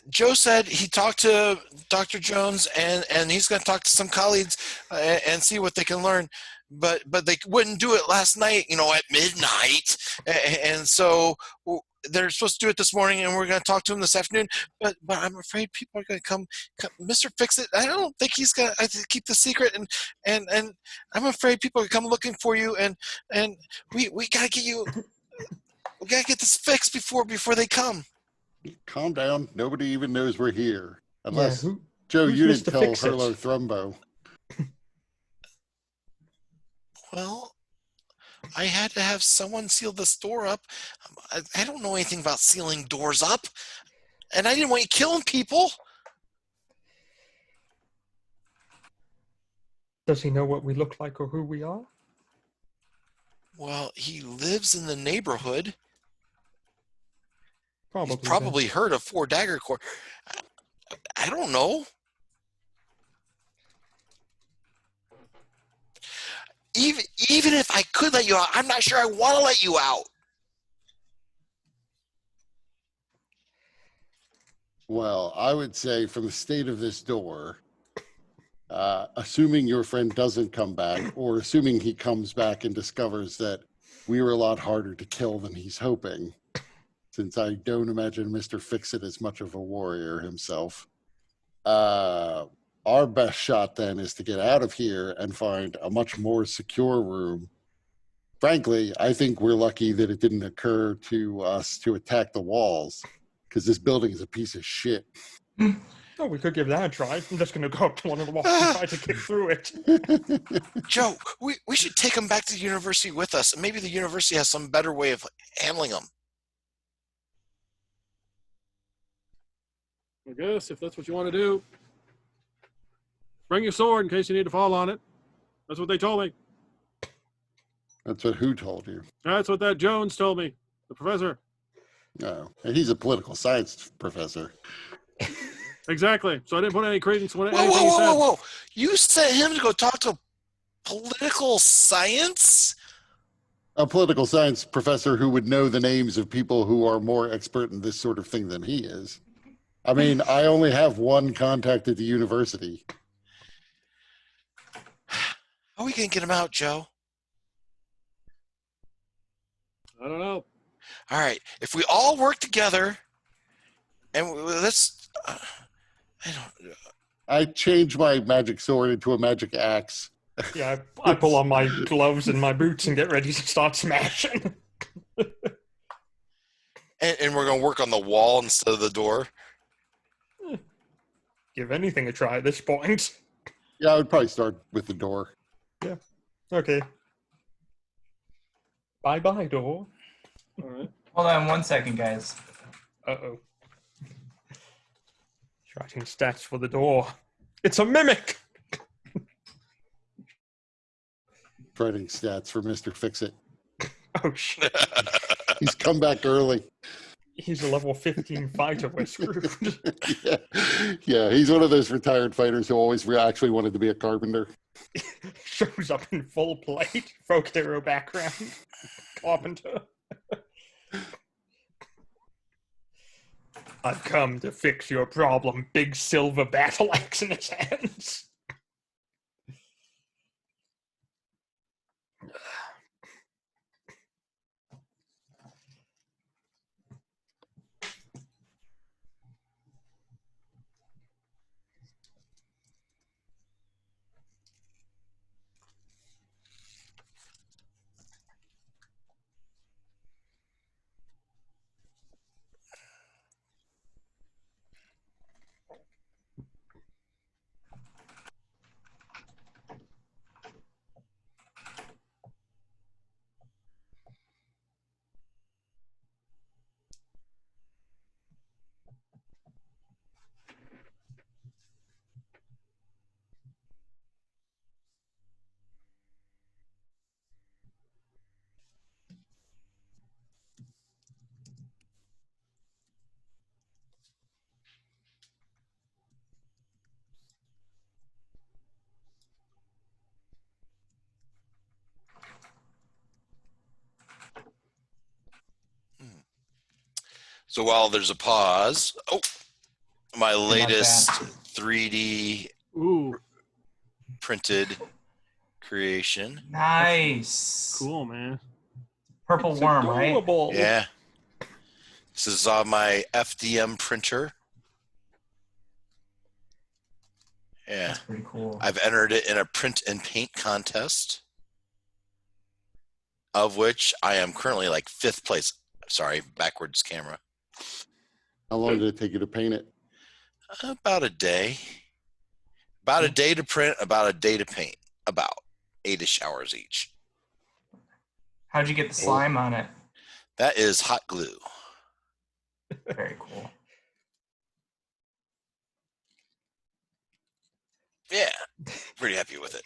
Joe said he talked to Dr. Jones and he's going to talk to some colleagues and see what they can learn. But they wouldn't do it last night, at midnight. And so they're supposed to do it this morning, and we're going to talk to him this afternoon. But I'm afraid people are going to come. Mr. Fix-It, I don't think he's going to keep the secret. And I'm afraid people are going to come looking for you. And we got to get you. We got to get this fixed before they come. Calm down. Nobody even knows we're here. Unless, Yeah, Joe, who's you didn't Mr. tell Fix-It? Herlo Thrumbo. Well, I had to have someone seal this door up. I don't know anything about sealing doors up. And I didn't want you killing people. Does he know what we look like or who we are? Well, he lives in the neighborhood. Probably. He's probably heard of Four Dagger Corps. I don't know. Even if I could let you out, I'm not sure I want to let you out. Well, I would say from the state of this door, assuming your friend doesn't come back, or assuming he comes back and discovers that we were a lot harder to kill than he's hoping, since I don't imagine Mr. Fix-It is much of a warrior himself, our best shot then is to get out of here and find a much more secure room. Frankly, I think we're lucky that it didn't occur to us to attack the walls, because this building is a piece of shit. Oh, we could give that a try. I'm just going to go up to one of the walls and try to kick through it. Joe, we should take him back to the university with us. Maybe the university has some better way of handling them. I guess if that's what you want to do. Bring your sword in case you need to fall on it. That's what they told me. That's what who told you? That's what that Jones told me, the professor. No, and he's a political science professor. Exactly. So I didn't put any credence in Whoa, anything whoa, he whoa, said. whoa, whoa! You sent him to go talk to political science? A political science professor who would know the names of people who are more expert in this sort of thing than he is. I mean, I only have one contact at the university. How are we gonna get him out, Joe? I don't know. All right, if we all work together, and let's, I don't. I change my magic sword into a magic axe. Yeah, I pull on my gloves and my boots and get ready to start smashing. And we're gonna work on the wall instead of the door. Give anything a try at this point. Yeah, I would probably start with the door. Okay. Bye-bye, door. All right. Hold on 1 second, guys. Uh-oh. He's writing stats for the door. It's a mimic! Writing stats for Mr. Fix-It. Oh, shit. He's come back early. He's a level 15 fighter. We're screwed. Yeah, he's one of those retired fighters who always actually wanted to be a carpenter. Shows up in full plate. Folk hero background. Carpenter. I've come to fix your problem. Big silver battle axe in his hands. So while there's a pause, my latest that. 3D Ooh, printed creation. Nice. cool, man. Purple It's worm, right? adorable. Yeah. This is on my FDM printer. Yeah. That's pretty cool. I've entered it in a print and paint contest, of which I am currently like 5th place. Sorry, backwards camera. How long did it take you to paint it? About a day. About a day to print, about a day to paint. About 8-ish hours each. How'd you get the slime on it? That is hot glue. Very cool. Yeah, pretty happy with it.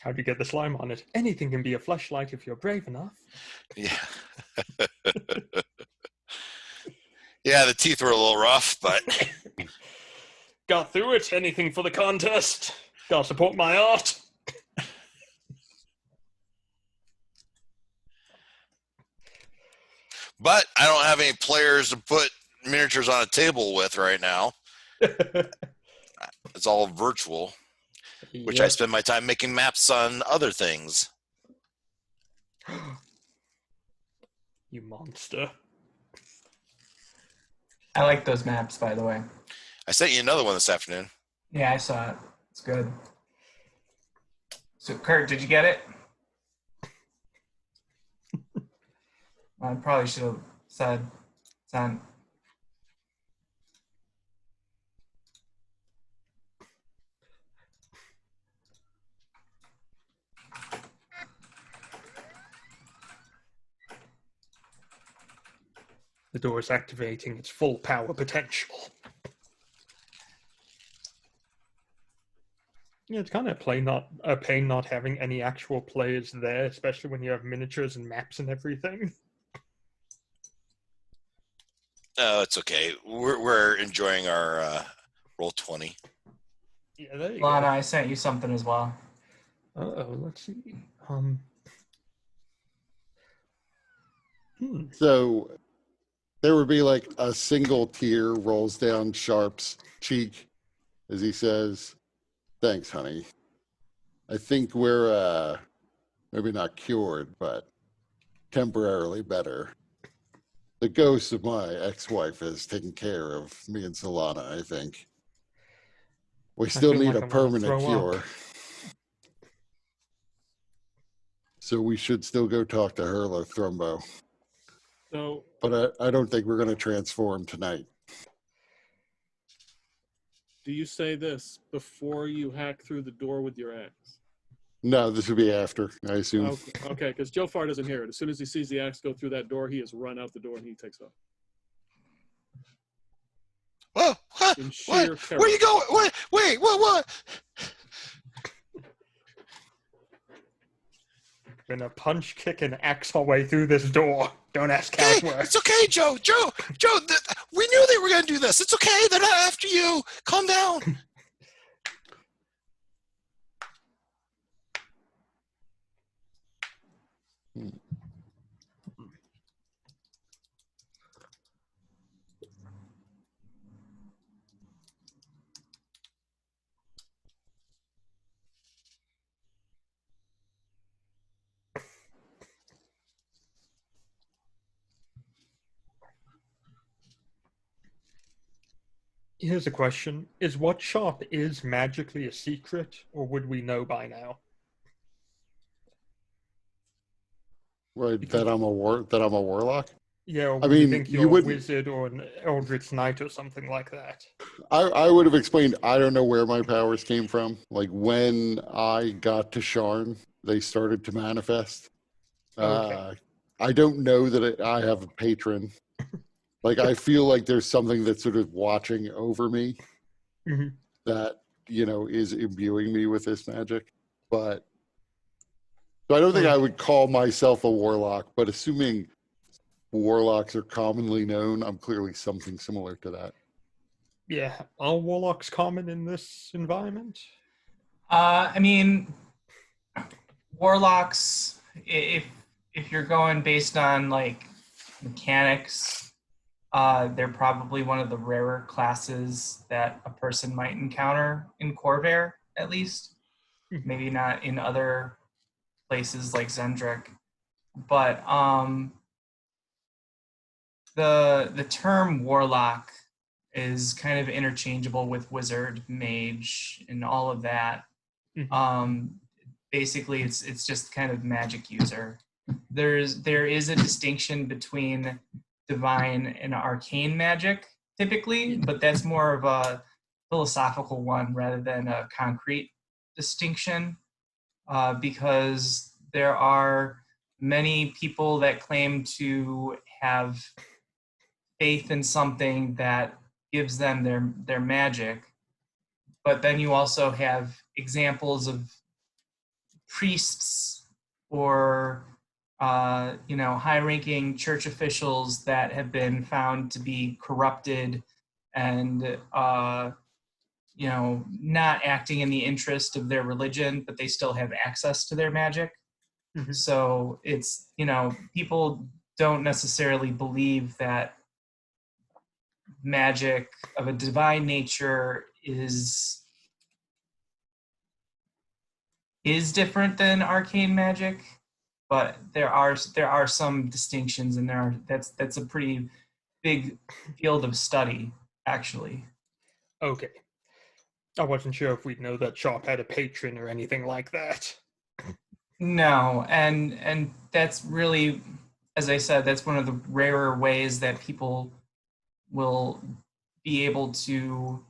How do you get the slime on it? Anything can be a fleshlight if you're brave enough. Yeah. Yeah, the teeth were a little rough, but Got through it. Anything for the contest. Gotta support my art. I don't have any players to put miniatures on a table with right now. It's all virtual, which I Yep. spend my time making maps on other things. You monster. I like those maps, by the way. I sent you another one this afternoon. Yeah, I saw it. It's good. So, Kurt, did you get it? I probably should have said sent. The door is activating its full power potential. Yeah, it's kind of a pain not having any actual players there, especially when you have miniatures and maps and everything. Oh, it's okay. We're enjoying our Roll20. Yeah, there you Lana, go. I sent you something as well. Uh-oh, let's see. So there would be like a single tear rolls down Sharp's cheek as he says, "Thanks, honey. I think we're maybe not cured, but temporarily better. The ghost of my ex-wife has taken care of me and Solana, I think. We still feel need like a I'm gonna permanent throw up. cure. So we should still go talk to Herlo Thrumbo. So But I don't think we're going to transform tonight." do you say this before you hack through the door with your axe? No, this would be after, I assume. Okay, because Jofar doesn't hear it. As soon as he sees the axe go through that door, he has run out the door and he takes off. Whoa, what? In What? sheer terror. Where are you going? What? Wait, what? We're gonna punch, kick, and axe our way through this door. Don't ask how Okay, it works. it's okay, Joe. We knew they were going to do this. It's okay. They're not after you. Calm down. Here's a question. Is what Sharp is magically a secret, or would we know by now? Right, that I'm a warlock. Yeah, or I would we mean, think you you're a wouldn't- wizard or an eldritch knight or something like that? I would have explained. I don't know where my powers came from. Like when I got to Sharn, they started to manifest. Okay. I don't know that I have a patron. Like I feel like there's something that's sort of watching over me Mhm. that is imbuing me with this magic. But so I don't think I would call myself a warlock. But assuming warlocks are commonly known, I'm clearly something similar to that. Yeah, are warlocks common in this environment? I mean, warlocks. If you're going based on like mechanics, they're probably one of the rarer classes that a person might encounter in Corvair, at least. Maybe not in other places like Zendrick, but the term warlock is kind of interchangeable with wizard, mage, and all of that. Basically, it's just kind of magic user. There is a distinction between divine and arcane magic typically, but that's more of a philosophical one rather than a concrete distinction, because there are many people that claim to have faith in something that gives them their magic, but then you also have examples of priests or high-ranking church officials that have been found to be corrupted and not acting in the interest of their religion, but they still have access to their magic. So it's people don't necessarily believe that magic of a divine nature is different than arcane magic, but there are some distinctions, and that's a pretty big field of study, actually. Okay. I wasn't sure if we'd know that shop had a patron or anything like that. No, and that's really, as I said, that's one of the rarer ways that people will be able to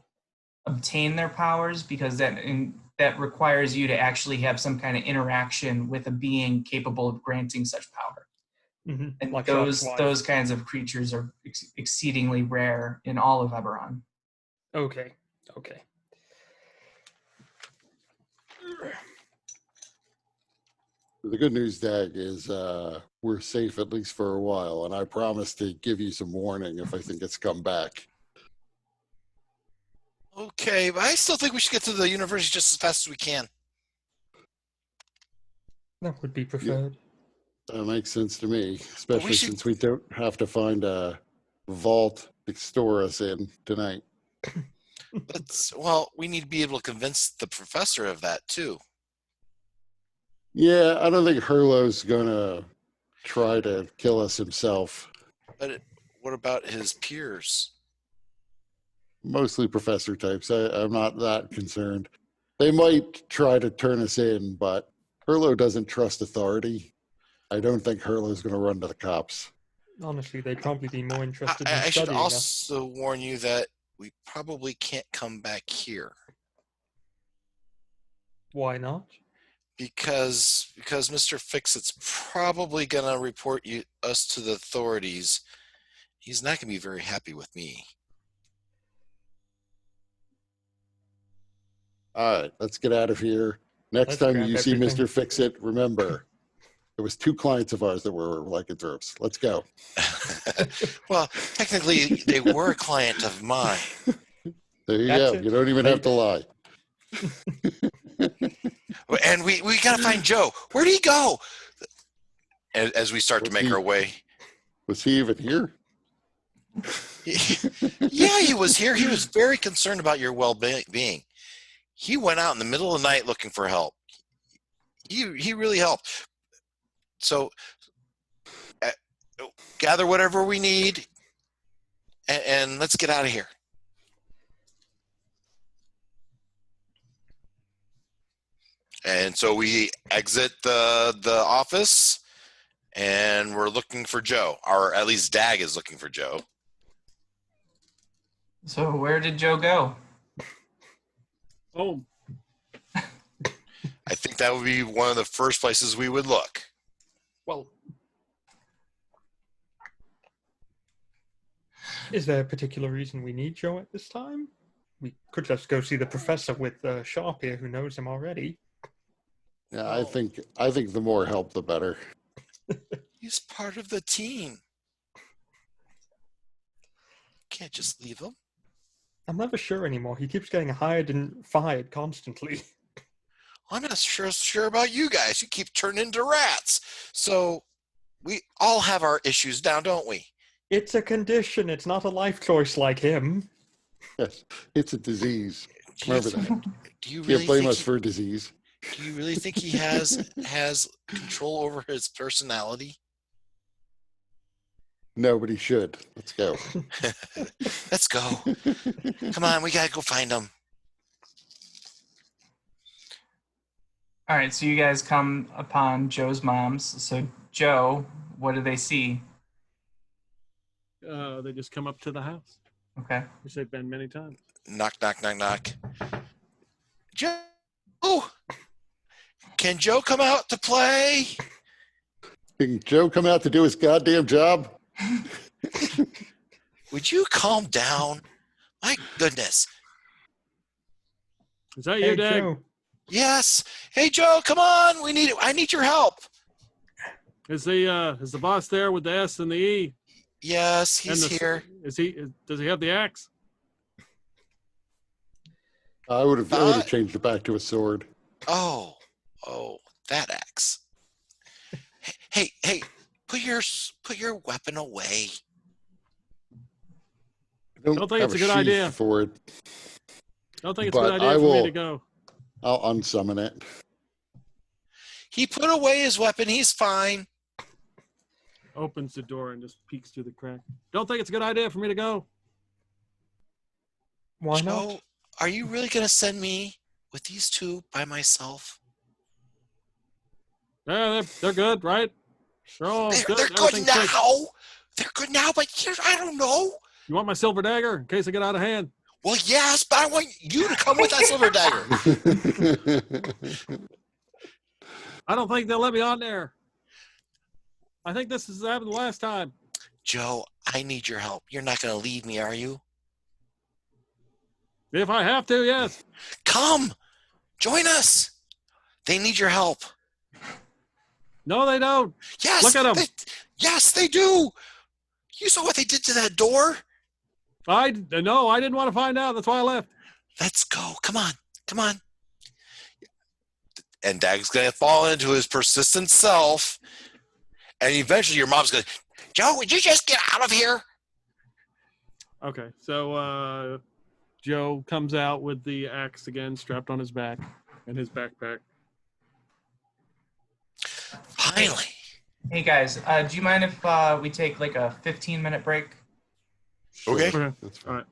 obtain their powers, because that requires you to actually have some kind of interaction with a being capable of granting such power. Mm-hmm. And Like those kinds of creatures are exceedingly rare in all of Eberron. Okay. The good news, Dag, is we're safe at least for a while, and I promise to give you some warning if I think it's come back. Okay, but I still think we should get to the university just as fast as we can. That would be preferred. That makes sense to me, especially should- since we don't have to find a vault to store us in tonight. Well, we need to be able to convince the professor of that too. Yeah, I don't think Hurlo's gonna try to kill us himself. But what about his peers? Mostly professor types. I'm not that concerned. They might try to turn us in, but Hurlo doesn't trust authority. I don't think Hurlo's going to run to the cops. Honestly, they'd probably be more interested in I should studying us. also warn you that we probably can't come back here Why not? because Mr. Fixit's probably gonna report us to the authorities. He's not gonna be very happy with me. All right, let's get out of here. Next Let's time grab you see everything. Mr. Fixit, remember, there was 2 clients of ours that were lycanthropes. Let's go. Well, technically, they were a client of mine. There you That's go. it. You don't even have to lie. And we gotta find Joe. Where'd he go? As we start to make our way. Was he even here? Yeah, he was here. He was very concerned about your well-being. He went out in the middle of the night looking for help. He really helped. So gather whatever we need, and let's get out of here. And so we exit the office, and we're looking for Joe, or at least Dag is looking for Joe. So where did Joe go? Home. I think that would be one of the first places we would look. Well, is there a particular reason we need Joe at this time? We could just go see the professor with Sharp here, who knows him already. Yeah, I think the more help, the better. He's part of the team. Can't just leave him. I'm never sure anymore. He keeps getting hired and fired constantly. I'm not sure about you guys. You keep turning into rats. So we all have our issues now, don't we? It's a condition. It's not a life choice like him. Yes, it's a disease. Remember that. Do you Can't really blame think us for a disease. do you really think he has control over his personality? Nobody should. Let's go. Let's go. Come on, we gotta go find him. All right, so you guys come upon Joe's mom's. So Joe, what do they see? They just come up to the house, Okay. which they've been many times. Knock, knock, knock, knock. Joe, can Joe come out to play? Can Joe come out to do his goddamn job? Would you calm down? My goodness. Is that Hey, you, Dag? Joe. Yes. Hey, Joe, come on. I need your help. Is the boss there with the S and the E? Yes, And he's here. Does he have the axe? I would have changed it back to a sword. Oh, that axe. Hey, put your weapon away. Don't think have it's a good sheath idea. for it. Don't think it's a good But idea I for me will- to go. I'll unsummon it. He put away his weapon. He's fine. Opens the door and just peeks through the crack. Don't think it's a good idea for me to go. Why not? Joe, are you really going to send me with these two by myself? Yeah, they're good, right? They're all They're, good. they're good Everything's now. fixed. They're good now, but here's, I don't know. You want my silver dagger in case I get out of hand? Well, yes, but I want you to come with that silver dagger. I don't think they'll let me on there. I think this has happened the last time. Joe, I need your help. You're not going to leave me, are you? If I have to, yes. Come, join us. They need your help. No, they don't. Yes, Look at 'em. Yes, they do. You saw what they did to that door? No, I didn't want to find out. That's why I left. Let's go. Come on. Come on. And Dag's going to fall into his persistent self. And eventually your mom's going to, Joe, would you just get out of here? Okay, so Joe comes out with the axe again, strapped on his back and his backpack. Finally. Hey guys, do you mind if we take like a 15-minute break? Okay. Okay, That's fine. all right.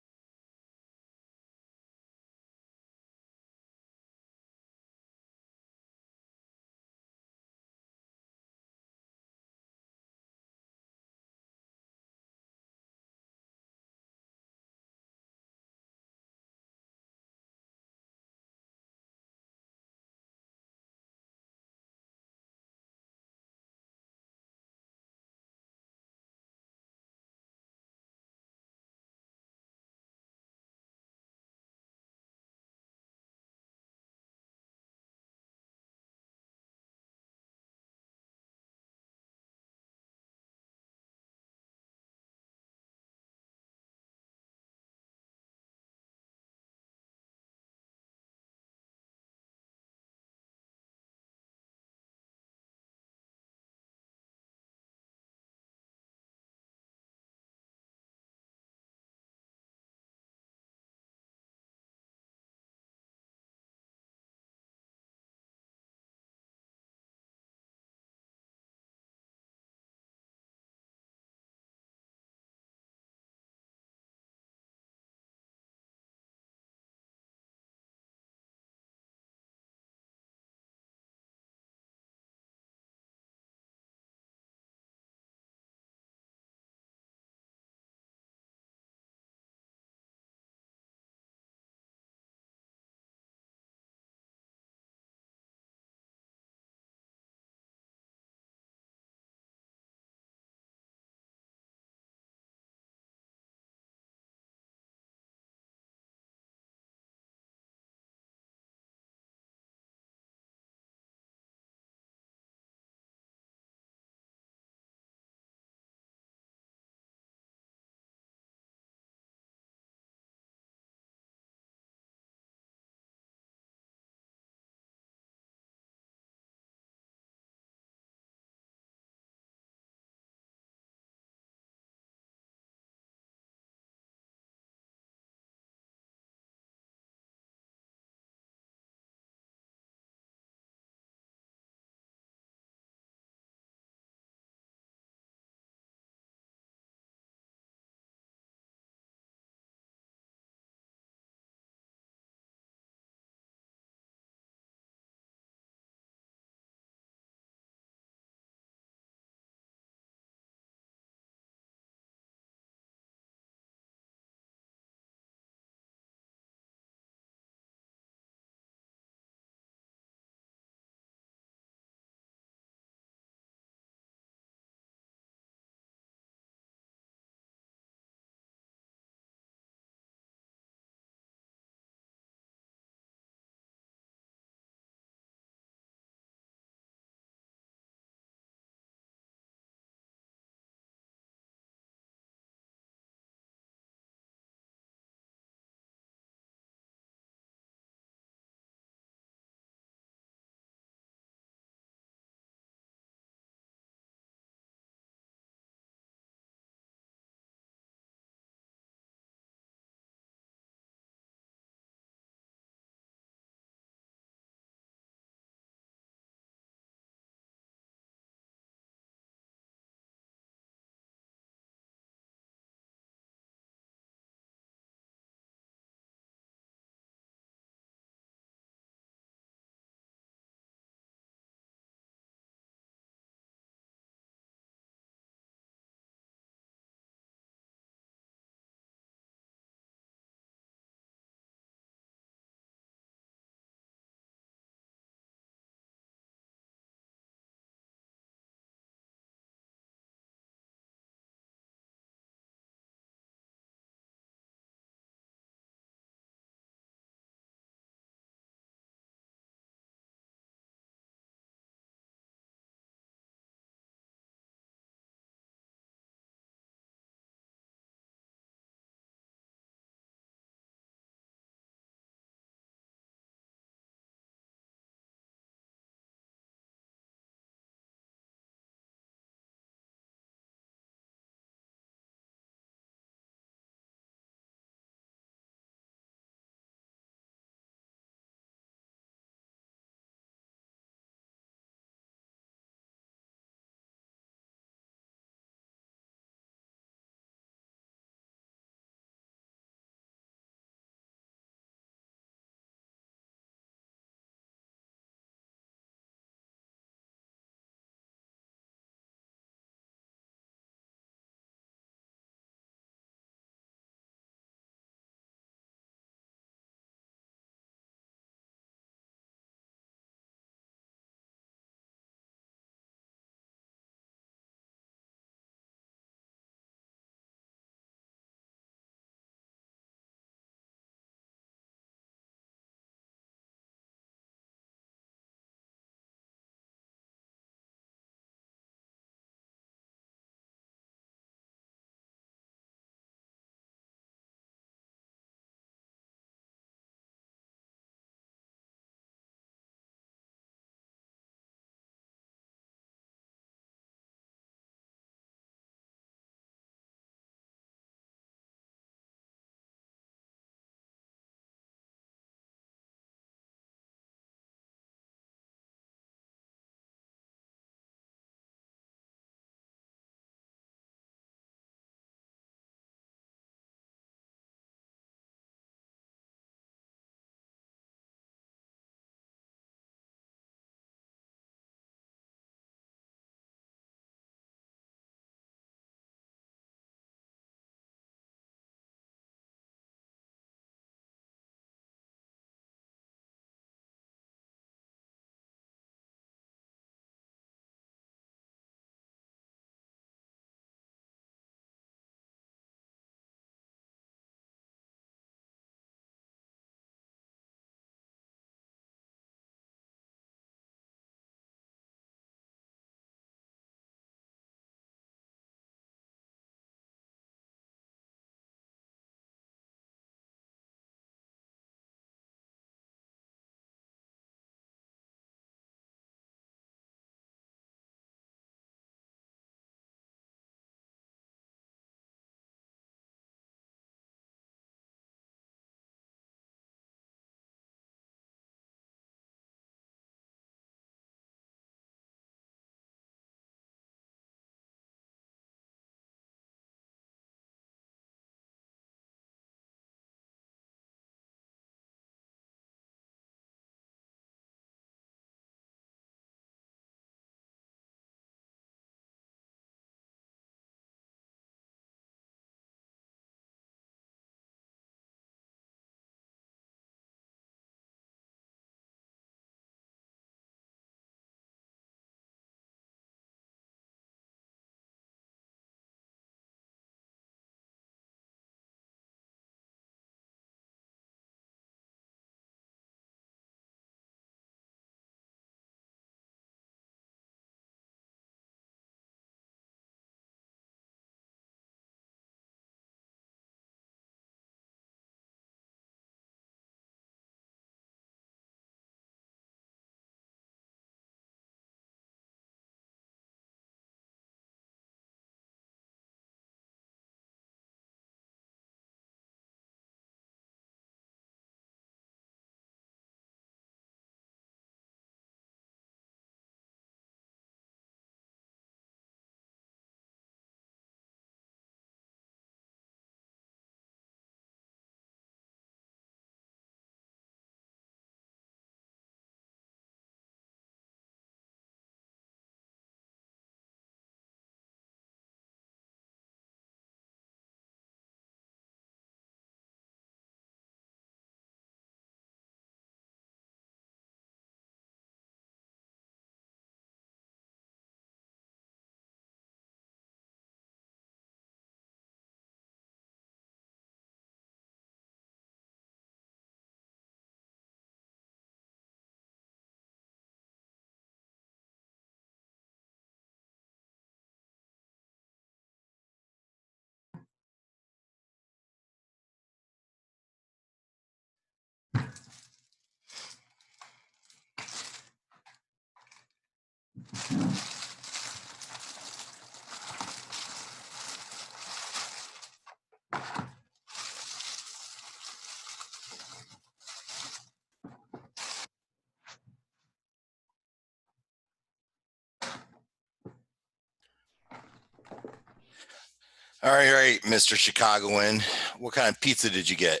All right, Mr. Chicagoan. What kind of pizza did you get?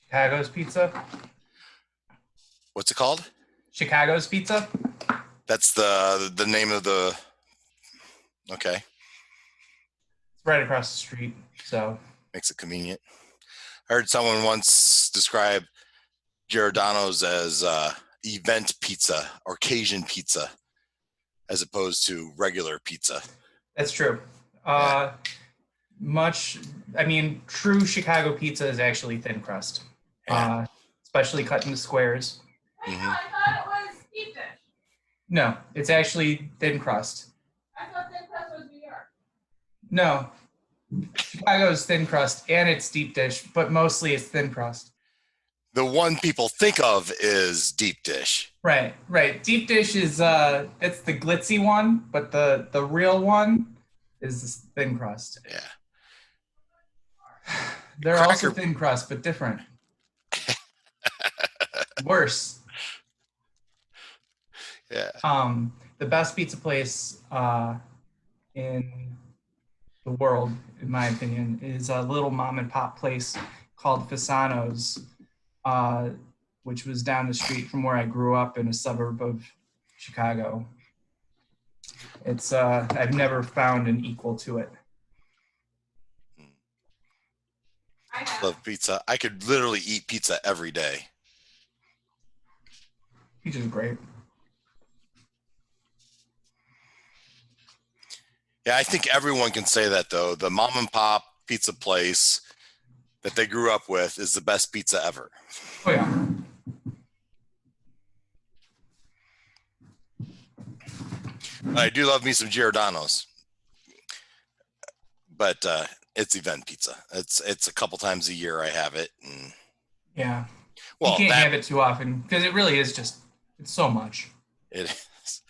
Chicago's Pizza. What's it called? Chicago's Pizza. That's the name of the. Okay, It's right across the street. So makes it convenient. I heard someone once describe Giordano's as event pizza or Cajun pizza, as opposed to regular pizza. that's true. Yeah. True Chicago pizza is actually thin crust, Yeah. especially cut into squares. Wait, no, I thought it was deep dish. No, it's actually thin crust. I thought thin crust was New York. No, Chicago's thin crust and it's deep dish, but mostly it's thin crust. The one people think of is deep dish. Right. Deep dish is it's the glitzy one, but the real one is thin crust. Yeah. They're also Cracker- thin crust, but different. Worse. Yeah. The best pizza place in the world, in my opinion, is a little mom and pop place called Fasano's, which was down the street from where I grew up in a suburb of Chicago. It's I've never found an equal to it. I have. Love pizza. I could literally eat pizza every day. Pizza's great. Yeah, I think everyone can say that though. The mom and pop pizza place that they grew up with is the best pizza ever. Oh yeah. I do love me some Giordano's, but it's event pizza. It's a couple times a year I have it. And, Yeah. well, you can't that, have it too often because it really is just it's so much. it is.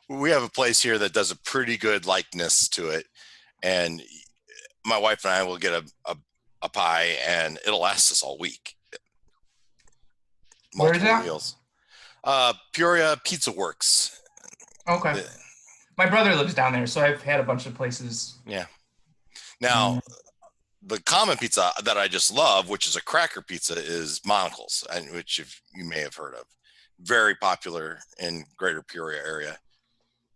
We have a place here that does a pretty good likeness to it, and my wife and I will get a pie, and it'll last us all week. Where is that? Meals. Peoria Pizza Works. Okay. My brother lives down there, so I've had a bunch of places. Yeah. Now, the common pizza that I just love, which is a cracker pizza, is Monocle's, which you may have heard of. Very popular in Greater Peoria area,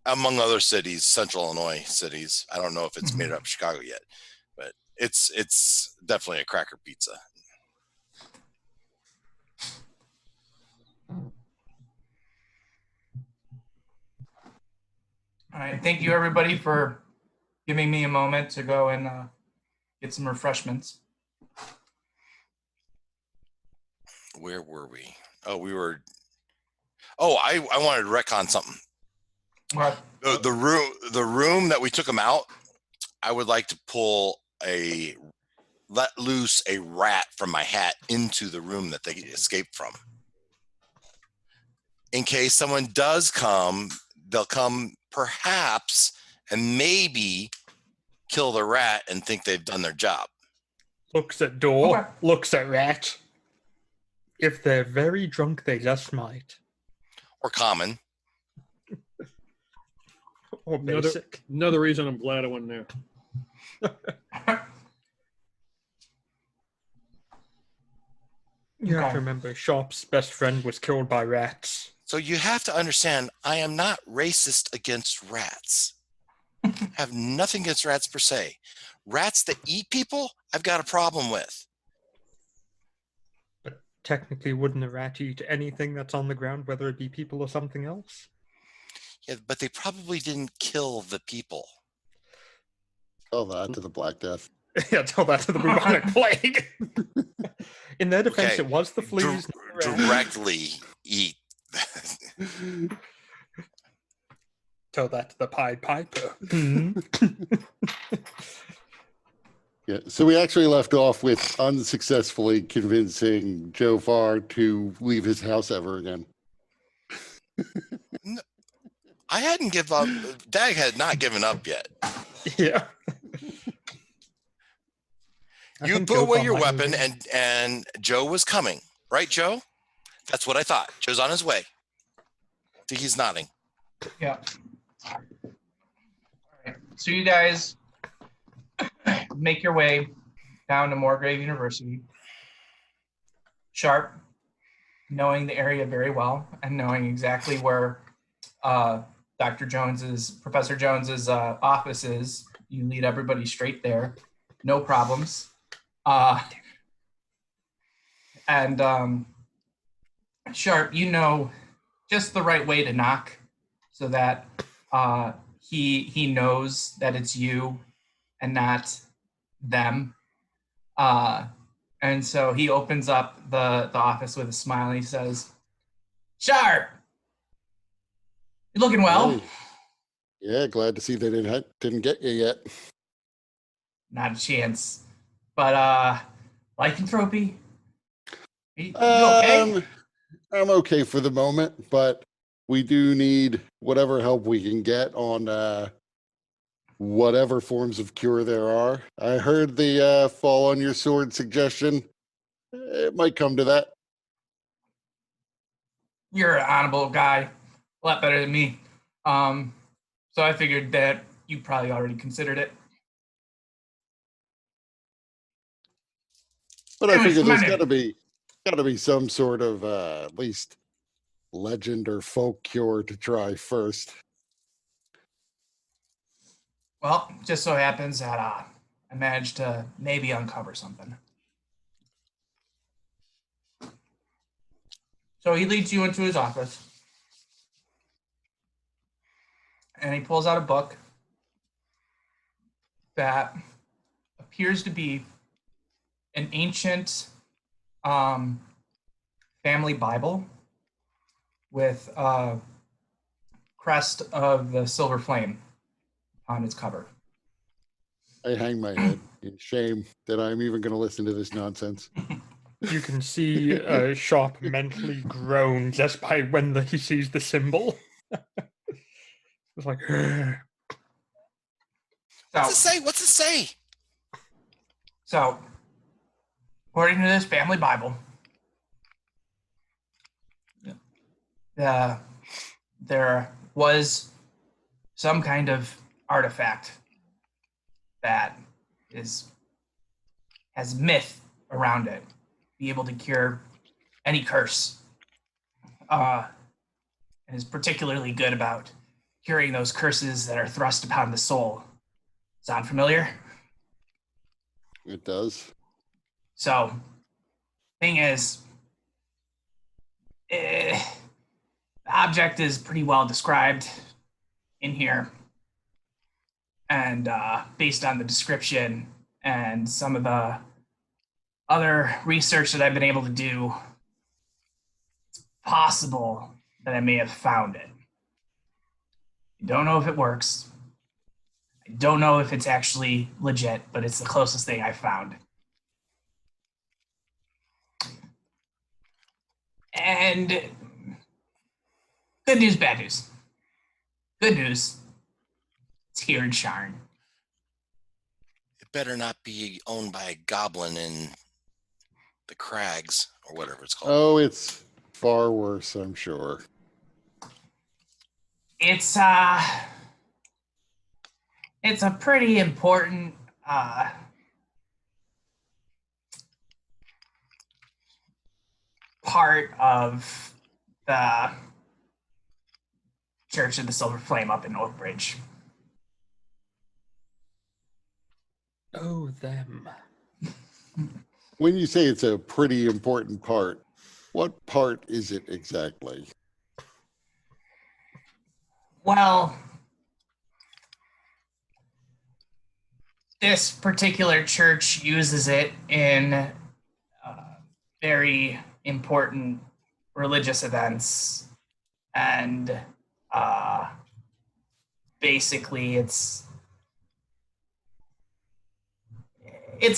among other cities, Central Illinois cities. I don't know if it's made it up Chicago yet, but it's definitely a cracker pizza. All right. Thank you, everybody, for giving me a moment to go and get some refreshments. Where were we? Oh, we were. Oh, I wanted to retcon something. What? The room that we took them out, I would like to let loose a rat from my hat into the room that they escaped from. In case someone does come, they'll come perhaps and maybe kill the rat and think they've done their job. Looks at door, Okay. looks at rat. If they're very drunk, they just might. Or common. Or basic. Another reason I'm glad I wasn't there. You have Okay. to remember, Sharp's best friend was killed by rats. So you have to understand, I am not racist against rats. I have nothing against rats per se. Rats that eat people, I've got a problem with. But technically, wouldn't a rat eat anything that's on the ground, whether it be people or something else? Yeah, but they probably didn't kill the people. Tell that to the Black Death. Yeah, tell that to the bubonic plague. In their defense, Okay, it was the fleas. not the rats. Directly eat. Tell that to the Pied Piper. Yeah. So we actually left off with unsuccessfully convincing Joe Farr to leave his house ever again. I hadn't given up. Dag had not given up yet. Yeah. I You think put Joe away found your my weapon, movie. and Joe was coming, right, Joe? That's what I thought. Joe's on his way. I think he's nodding. Yeah. All right. So you guys make your way down to Moorgrave University. Sharp, knowing the area very well and knowing exactly where Professor Jones's office is, you lead everybody straight there, no problems. And Sharp, you know just the right way to knock so that he knows that it's you and not them. And so he opens up the office with a smile and he says, Sharp, you're looking well. Hey. Yeah, glad to see they didn't get you yet. Not a chance. But lycanthropy? You okay? I'm okay for the moment, but we do need whatever help we can get on whatever forms of cure there are. I heard the fall on your sword suggestion. It might come to that. You're an honorable guy, a lot better than me. So I figured that you probably already considered it. But I Anyways, figure come on there's in. gotta be some sort of at least legend or folk cure to try first. Well, just so happens that I managed to maybe uncover something. So he leads you into his office, and he pulls out a book that appears to be an ancient family Bible with a crest of the silver flame on its cover. I hang my head in shame that I'm even going to listen to this nonsense. You can see Sharp mentally groan just by when he sees the symbol. It's like, What's it So, say? What's it say? so according to this family Bible, there was some kind of artifact that has myth around it, be able to cure any curse, and is particularly good about curing those curses that are thrust upon the soul. Sound familiar? It does. So, thing is, the object is pretty well described in here. And based on the description and some of the other research that I've been able to do, it's possible that I may have found it. I don't know if it works. I don't know if it's actually legit, but it's the closest thing I've found. And good news, bad news. Good news, it's here in Sharn. It better not be owned by a goblin in the crags or whatever it's called. Oh, it's far worse, I'm sure. It's a pretty important part of the Church of the Silver Flame up in Oakbridge. oh, them. When you say it's a pretty important part, what part is it exactly? Well, this particular church uses it in very important religious events, and basically it's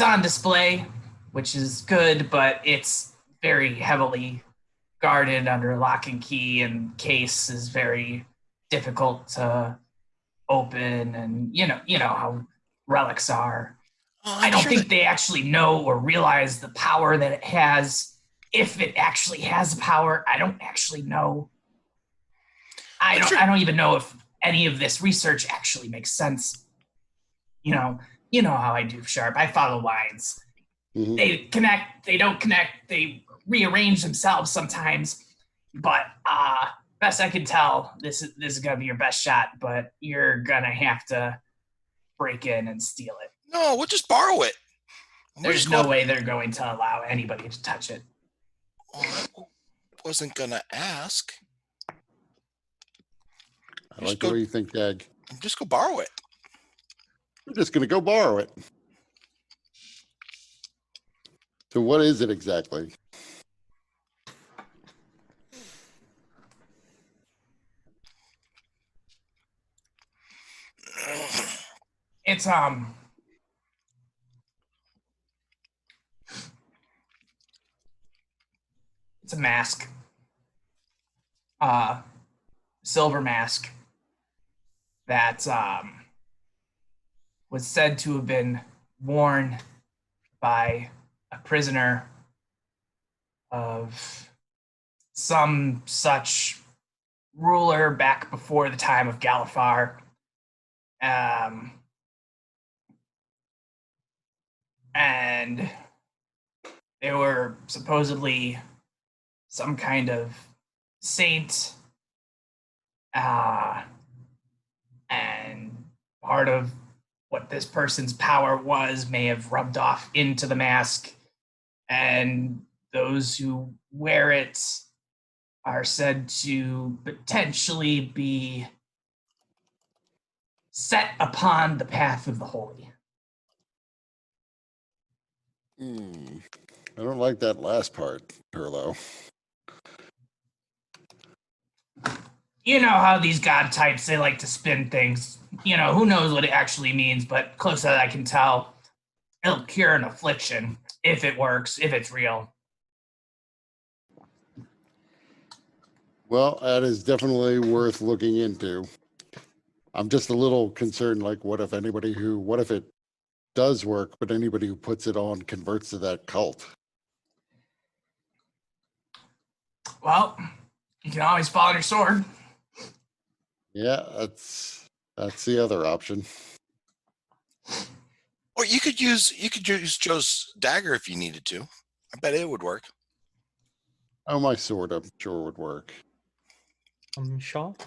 on display, which is good, but it's very heavily guarded under lock and key, and case is very difficult to open, and you know how relics are. Oh, I I'm don't sure think they actually know or realize the power that it has. If it actually has power, I don't actually know. I'm sure. I don't even know if any of this research actually makes sense. You know how I do, Sharp. I follow lines. Mhm. They connect, they don't connect, they rearrange themselves sometimes. But best I can tell, this is gonna be your best shot, but you're gonna have to break in and steal it. No, we'll just borrow it. We'll There's just go. no way they're going to allow anybody to touch it. I wasn't gonna ask. I like the way you think, Dag. Just go borrow it. We're just going to go borrow it. So what is it exactly? It's it's a mask. Silver mask that was said to have been worn by a prisoner of some such ruler back before the time of Galifar. And they were supposedly some kind of saint, and part of what this person's power was may have rubbed off into the mask, and those who wear it are said to potentially be set upon the path of the holy. I don't like that last part, Turlo. You know how these god types, they like to spin things. Who knows what it actually means, but close that I can tell, it'll cure an affliction if it works, if it's real. Well, that is definitely worth looking into. I'm just a little concerned, like, what if it does work, but anybody who puts it on converts to that cult? Well, you can always fall on your sword. Yeah, that's the other option. Or you could use Joe's dagger if you needed to. I bet it would work. Oh, my sword, I'm sure would work. Sharp.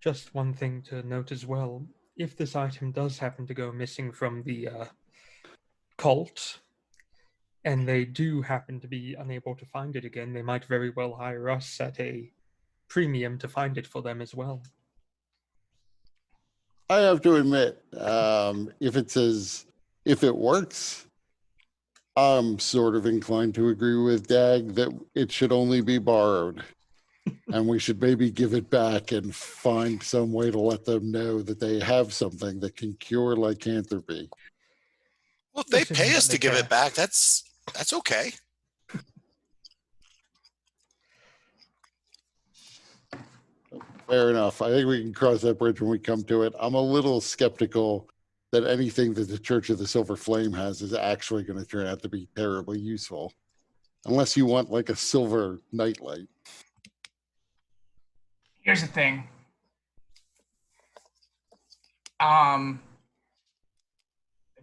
Just one thing to note as well. If this item does happen to go missing from the cult, and they do happen to be unable to find it again, they might very well hire us at a premium to find it for them as well. I have to admit, if it works, I'm sort of inclined to agree with Dag that it should only be borrowed. And we should maybe give it back and find some way to let them know that they have something that can cure lycanthropy. Well, if they Listen, pay us to give Monica. it back, that's okay. Fair enough. I think we can cross that bridge when we come to it. I'm a little skeptical that anything that the Church of the Silver Flame has is actually going to turn out to be terribly useful. Unless you want like a silver nightlight. Here's the thing. The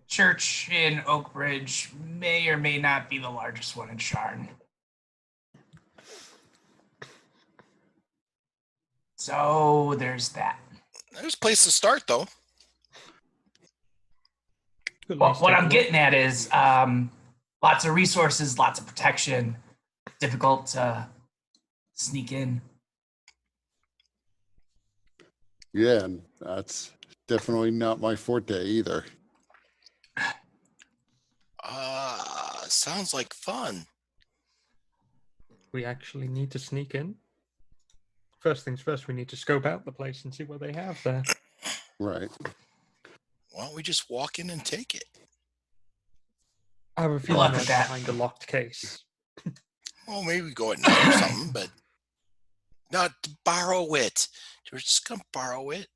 church in Oakbridge may or may not be the largest one in Sharn. So there's that. There's a place to start, though. Well, what I'm getting at is lots of resources, lots of protection, difficult to sneak in. Yeah, and that's definitely not my forte either. Sounds like fun. We actually need to sneak in. First things first, we need to scope out the place and see what they have there. Right. Why don't we just walk in and take it? I have a Good feeling luck that's with that. behind a locked case. Well, maybe we go at night or something, but Not to borrow it. We're just gonna borrow it.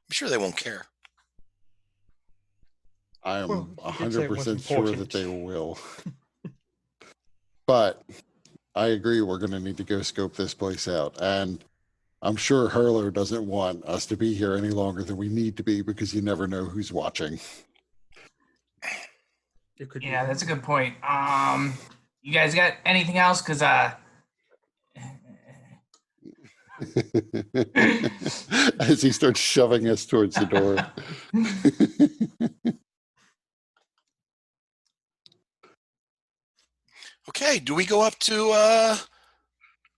I'm sure they won't care. I Well, am you did say it was 100% sure that important. they will. But I agree we're going to need to go scope this place out. And I'm sure Hurler doesn't want us to be here any longer than we need to be because you never know who's watching. It could be Yeah, wrong. that's a good point. You guys got anything else? Because As he starts shoving us towards the door. Okay, do we go up to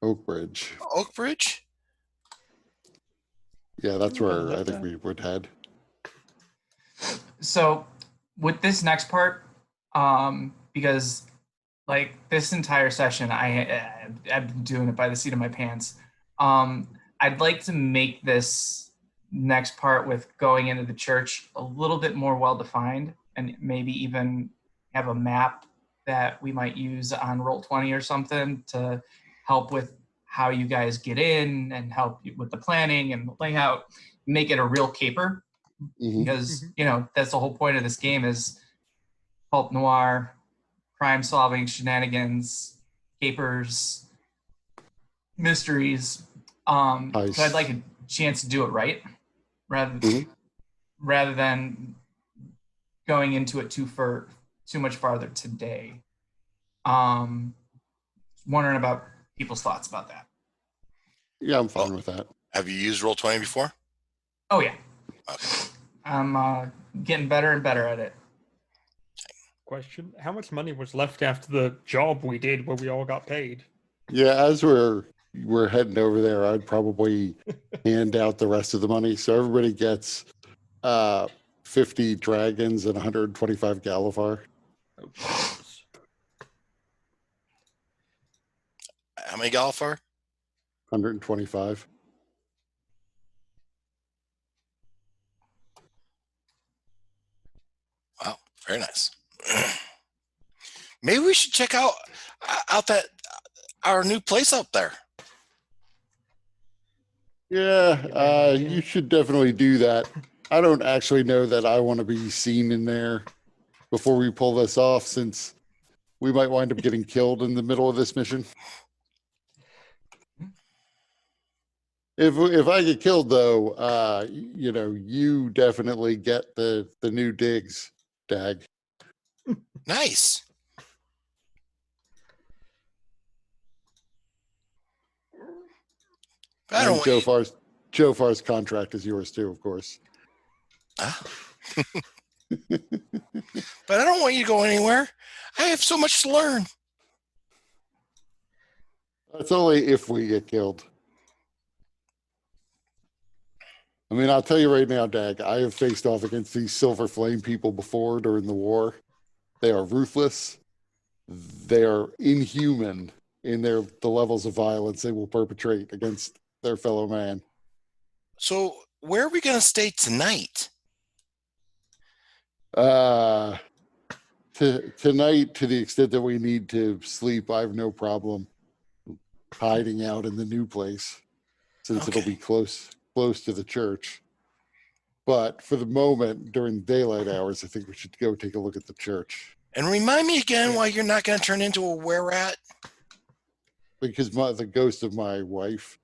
Oak Bridge. Oak Bridge? Yeah, that's where I Love think that. we would head. So with this next part, because like this entire session, I've been doing it by the seat of my pants. I'd like to make this next part with going into the church a little bit more well defined, and maybe even have a map that we might use on Roll20 or something to help with how you guys get in and help you with the planning and the layout, make it a real caper. Mhm. Because that's the whole point of this game is pulp noir, crime solving, shenanigans, capers, mysteries. So I'd like a chance to do it right rather Mhm. rather than going into it too much farther today. Wondering about people's thoughts about that. Yeah, I'm fine with that. Have you used Roll20 before? Oh yeah, Okay. I'm getting better and better at it. Question: how much money was left after the job we did where we all got paid? Yeah, as we're heading over there, I'd probably hand out the rest of the money so everybody gets 50 dragons and 125 Galifar. Oh, Jesus. How many Galifar? 125. Wow, very nice. Maybe we should check out that our new place up there. Yeah, you should definitely do that. I don't actually know that I want to be seen in there before we pull this off, since we might wind up getting killed in the middle of this mission. If I get killed, though, you definitely get the new digs, Dag. Nice. But I don't And want you- Joe Far's contract is yours too, of course. Ah. But I don't want you to go anywhere. I have so much to learn. That's only if we get killed. I mean, I'll tell you right now, Dag, I have faced off against these Silver Flame people before during the war. They are ruthless. They are inhuman in the levels of violence they will perpetrate against their fellow man. So where are we going to stay tonight? Tonight, to the extent that we need to sleep, I have no problem hiding out in the new place, since it'll Okay. be close to the church. But for the moment, during daylight hours, I think we should go take a look at the church, And remind me again why you're not going to turn into a were-rat. because the ghost of my wife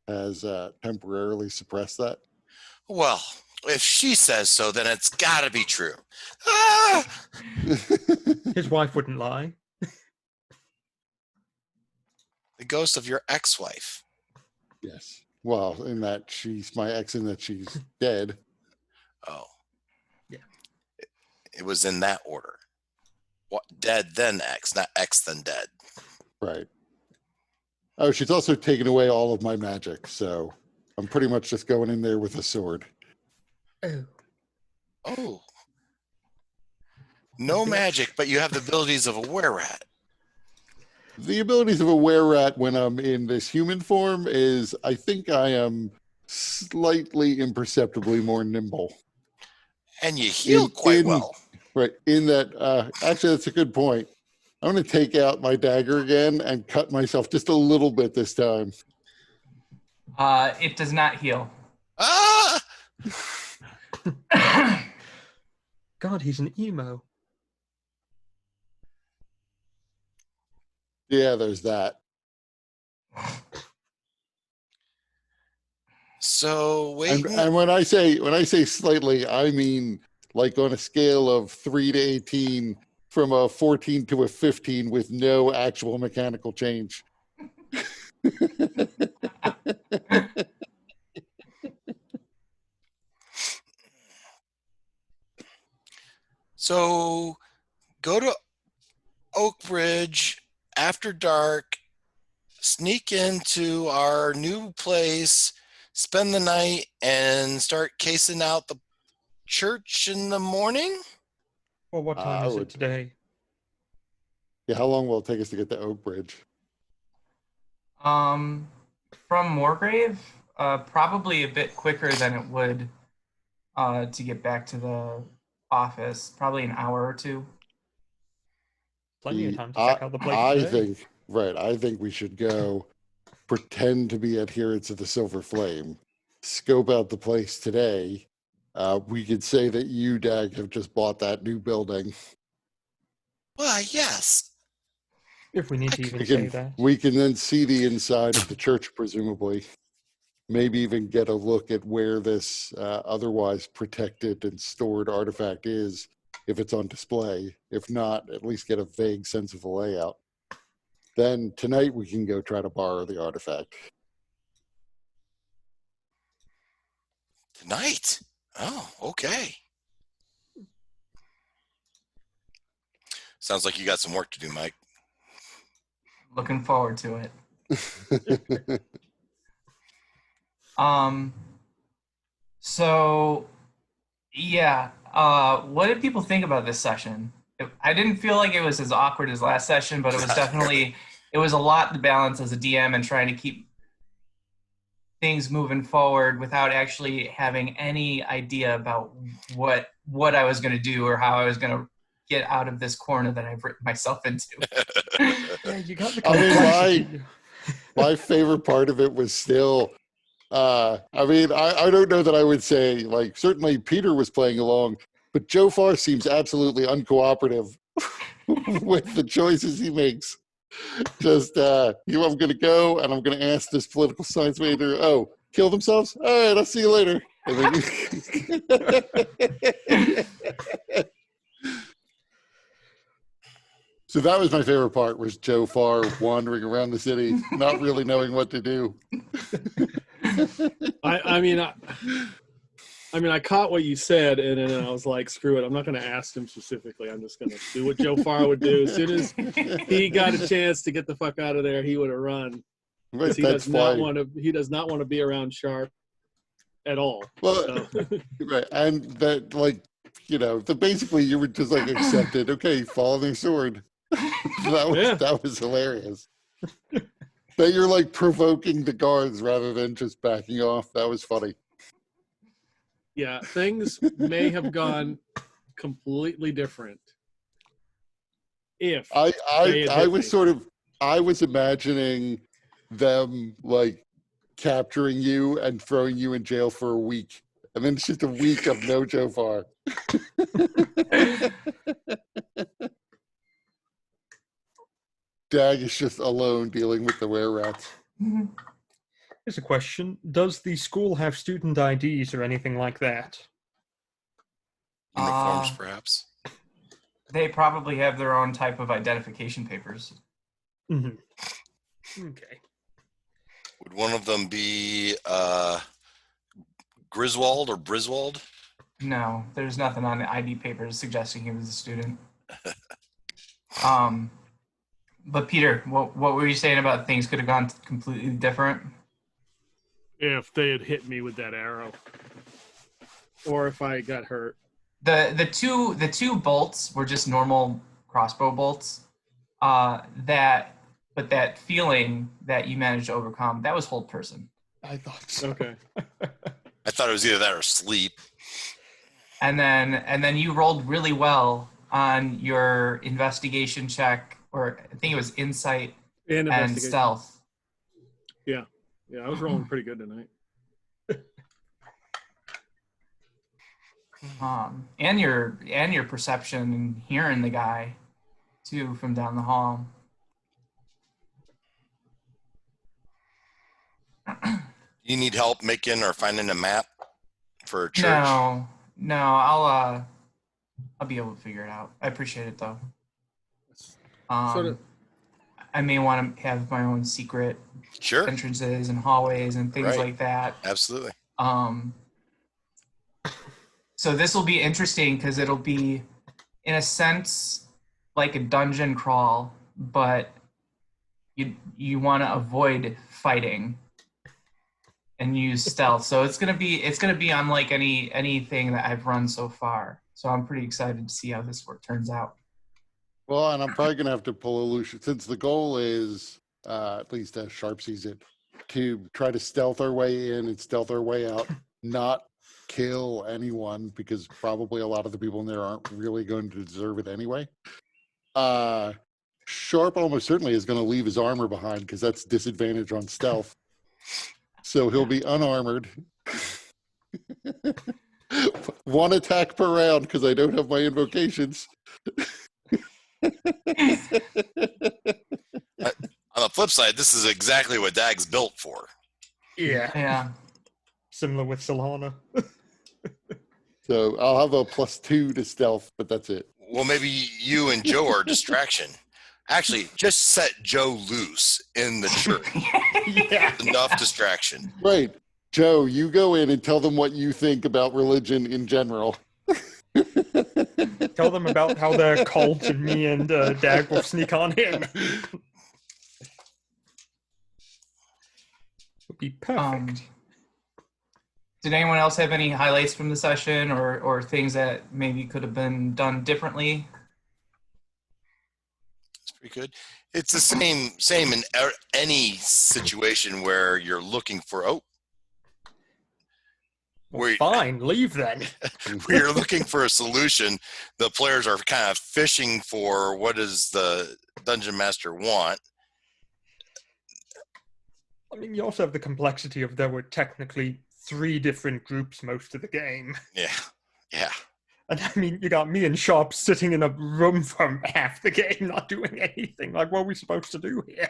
has temporarily suppressed that. Well, if she says so, then it's got to be true. Ah! His wife wouldn't lie. The ghost of your ex-wife. Yes. Well, in that she's my ex, in that she's dead. Oh. Yeah. It was in that order. What, dead then ex, not ex then dead. Right. Oh, she's also taken away all of my magic, so I'm pretty much just going in there with a sword. Oh. Oh. No Bitch. magic, but you have the abilities of a were-rat. The abilities of a were-rat when I'm in this human form is, I think I am slightly imperceptibly more nimble. And you heal quite well. Right. In that, actually, that's a good point. I'm going to take out my dagger again and cut myself just a little bit this time. It does not heal. Ah! God, he's an emo. Yeah, there's that. So wait. And when I say slightly, I mean like on a scale of 3 to 18, from a 14 to a 15 with no actual mechanical change. So go to Oak Ridge after dark, sneak into our new place, spend the night, and start casing out the church in the morning? Well, what time is it today? Yeah, how long will it take us to get to Oak Bridge? From Moorgrave, probably a bit quicker than it would to get back to the office. Probably an hour or two. Plenty of time to check out the place today. I think we should go pretend to be adherents of the Silver Flame, scope out the place today. We could say that you, Dag, have just bought that new building. Why, yes. If we need to even say that. We can then see the inside of the church, presumably. Maybe even get a look at where this otherwise protected and stored artifact is, if it's on display. If not, at least get a vague sense of the layout. Then tonight we can go try to borrow the artifact. Tonight? Oh, okay. Sounds like you got some work to do, Mike. Looking forward to it. So yeah, what did people think about this session? I didn't feel like it was as awkward as last session, but it was definitely, it was a lot to balance as a DM and trying to keep things moving forward without actually having any idea about what I was going to do or how I was going to get out of this corner that I've written myself into. Yeah, you got the complexity. My favorite part of it was still, I don't know that I would say, like, certainly Peter was playing along, but Joe Farr seems absolutely uncooperative with the choices he makes. Just, I'm going to go and I'm going to ask this political science major, oh, kill themselves? All right, I'll see you later. So that was my favorite part, was Joe Farr wandering around the city, not really knowing what to do. I caught what you said, and then I was like, screw it. I'm not going to ask him specifically. I'm just going to do what Joe Farr would do. As soon as he got a chance to get the fuck out of there, he would have run. Right, He does not want to be around Sharp at all. Well, right. And that, like, basically you were just like accepted, okay, follow their sword. That was hilarious. That you're like provoking the guards rather than just backing off. That was funny. Yeah, things may have gone completely different if I was imagining them like capturing you and throwing you in jail for a week, and then it's just a week of no Joe Farr. Dag is just alone dealing with the were-rats. Here's a question. Does the school have student IDs or anything like that? Uniforms, perhaps? They probably have their own type of identification papers. Mm-hmm. Okay. Would one of them be Griswold or Briswold? No, there's nothing on the ID papers suggesting he was a student. But Peter, what were you saying about things could have gone completely different? If they had hit me with that arrow, or if I got hurt. The two bolts were just normal crossbow bolts. That feeling that you managed to overcome, that was hold person. I thought so. Okay. I thought it was either that or sleep. And then you rolled really well on your investigation check, or I think it was insight and stealth. Yeah. Yeah, I was rolling pretty good tonight. And your perception and hearing the guy too from down the hall. You need help making or finding a map for a church? No, I'll be able to figure it out. I appreciate it though. Sort of. I may want to have my own secret Sure. entrances and hallways and things Right. like that. Absolutely. So this will be interesting because it'll be, in a sense, like a dungeon crawl, but you want to avoid fighting and use stealth. So it's gonna be unlike anything that I've run so far. So I'm pretty excited to see how this work turns out. Well, and I'm probably going to have to pull a Lucian, since the goal is, at least as Sharp sees it, to try to stealth our way in and stealth our way out, not kill anyone, because probably a lot of the people in there aren't really going to deserve it anyway. Sharp almost certainly is going to leave his armor behind, because that's disadvantage on stealth. So he'll be unarmored. One attack per round, because I don't have my invocations. On the flip side, this is exactly what Dag's built for. Yeah. Similar with Solana. So I'll have a +2 to stealth, but that's it. Well, maybe you and Joe are a distraction. Actually, just set Joe loose in the church. Yeah. Enough distraction. Right. Joe, you go in and tell them what you think about religion in general. Tell them about how they're cult and me and Dag will sneak on in. Would be perfect. Did anyone else have any highlights from the session or things that maybe could have been done differently? It's pretty good. It's the same in any situation where you're looking for Well, fine, leave then. where you're looking for a solution. The players are kind of fishing for what does the dungeon master want. I mean, you also have the complexity of there were technically 3 different groups most of the game. Yeah. And I mean, you got me and Sharp sitting in a room for half the game, not doing anything. Like, what are we supposed to do here?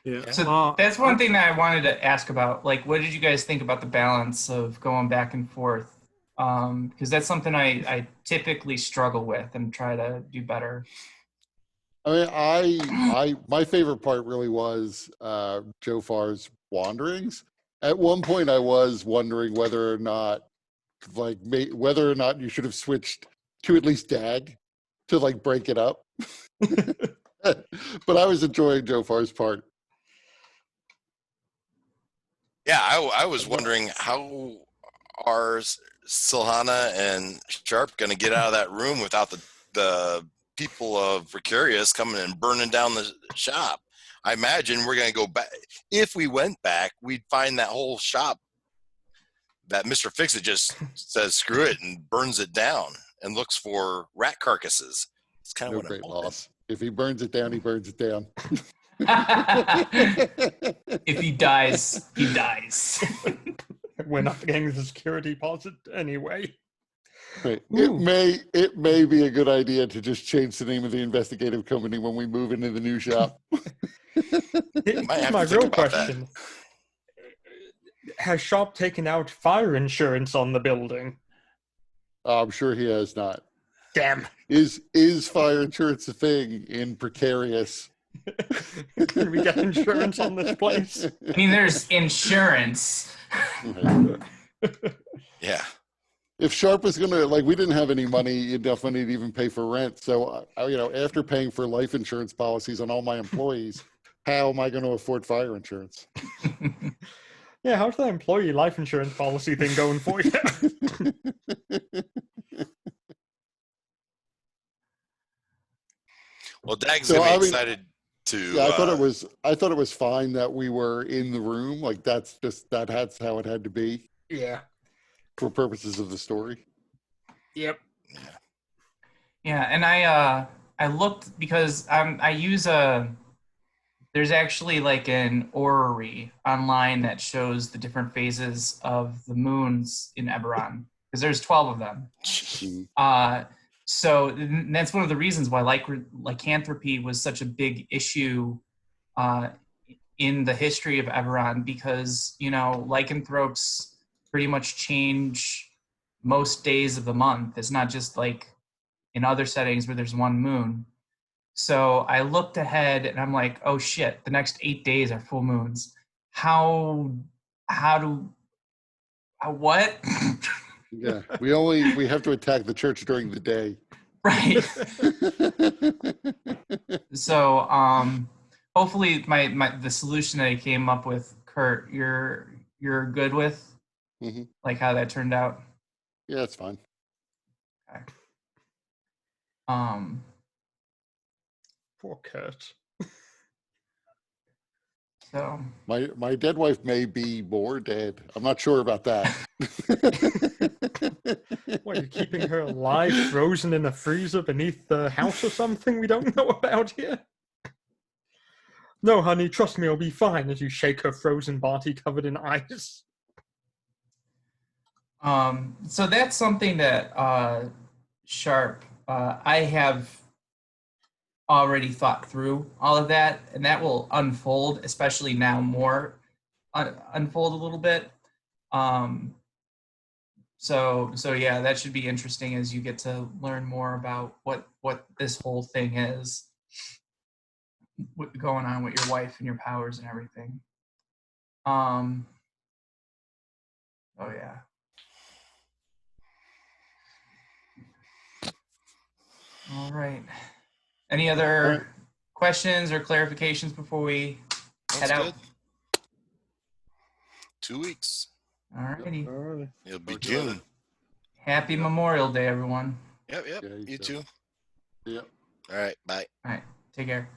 Yeah. So that's one thing that I wanted to ask about. Like, what did you guys think about the balance of going back and forth? Because that's something I typically struggle with and try to do better. I mean, my favorite part really was Jofar's wanderings. At one point, I was wondering whether or not you should have switched to at least Dag to like break it up. But I was enjoying Jofar's part. Yeah, I was wondering how are Silhana and Sharp going to get out of that room without the people of Precarious coming and burning down the shop. I imagine we're going to go back. If we went back, we'd find that whole shop that Mr. Fix-It just says screw it and burns it down and looks for rat carcasses. It's kind of No what great I'm hoping. loss. If he burns it down, he burns it down. If he dies, he dies. We're not getting the security deposit anyway. Right. Ooh. It may be a good idea to just change the name of the investigative company when we move into the new shop. Here's Might have my to think real about that. question. Has Sharp taken out fire insurance on the building? I'm sure he has not. Damn. Is fire insurance a thing in Precarious? Can we get insurance on this place? I mean, there's insurance. Yeah. If Sharp was gonna, like, we didn't have any enough money to even pay for rent. So, after paying for life insurance policies on all my employees, how am I going to afford fire insurance? Yeah, how's that employee life insurance policy thing going for you? Well, Dag's So, gonna be I mean, excited to. Yeah, I thought it was fine that we were in the room. Like that's how it had to be Yeah. for purposes of the story. Yep. Yeah, and I looked because I use a There's actually like an orrery online that shows the different phases of the moons in Eberron, because there's 12 of them. So that's one of the reasons why lycanthropy was such a big issue in the history of Eberron, because, you know, lycanthropes pretty much change most days of the month. It's not just like in other settings where there's one moon. So I looked ahead and I'm like, oh shit, the next 8 days are full moons. What? Yeah, we have to attack the church during the day. Right. So hopefully the solution that I came up with, Kurt, you're good with, like how that turned out. Yeah, it's fine. Okay. Poor Kurt. So My dead wife may be more dead. I'm not sure about that. What, you're keeping her alive, frozen in a freezer beneath the house or something we don't know about here? No, honey, trust me, it'll be fine, as you shake her frozen body covered in ice. So that's something that Sharp, I have already thought through all of that, and that will unfold, especially now more unfold a little bit. So yeah, that should be interesting as you get to learn more about what this whole thing is, what's going on with your wife and your powers and everything. Oh yeah. All right. Any other questions or clarifications before we head out? Good. 2 weeks. All righty. It'll be Okay. June. Happy Memorial Day, everyone. Yep. Yeah, You too. Yep. All right. Bye. All right. Take care.